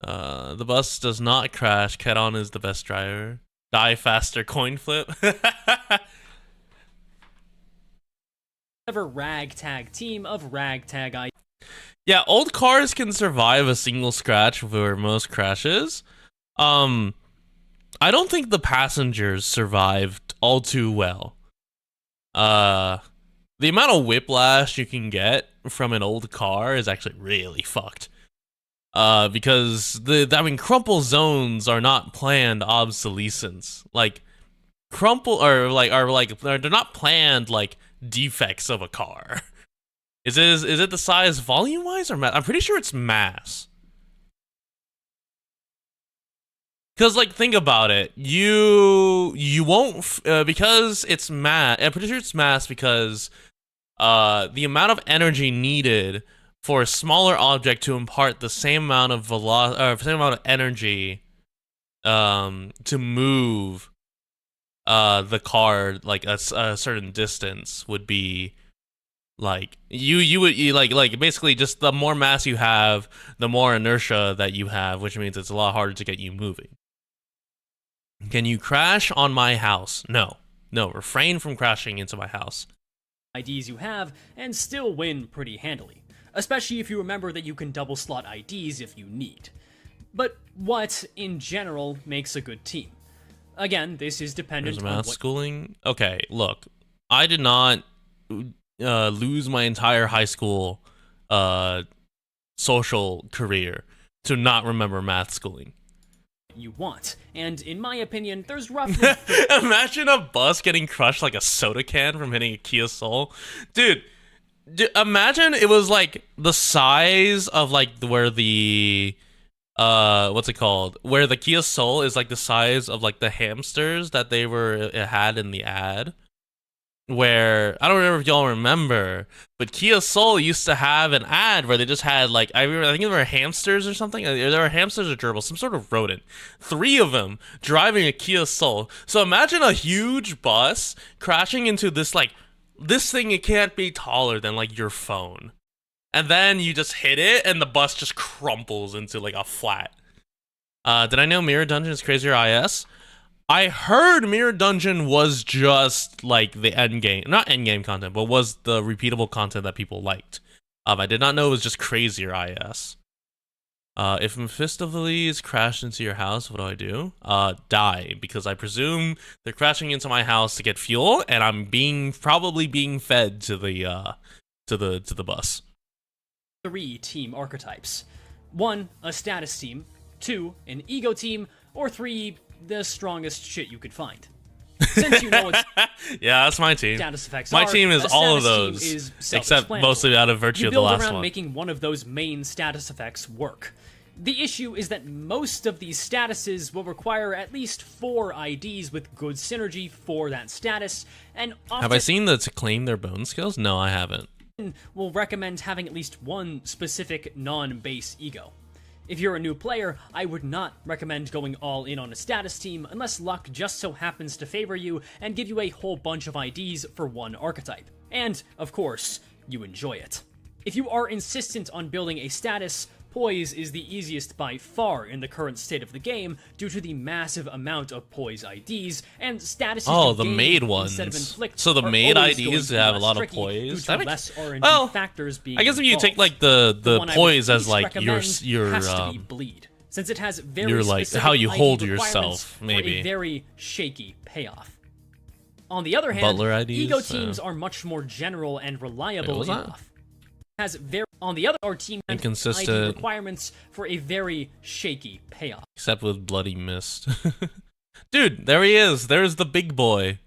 Speaker 1: The bus does not crash. Kedon is the best driver. Die faster. Coin flip.
Speaker 13: Ragtag team of ragtag I.
Speaker 1: Yeah, old cars can survive a single scratch for most crashes. I don't think the passengers survived all too well. The amount of whiplash you can get from an old car is actually really fucked. Because crumple zones are not planned obsolescence. Like they're not planned like defects of a car. Is it the size volume wise or mass? I'm pretty sure it's mass. Because like think about it, you won't because it's mass. I'm pretty sure it's mass because the amount of energy needed for a smaller object to impart the same amount of same amount of energy to move the car like a certain distance would be like you would basically just the more mass you have, the more inertia that you have, which means it's a lot harder to get you moving. Can you crash on my house? No, refrain from crashing into my house.
Speaker 13: IDs you have and still win pretty handily, especially if you remember that you can double slot IDs if you need. But what, in general, makes a good team? Again, this is dependent
Speaker 1: There's
Speaker 13: on
Speaker 1: math
Speaker 13: what...
Speaker 1: schooling? Okay, look, I did not lose my entire high school social career to not remember math schooling.
Speaker 13: You want, and in my opinion, there's roughly...
Speaker 1: Imagine a bus getting crushed like a soda can from hitting a Kia Soul. Dude, imagine it was like the size of like where the what's it called? Where the Kia Soul is like the size of like the hamsters that they had in the ad. Where I don't remember if y'all remember, but Kia Soul used to have an ad where they just had like I think they were hamsters or something. They were hamsters or gerbils, some sort of rodent. 3 of them driving a Kia Soul. So imagine a huge bus crashing into this thing. It can't be taller than like your phone, and then you just hit it, and the bus just crumples into like a flat. Did I know Mirror Dungeon is crazier IS? I heard Mirror Dungeon was just like the not end game content, but was the repeatable content that people liked. I did not know it was just crazier IS. If Mephistopheles crashed into your house, what do? Die, because I presume they're crashing into my house to get fuel, and I'm probably being fed to the bus.
Speaker 13: 3 team archetypes. 1, a status team. 2, an ego team. Or 3, the strongest shit you could find. Since you know it's
Speaker 1: yeah, that's my team.
Speaker 13: Status effects
Speaker 1: my team is all of those, except mostly out of virtue of the last one.
Speaker 13: You build around making one of those main status effects work. The issue is that most of these statuses will require at least 4 IDs with good synergy for that status, and often
Speaker 1: have I seen to claim their bone skills? No, I haven't.
Speaker 13: Will recommend having at least one specific non-base ego. If you're a new player, I would not recommend going all in on a status team unless luck just so happens to favor you and give you a whole bunch of IDs for one archetype. And, of course, you enjoy it. If you are insistent on building a status, Poise is the easiest by far in the current state of the game due to the massive amount of Poise IDs and statuses.
Speaker 1: Oh, the maid ones. So the maid IDs have a lot of Poise.
Speaker 13: That makes, well, factors being
Speaker 1: I guess if you take like the Poise as like your
Speaker 13: has to be bleed, since it has very
Speaker 1: you're like how you hold yourself, maybe
Speaker 13: for a very shaky payoff. On the other hand, ego teams are much more general and reliable enough. On the other, our team
Speaker 1: inconsistent
Speaker 13: ID requirements for a very shaky payoff.
Speaker 1: Except with Bloody Mist. Dude, there he is. There's the big boy.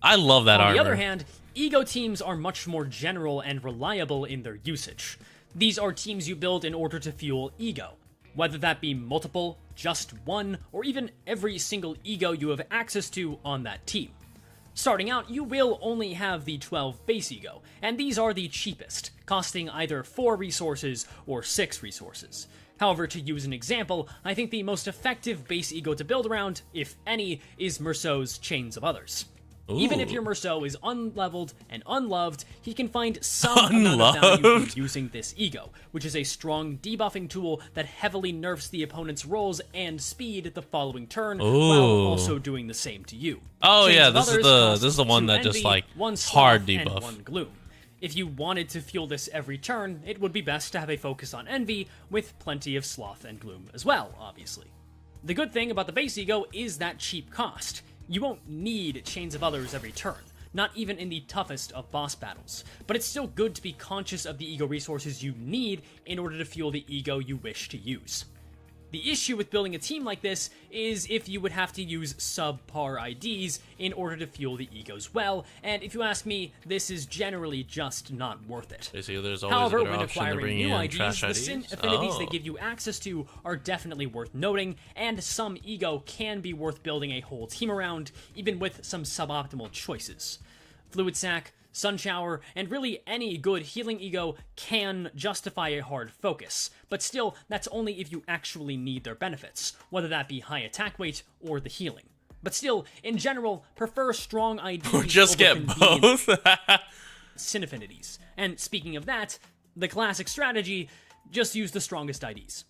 Speaker 1: I love that armor.
Speaker 13: On the other hand, ego teams are much more general and reliable in their usage. These are teams you build in order to fuel ego. Whether that be multiple, just one, or even every single ego you have access to on that team. Starting out, you will only have the 12 base ego, and these are the cheapest, costing either 4 resources or 6 resources. However, to use an example, I think the most effective base ego to build around, if any, is Merceau's Chains of Others. Even if
Speaker 1: Ooh.
Speaker 13: your Merceau is unleveled and unloved, he can find some amount of value
Speaker 1: Unloved?
Speaker 13: from using this ego, which is a strong debuffing tool that heavily nerfs the opponent's rolls and speed the following turn, while
Speaker 1: Ooh.
Speaker 13: also doing the same to you.
Speaker 1: Oh
Speaker 13: Chains
Speaker 1: yeah,
Speaker 13: of
Speaker 1: this is
Speaker 13: Others
Speaker 1: the
Speaker 13: costs
Speaker 1: one
Speaker 13: 2
Speaker 1: that just
Speaker 13: envy,
Speaker 1: like
Speaker 13: 1
Speaker 1: hard
Speaker 13: sloth, and
Speaker 1: debuff.
Speaker 13: 1 gloom. If you wanted to fuel this every turn, it would be best to have a focus on envy, with plenty of sloth and gloom as well, obviously. The good thing about the base ego is that cheap cost. You won't need Chains of Others every turn, not even in the toughest of boss battles, but it's still good to be conscious of the ego resources you need in order to fuel the ego you wish to use. The issue with building a team like this is if you would have to use subpar IDs in order to fuel the egos well, and if you ask me, this is generally just not worth it.
Speaker 1: Basically, there's always
Speaker 13: However,
Speaker 1: a better
Speaker 13: when
Speaker 1: option to
Speaker 13: acquiring
Speaker 1: bring
Speaker 13: new
Speaker 1: in
Speaker 13: IDs,
Speaker 1: trash
Speaker 13: the
Speaker 1: IDs.
Speaker 13: Sin affinities
Speaker 1: Oh.
Speaker 13: they give you access to are definitely worth noting, and some ego can be worth building a whole team around, even with some suboptimal choices. Fluid Sac, Sun Shower, and really any good healing ego can justify a hard focus, but still, that's only if you actually need their benefits, whether that be high attack weight or the healing. But still, in general, prefer strong IDs
Speaker 1: Or just
Speaker 13: over
Speaker 1: get
Speaker 13: convenient
Speaker 1: both.
Speaker 13: Sin affinities. And speaking of that, the classic strategy, just use the strongest IDs.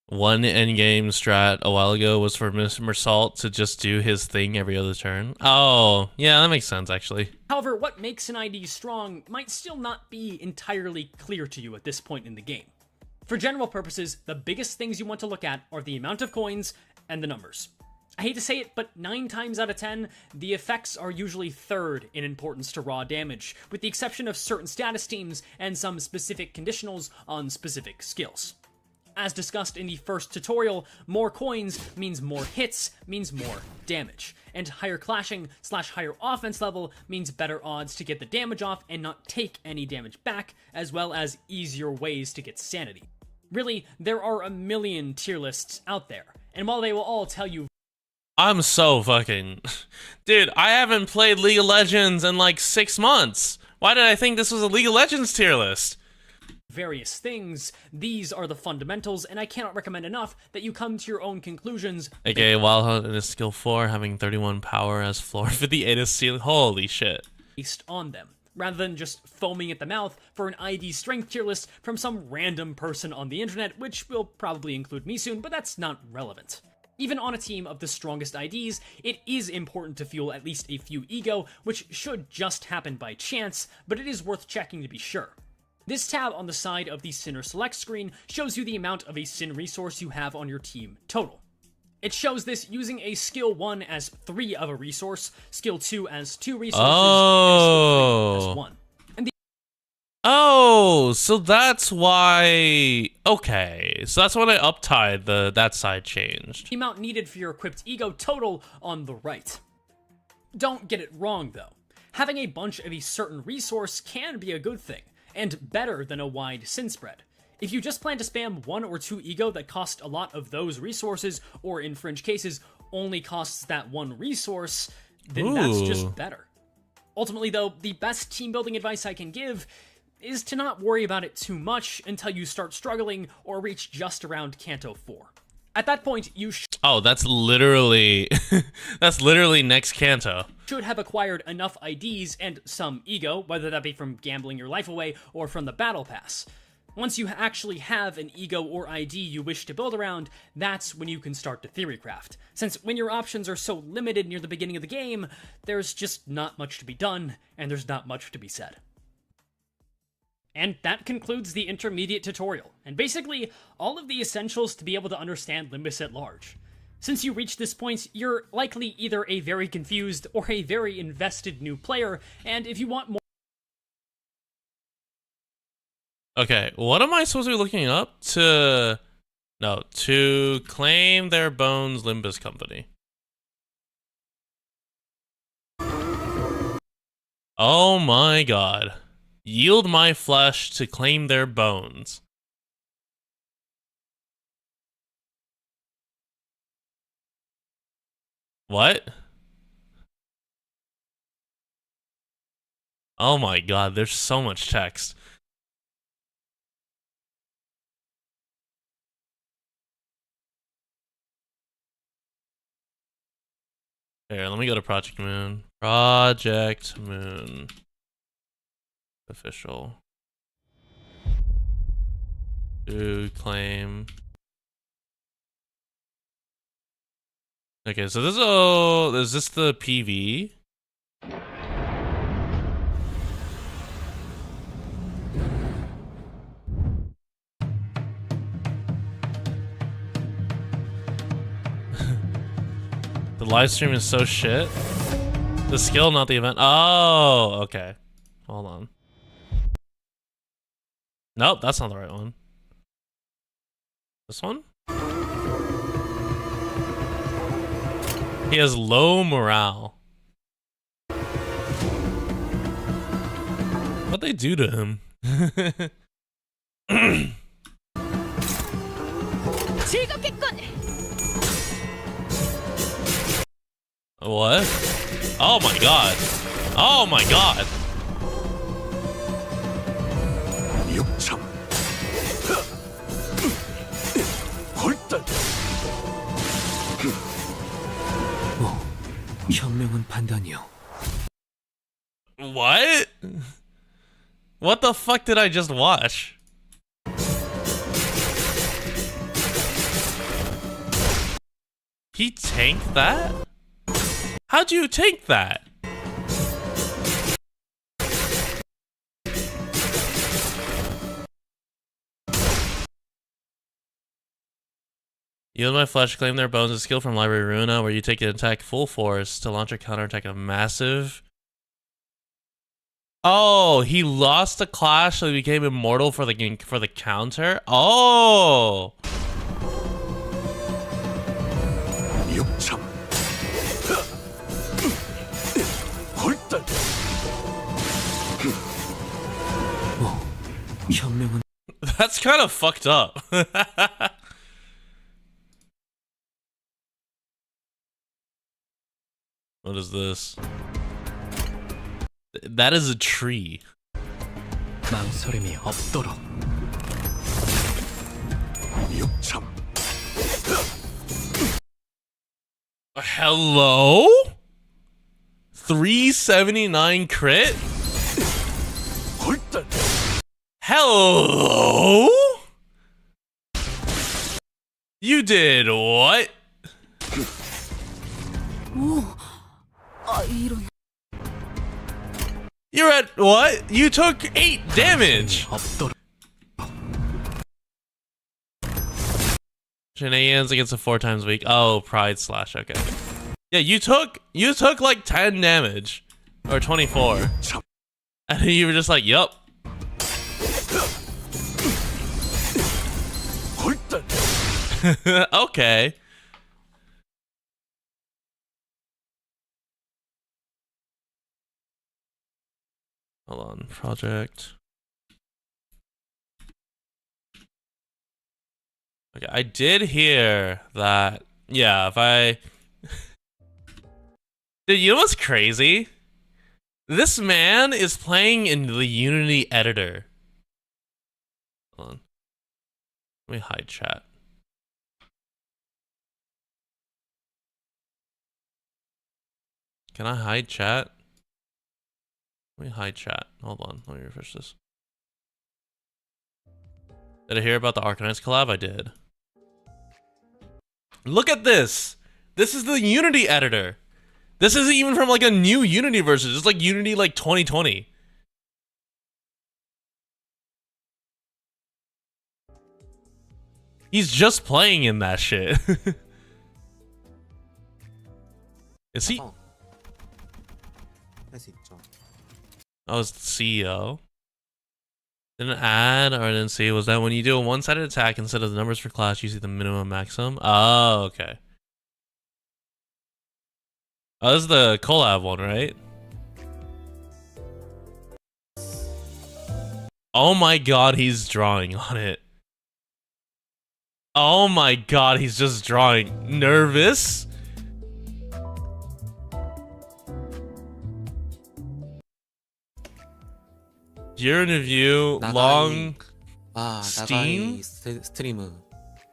Speaker 1: One endgame strat a while ago was for Mersault to just do his thing every other turn. Oh, yeah, that makes sense, actually.
Speaker 13: However, what makes an ID strong might still not be entirely clear to you at this point in the game. For general purposes, the biggest things you want to look at are the amount of coins and the numbers. I hate to say it, but 9 times out of 10, the effects are usually third in importance to raw damage, with the exception of certain status teams and some specific conditionals on specific skills. As discussed in the first tutorial, more coins means more hits, means more damage, and higher clashing / higher offense level means better odds to get the damage off and not take any damage back, as well as easier ways to get sanity. Really, there are a million tier lists out there, and while they will all tell you
Speaker 1: I'm so fucking... Dude, I haven't played League of Legends in like 6 months. Why did I think this was a League of Legends tier list?
Speaker 13: various things, these are the fundamentals, and I cannot recommend enough that you come to your own conclusions.
Speaker 1: Okay, Wild Hunt is skill 4, having 31 power as floor, 58 as ceiling. Holy shit.
Speaker 13: Based on them, rather than just foaming at the mouth for an ID strength tier list from some random person on the internet, which will probably include me soon, but that's not relevant. Even on a team of the strongest IDs, it is important to fuel at least a few ego, which should just happen by chance, but it is worth checking to be sure. This tab on the side of the Sinner Select screen shows you the amount of a Sin resource you have on your team total. It shows this using a skill 1 as 3 of a resource, skill 2 as 2 resources, and skill 3 as 1.
Speaker 1: Oh, so that's why... Okay, so that's when I uptied that side changed.
Speaker 13: The amount needed for your equipped ego total on the right. Don't get it wrong, though. Having a bunch of a certain resource can be a good thing, and better than a wide sin spread. If you just plan to spam 1 or 2 ego that cost a lot of those resources, or in fringe cases, only costs that one resource, then that's just better. Ultimately, though, the best team building advice I can give is to not worry about it too much until you start struggling or reach just around Canto 4. At that point, you
Speaker 1: Oh, that's literally... that's literally next Canto.
Speaker 13: Should have acquired enough IDs and some ego, whether that be from gambling your life away or from the battle pass. Once you actually have an ego or ID you wish to build around, that's when you can start to theorycraft. Since when your options are so limited near the beginning of the game, there's just not much to be done, and there's not much to be said. And that concludes the intermediate tutorial, and basically all of the essentials to be able to understand Limbus at large. Since you reach this point, you're likely either a very confused or a very invested new player, and if you want more...
Speaker 1: Okay, what am I supposed to be looking up? To claim their bones, Limbus Company. Oh my god. Yield my flesh to claim their bones. What? Oh my god, there's so much text. Here, let me go to Project Moon. Project Moon. Official. To claim. Okay, so this is this the PV? The live stream is so shit. The skill, not the event. Oh, okay. Hold on. Nope, that's not the right one. This one? He has low morale. What'd they do to him? What? Oh my god. Oh my god.
Speaker 10: 현명한 판단이요.
Speaker 1: What? What the fuck did I just watch? He tanked that? How'd you tank that? Yield my flesh, claim their bones, a skill from Library Runa, where you take an attack full force to launch a counterattack of massive. Oh, he lost the clash, so he became immortal for the counter. Oh. That's kind of fucked up. What is this? That is a tree.
Speaker 10: 망설임이 없도록.
Speaker 1: Hello? 379 crit? Hello? You did what?
Speaker 12: 이런.
Speaker 1: You're at what? You took 8 damage. Shenanigans against a 4 times weak. Oh, pride slash. Okay. Yeah, you took like 10 damage or 24, and you were just like, "Yup." Okay. Hold on, project. Okay, I did hear that. Yeah, if I... Dude, you know what's crazy? This man is playing in the Unity editor. Hold on. Let me hide chat. Can I hide chat? Let me hide chat. Hold on. Let me refresh this. Did I hear about the Arcanines collab? I did. Look at this! This is the Unity editor! This isn't even from like a new Unity version. It's like Unity like 2020. He's just playing in that shit. Is he? I was the CEO. Didn't add or didn't see. Was that when you do a one-sided attack instead of the numbers for class, you see the minimum maximum? Oh, okay. Oh, this is the collab one, right? Oh my god, he's drawing on it. Oh my god, he's just drawing. Nervous? Year in review, long Steam?
Speaker 14: 스트리ム.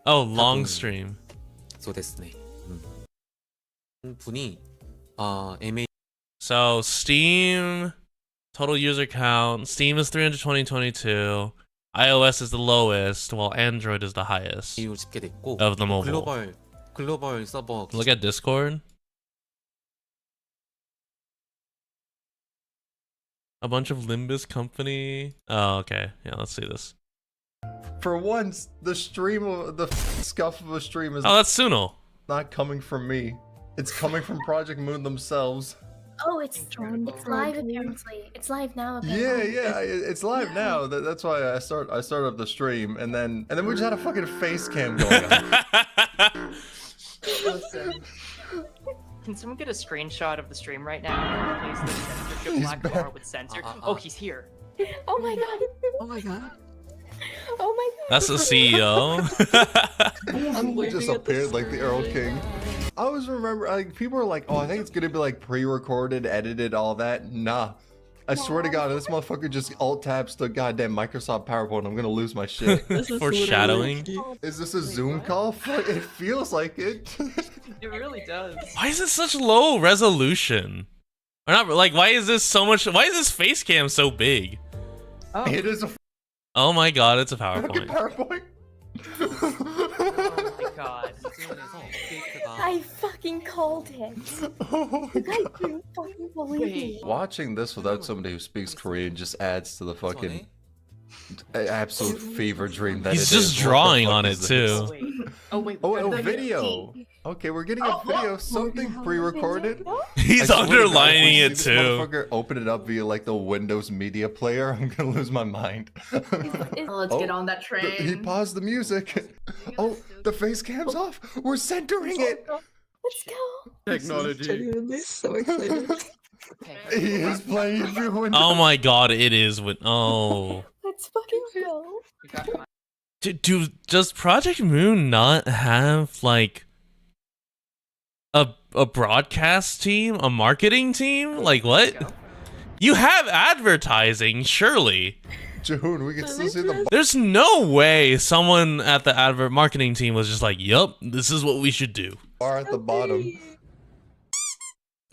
Speaker 1: Oh, long stream.
Speaker 14: そうですね. 분이
Speaker 1: So Steam total user count. Steam is 320,22. iOS is the lowest, while Android is the highest of the mobile. Look at Discord. A bunch of Limbus Company. Oh, okay. Yeah, let's see this.
Speaker 14: For once, the stream of the scuff of a stream is
Speaker 1: that's Sunil.
Speaker 14: not coming from me. It's coming from Project Moon themselves.
Speaker 2: Oh, it's live apparently. It's live now apparently.
Speaker 14: Yeah, it's live now. That's why I started up the stream, and then we just had a fucking face cam going on.
Speaker 15: Listen. Can someone get a screenshot of the stream right now? Please, the censorship black bar with censor. Oh, he's here.
Speaker 2: Oh my god.
Speaker 6: Oh my god.
Speaker 2: Oh my god.
Speaker 1: That's the CEO.
Speaker 14: He just appeared like the Earl King. I always remember, like, people are like, oh, I think it's gonna be like pre-recorded, edited, all that. Nah. I swear to God, this motherfucker just alt tabs the goddamn Microsoft PowerPoint. I'm gonna lose my shit.
Speaker 1: Foreshadowing.
Speaker 14: Is this a Zoom call? It feels like it.
Speaker 15: It really does.
Speaker 1: Why is it such low resolution? Or not like, why is this so much? Why is this face cam so big?
Speaker 15: Oh.
Speaker 14: It is a
Speaker 1: Oh my god, it's a
Speaker 14: fucking
Speaker 1: PowerPoint.
Speaker 15: Oh my god.
Speaker 2: I fucking called it.
Speaker 14: Oh my
Speaker 2: I couldn't fucking believe it.
Speaker 14: Watching this without somebody who speaks Korean just adds to the fucking absolute fever dream that
Speaker 1: He's
Speaker 14: it
Speaker 1: just
Speaker 14: is.
Speaker 1: drawing
Speaker 14: What the
Speaker 1: on
Speaker 14: fuck
Speaker 1: it
Speaker 14: is
Speaker 1: too.
Speaker 14: this?
Speaker 15: Oh,
Speaker 14: Video. Okay, we're getting a video. Something pre-recorded.
Speaker 1: He's
Speaker 14: I swear to God,
Speaker 1: underlining
Speaker 14: when you
Speaker 1: it
Speaker 14: see this
Speaker 1: too.
Speaker 14: motherfucker open it up via like the Windows Media Player. I'm gonna lose my mind.
Speaker 15: let's get on that train.
Speaker 14: He paused the music. Oh, the face cam's off. We're centering it.
Speaker 2: Let's go.
Speaker 14: Technology.
Speaker 6: Genuinely so excited.
Speaker 14: He is playing through Windows.
Speaker 1: Oh my god, it is with
Speaker 2: Let's fucking go.
Speaker 1: Does Project Moon not have like a broadcast team, a marketing team? Like what? You have advertising, surely.
Speaker 14: June, we can still see the
Speaker 1: There's no way someone at the marketing team was just like, yup, this is what we should do.
Speaker 14: bar at the bottom.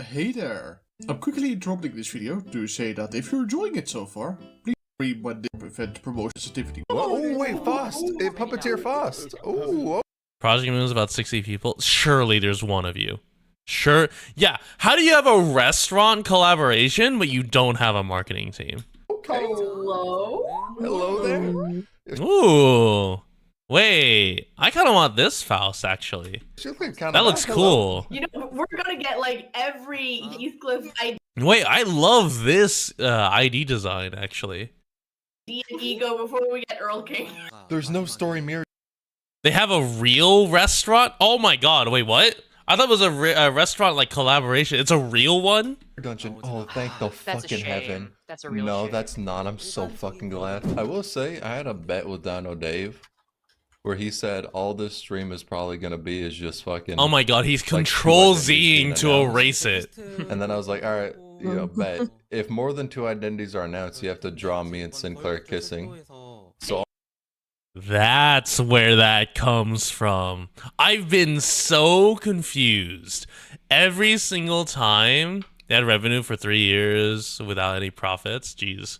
Speaker 16: Hey there. I'm quickly interrupting this video to say that if you're enjoying it so far, please read my event promotion certificate.
Speaker 14: Oh wait, Fast! Puppeteer Fast! Oh,
Speaker 1: Project Moon is about 60 people. Surely there's one of you. Sure. Yeah. How do you have a restaurant collaboration, but you don't have a marketing team?
Speaker 14: okay.
Speaker 15: Hello?
Speaker 14: Hello there.
Speaker 1: Ooh. Wait. I kind of want this Faust, actually. That looks cool.
Speaker 15: You know, we're gonna get like every Heathcliff ID
Speaker 1: Wait, I love this ID design, actually.
Speaker 15: and ego before we get Earl King.
Speaker 14: There's no story mirror.
Speaker 1: They have a real restaurant? Oh my god, wait, what? I thought it was a restaurant like collaboration. It's a real one?
Speaker 14: Dungeon. Oh, thank the
Speaker 15: That's a
Speaker 14: fucking
Speaker 15: shame.
Speaker 14: heaven.
Speaker 15: That's a real
Speaker 14: No,
Speaker 15: shame.
Speaker 14: that's not. I'm so fucking glad. I will say, I had a bet with Dino Dave where he said all this stream is probably gonna be is just fucking.
Speaker 1: Oh my god, he's
Speaker 14: like,
Speaker 1: control
Speaker 14: two identities being
Speaker 1: Zing to
Speaker 14: announced.
Speaker 1: erase it.
Speaker 14: And then I was like, all right, bet. If more than 2 identities are announced, you have to draw me and Sinclair kissing. So
Speaker 1: That's where that comes from. I've been so confused. Every single time they had revenue for 3 years without any profits. Jeez.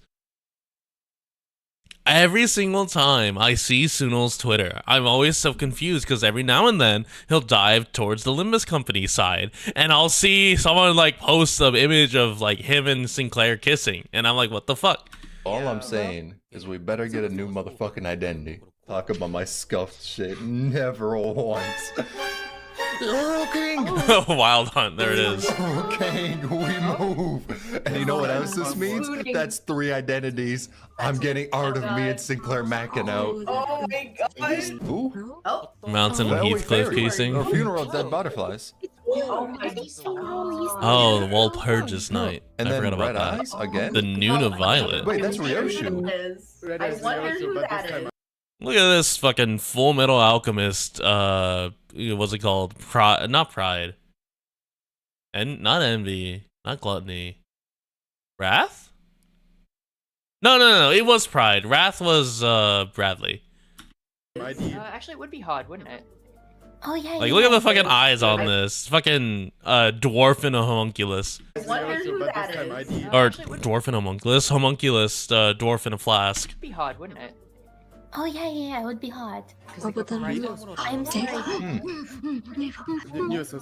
Speaker 1: Every single time I see Sunil's Twitter, I'm always so confused because every now and then he'll dive towards the Limbus Company side and I'll see someone like post an image of like him and Sinclair kissing and I'm like, what the fuck?
Speaker 14: all I'm saying is we better get a new motherfucking identity. Talk about my scuffed shit. Never once. Earl King!
Speaker 1: Wild Hunt, there it is.
Speaker 14: Earl King, we move. And you know what else this means? That's 3 identities. I'm getting Art of Me and Sinclair Mackin out.
Speaker 15: Oh my gosh.
Speaker 14: Ooh.
Speaker 15: Oh.
Speaker 1: Mountain and Heathcliff kissing.
Speaker 14: A funeral of dead butterflies.
Speaker 15: Oh my
Speaker 1: Oh, the Wall Purges night.
Speaker 14: And
Speaker 1: I
Speaker 14: then
Speaker 1: forgot about
Speaker 14: Red
Speaker 1: that.
Speaker 14: Eyes again?
Speaker 1: The Nuna Violet.
Speaker 14: Wait, that's Ryoshu.
Speaker 15: I wonder who that is.
Speaker 1: Look at this fucking Full Metal Alchemist, what's it called? Not Pride. And not Envy. Not Gluttony. Wrath? No, it was Pride. Wrath was, Bradley.
Speaker 15: Actually, it would be Hod, wouldn't it?
Speaker 2: Oh yeah.
Speaker 1: Like, look at the fucking eyes on this. Fucking dwarf and a homunculus.
Speaker 15: Wonder who that is.
Speaker 1: Or dwarf and homunculus. Homunculus, dwarf in a flask.
Speaker 15: It'd be hard, wouldn't it?
Speaker 2: Oh yeah, it would be hard. I'm sorry.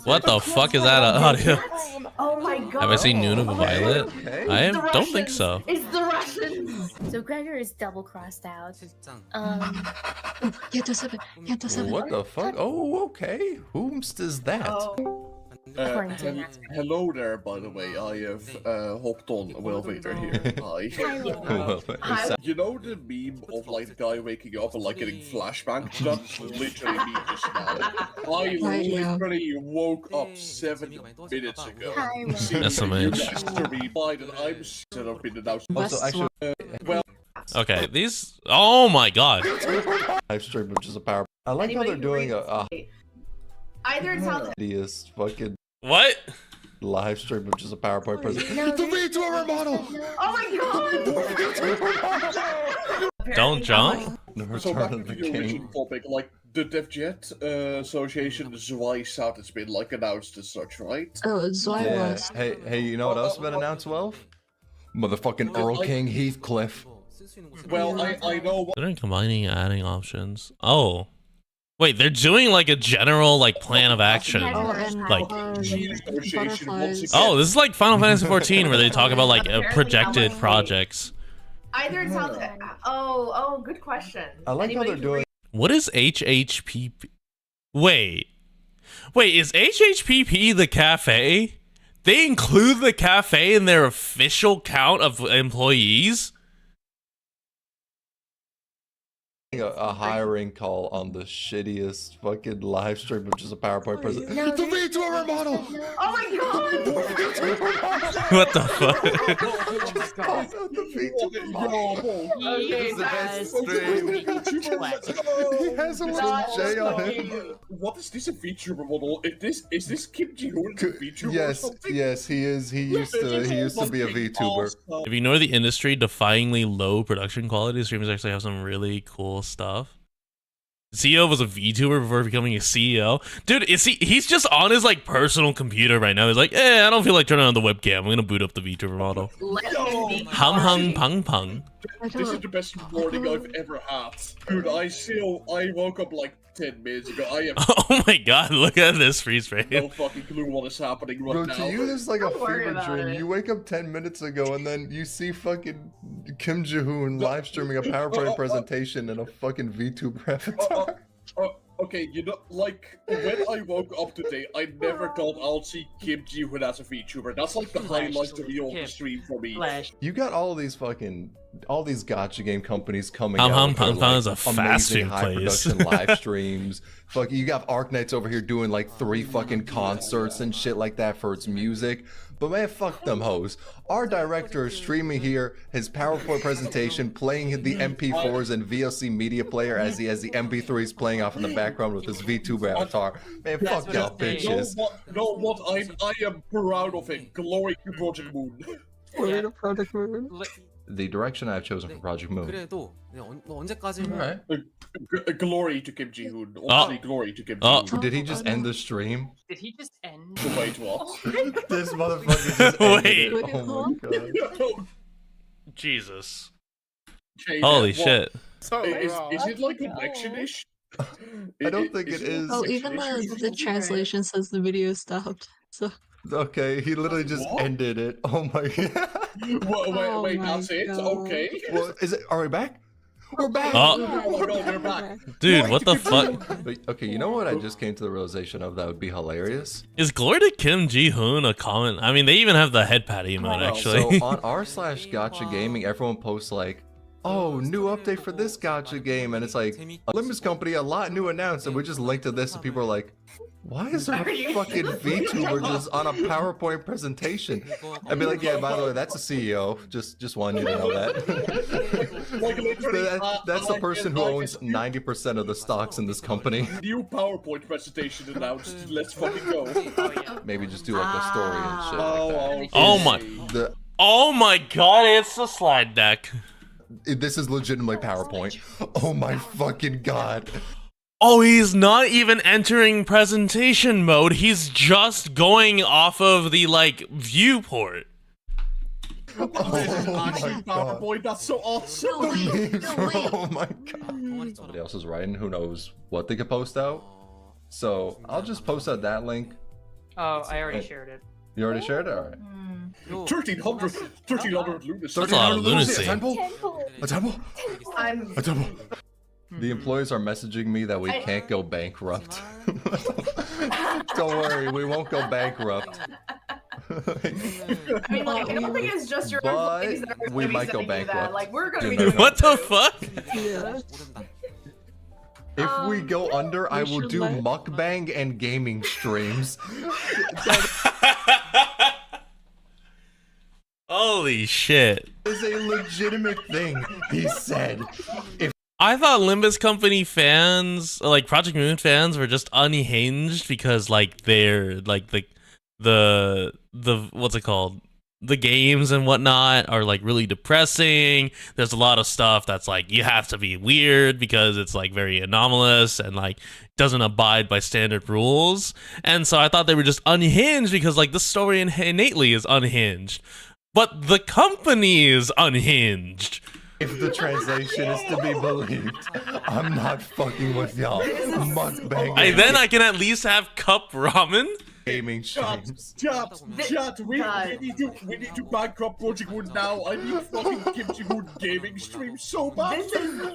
Speaker 1: What the fuck is that audio?
Speaker 4: Oh my god.
Speaker 1: Have I seen Noon of a Violet? I don't think so.
Speaker 4: It's the Russians.
Speaker 2: So Gregor is double crossed out.
Speaker 14: What the fuck? Oh, okay. Whomst is that?
Speaker 16: Hello there, by the way. I have hopped on Will Vader here. Hi. You know the meme of like the guy waking up and like getting flashbacks? That's literally me just now. I literally woke up 7 minutes ago.
Speaker 1: SMH.
Speaker 16: And I'm set up in the house.
Speaker 14: Also, actually,
Speaker 16: well.
Speaker 1: Okay, these. Oh my god.
Speaker 14: Live stream, which is a power. I like how they're doing a
Speaker 4: Either it's how
Speaker 14: hideous fucking
Speaker 1: what
Speaker 14: live stream, which is a PowerPoint presentation. It's a VTuber model.
Speaker 4: Oh my god!
Speaker 1: Don't jump.
Speaker 14: The
Speaker 16: So back
Speaker 14: Return of
Speaker 16: to
Speaker 14: the
Speaker 16: the
Speaker 14: King.
Speaker 16: original topic, like the DevJet Association Zweis out has been like announced as such, right?
Speaker 14: Yeah. Hey, you know what else has been announced, Welf? Motherfucking Earl King Heathcliff.
Speaker 16: Well, I know.
Speaker 1: They're combining adding options. Oh. Wait, they're doing like a general like plan of action. Like, oh, this is like Final Fantasy 14 where they talk about like projected projects.
Speaker 4: Either it's how oh, good question.
Speaker 14: I like how they're doing.
Speaker 1: What is HHPP? Wait, is HHPP the cafe? They include the cafe in their official count of employees?
Speaker 14: A hiring call on the shittiest fucking live stream, which is a PowerPoint presentation. It's a VTuber model.
Speaker 4: Oh my god!
Speaker 1: What the fuck?
Speaker 14: He has a little J on him.
Speaker 16: What is this a VTuber model? Is this Kim Ji-hoon VTuber?
Speaker 14: Yes, he is. He used to be a VTuber.
Speaker 1: If you know the industry, defyingly low production quality, streamers actually have some really cool stuff. CEO was a VTuber before becoming a CEO. Dude, he's just on his like personal computer right now. He's like, I don't feel like turning on the webcam. I'm gonna boot up the VTuber model. Hum hung pung pung.
Speaker 16: This is the best morning I've ever had. Dude, I woke up like 10 minutes ago. I have
Speaker 1: Oh my god, look at this freeze frame.
Speaker 16: no fucking clue what is happening right
Speaker 14: Bro,
Speaker 16: now.
Speaker 14: to you, this is like a fever
Speaker 4: about
Speaker 14: dream.
Speaker 4: it.
Speaker 14: You wake up 10 minutes ago and then you see fucking Kim Ji-hoon live streaming a PowerPoint presentation in a fucking VTuber avatar.
Speaker 16: Okay, you know, like, when I woke up today, I never thought I'll see Kim Ji-hoon as a VTuber. That's like the highlight of the whole stream for me.
Speaker 14: You got all these gacha game companies coming
Speaker 1: Hum
Speaker 14: out.
Speaker 1: Hum
Speaker 14: with their,
Speaker 1: Pum Pum is a fast
Speaker 14: amazing
Speaker 1: food
Speaker 14: high
Speaker 1: place.
Speaker 14: production live streams. Fuck, you got Arknights over here doing like 3 fucking concerts and shit like that for its music. But man, fuck them hoes. Our director is streaming here his PowerPoint presentation, playing the MP4s and VLC media player as he has the MP3s playing off in the background with his VTuber avatar. Man, fuck y'all bitches.
Speaker 16: No, what? I am proud of it. Glory to Project Moon.
Speaker 14: Glory to Project Moon. The direction I've chosen for Project Moon. Alright.
Speaker 16: Glory to Kim Ji-hoon. Honestly, glory to Kim Ji-hoon.
Speaker 14: Did he just end the stream?
Speaker 15: Did he just end?
Speaker 16: Wait, what?
Speaker 14: This motherfucker just ended
Speaker 1: Wait.
Speaker 14: it. Oh my god.
Speaker 1: Jesus.
Speaker 16: Okay,
Speaker 1: Holy
Speaker 16: what?
Speaker 1: shit.
Speaker 16: Is it like connection-ish?
Speaker 14: I don't think it is.
Speaker 16: Oh, even
Speaker 17: the translation says the video stopped. So
Speaker 14: Okay, he literally just ended it. Oh my god.
Speaker 16: Wait, that's it? Okay.
Speaker 14: Well, is it? Are we back? We're back.
Speaker 1: Oh.
Speaker 16: Oh my god, we're back.
Speaker 1: Dude, what the fuck?
Speaker 14: Wait, okay, you know what I just came to the realization of that would be hilarious?
Speaker 1: Is Glory to Kim Ji-hoon a comment? I mean, they even have the head pat emote, actually.
Speaker 14: So on r/gacha gaming, everyone posts like, oh, new update for this gacha game, and it's like, Limbus Company, a lot new announced, and we just link to this, and people are like, why is there a fucking VTuber just on a PowerPoint presentation? I'd be like, yeah, by the way, that's a CEO. Just wanted you to know that. That's the person who owns 90% of the stocks in this company.
Speaker 16: New PowerPoint presentation announced. Let's fucking go.
Speaker 14: Maybe just do like a story and shit like that.
Speaker 1: Oh my god, it's the slide deck.
Speaker 14: This is legitimately PowerPoint. Oh my fucking god.
Speaker 1: Oh, he's not even entering presentation mode. He's just going off of the, like, viewport.
Speaker 16: This is actually PowerPoint. That's so awesome.
Speaker 14: Oh my god. Somebody else is writing. Who knows what they could post out? So I'll just post out that link.
Speaker 15: Oh, I already shared it.
Speaker 14: You already shared it? Alright.
Speaker 16: 1300 lunacy.
Speaker 1: That's a lot of lunacy.
Speaker 14: A temple? A temple? A temple. The employees are messaging me that we can't go bankrupt. Don't worry, we won't go bankrupt.
Speaker 18: I mean, like, I don't think it's just your employees that are
Speaker 14: we
Speaker 18: gonna be
Speaker 14: might go
Speaker 18: sending you that.
Speaker 14: bankrupt.
Speaker 18: Like, we're gonna be doing
Speaker 1: What the fuck?
Speaker 18: Yeah.
Speaker 14: If we go under, I will
Speaker 18: should
Speaker 14: do
Speaker 18: let-
Speaker 14: mukbang and gaming streams.
Speaker 1: Holy shit.
Speaker 14: Is a legitimate thing, he said.
Speaker 1: I thought Limbus Company fans, like Project Moon fans, were just unhinged because, like, they're like the what's it called? The games and whatnot are like really depressing. There's a lot of stuff that's like you have to be weird because it's like very anomalous and like doesn't abide by standard rules. And so I thought they were just unhinged because like the story innately is unhinged, but the company is unhinged.
Speaker 14: If the translation is to be believed, I'm not fucking with y'all. Mukbang.
Speaker 1: Then I can at least have cup ramen.
Speaker 14: Gaming streams.
Speaker 16: Chat, we need to bankrupt Project Moon now. I need fucking Kimchi Moon gaming stream so bad.
Speaker 18: This is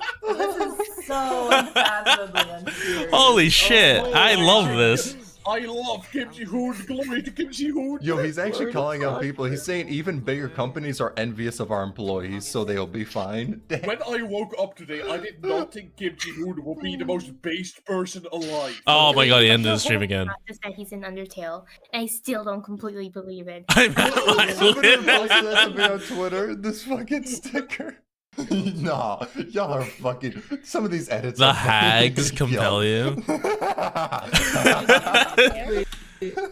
Speaker 18: so unfathomably unfair.
Speaker 1: Holy shit, I love this.
Speaker 16: I love Kimchi Hoon. Glory to Kimchi Hoon.
Speaker 14: Yo, he's actually calling out people. He's saying even bigger companies are envious of our employees, so they'll be fine.
Speaker 16: When I woke up today, I did not think Kimchi Hoon would be the most based person alive.
Speaker 1: Oh my god, he ended the stream again.
Speaker 2: Just that he's in Undertale, and I still don't completely believe it.
Speaker 14: Somebody posted that to me on Twitter. This fucking sticker. Nah, y'all are fucking. Some of these edits.
Speaker 1: The
Speaker 14: are
Speaker 1: hags
Speaker 14: fucking-
Speaker 1: compel you.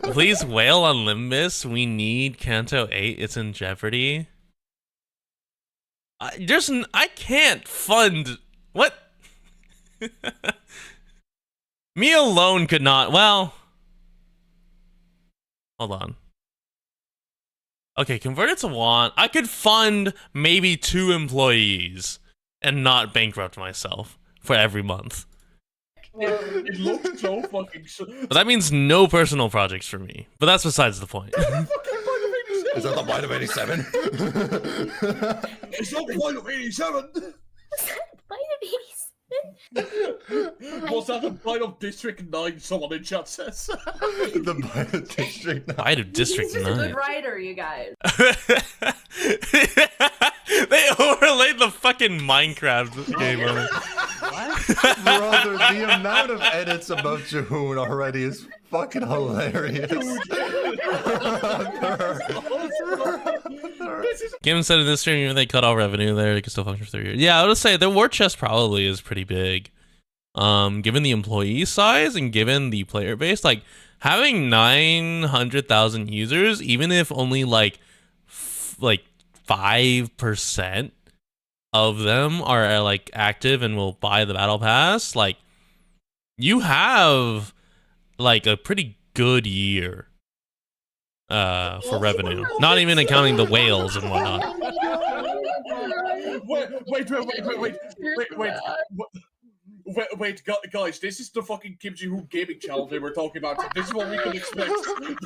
Speaker 1: Please wail on Limbus. We need Canto 8. It's in jeopardy. I can't fund. What? Me alone could not. Well, hold on. Okay, convert it to want. I could fund maybe 2 employees and not bankrupt myself for every month.
Speaker 16: It looks so fucking.
Speaker 1: But that means no personal projects for me. But that's besides the point.
Speaker 14: Is that the point of 87?
Speaker 16: It's not the point of 87. Was that the point of District 9? Someone in chat says.
Speaker 14: The point of District 9.
Speaker 1: Point of District
Speaker 18: He's just a
Speaker 1: 9.
Speaker 18: good writer, you guys.
Speaker 1: They overlaid the fucking Minecraft game on it.
Speaker 14: Brother, the amount of edits about Jahoon already is fucking hilarious.
Speaker 1: Given said in this stream, even if they cut all revenue there, they can still function for 3 years. Yeah, I would say the war chest probably is pretty big. Given the employee size and given the player base, like having 900,000 users, even if only like 5% of them are like active and will buy the battle pass, like you have like a pretty good year for revenue, not even accounting the whales and whatnot.
Speaker 16: Wait, guys, this is the fucking Kimchi Hoon gaming channel they were talking about. So this is what we can expect.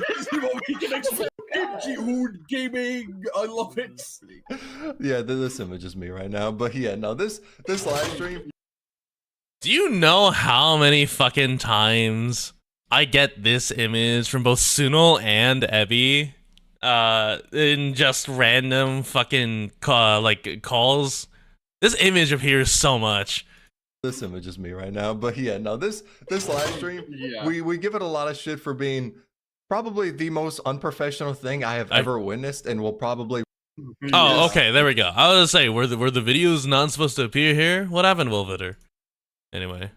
Speaker 16: This is what we can expect. Kimchi Hoon gaming. I love it.
Speaker 14: Yeah, this image is me right now. But yeah, no, this live stream.
Speaker 1: Do you know how many fucking times I get this image from both Sunil and Ebby in just random fucking calls? This image appears so much.
Speaker 14: This image is me right now. But yeah, no, this live stream,
Speaker 16: Yeah.
Speaker 14: we give it a lot of shit for being probably the most unprofessional thing I have ever witnessed, and will probably.
Speaker 1: Oh, okay, there we go. I was gonna say, were the videos not supposed to appear here? What happened, Wilvitter? Anyway,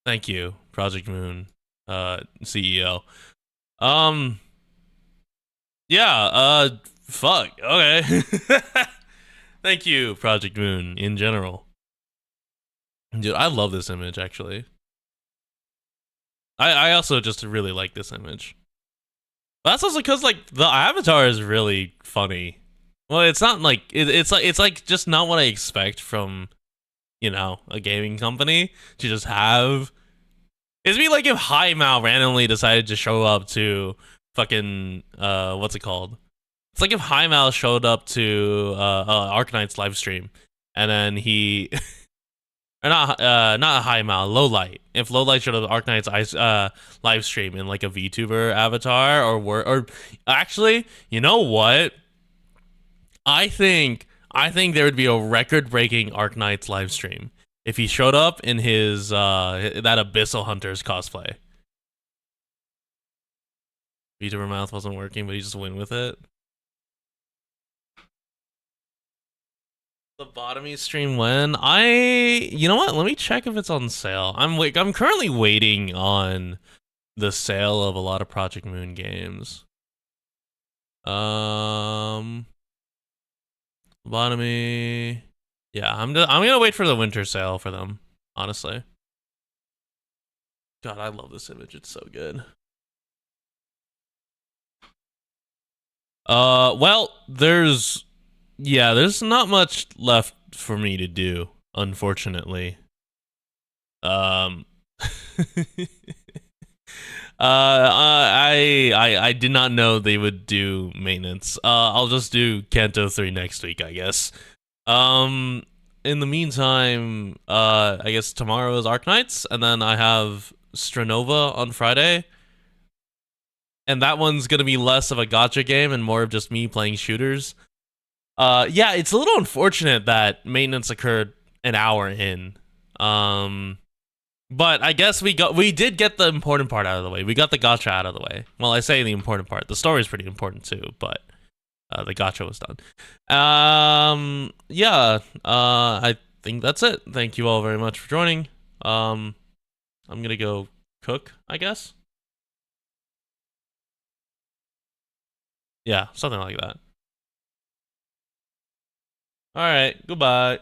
Speaker 1: thank you, Project Moon, CEO. Yeah, fuck, okay. Thank you, Project Moon, in general. Dude, I love this image, actually. I also just really like this image. But that's also because like the avatar is really funny. Well, it's not like it's like just not what I expect from, you know, a gaming company to just have. It'd be like if High Mao randomly decided to show up to fucking what's it called? It's like if High Mao showed up to Arknight's live stream, and then he or not High Mao, Lowlight. If Lowlight showed up to Arknight's live stream in like a VTuber avatar or actually, you know what? I think there would be a record-breaking Arknight's live stream if he showed up in his that Abyssal Hunters cosplay. VTuber mouth wasn't working, but he just went with it. The Lobotomy stream when? You know what? Let me check if it's on sale. I'm currently waiting on the sale of a lot of Project Moon games. Lobotomy. Yeah, I'm gonna wait for the winter sale for them, honestly. God, I love this image. It's so good. Well, there's not much left for me to do, unfortunately. I did not know they would do maintenance. I'll just do Canto 3 next week, I guess. In the meantime, I guess tomorrow is Arknights, and then I have Stranova on Friday. And that one's gonna be less of a gacha game and more of just me playing shooters. Yeah, it's a little unfortunate that maintenance occurred an hour in. But I guess we did get the important part out of the way. We got the gacha out of the way. Well, I say the important part. The story is pretty important too, but the gacha was done. Yeah, I think that's it. Thank you all very much for joining. I'm gonna go cook, I guess. Yeah, something like that. All right, goodbye.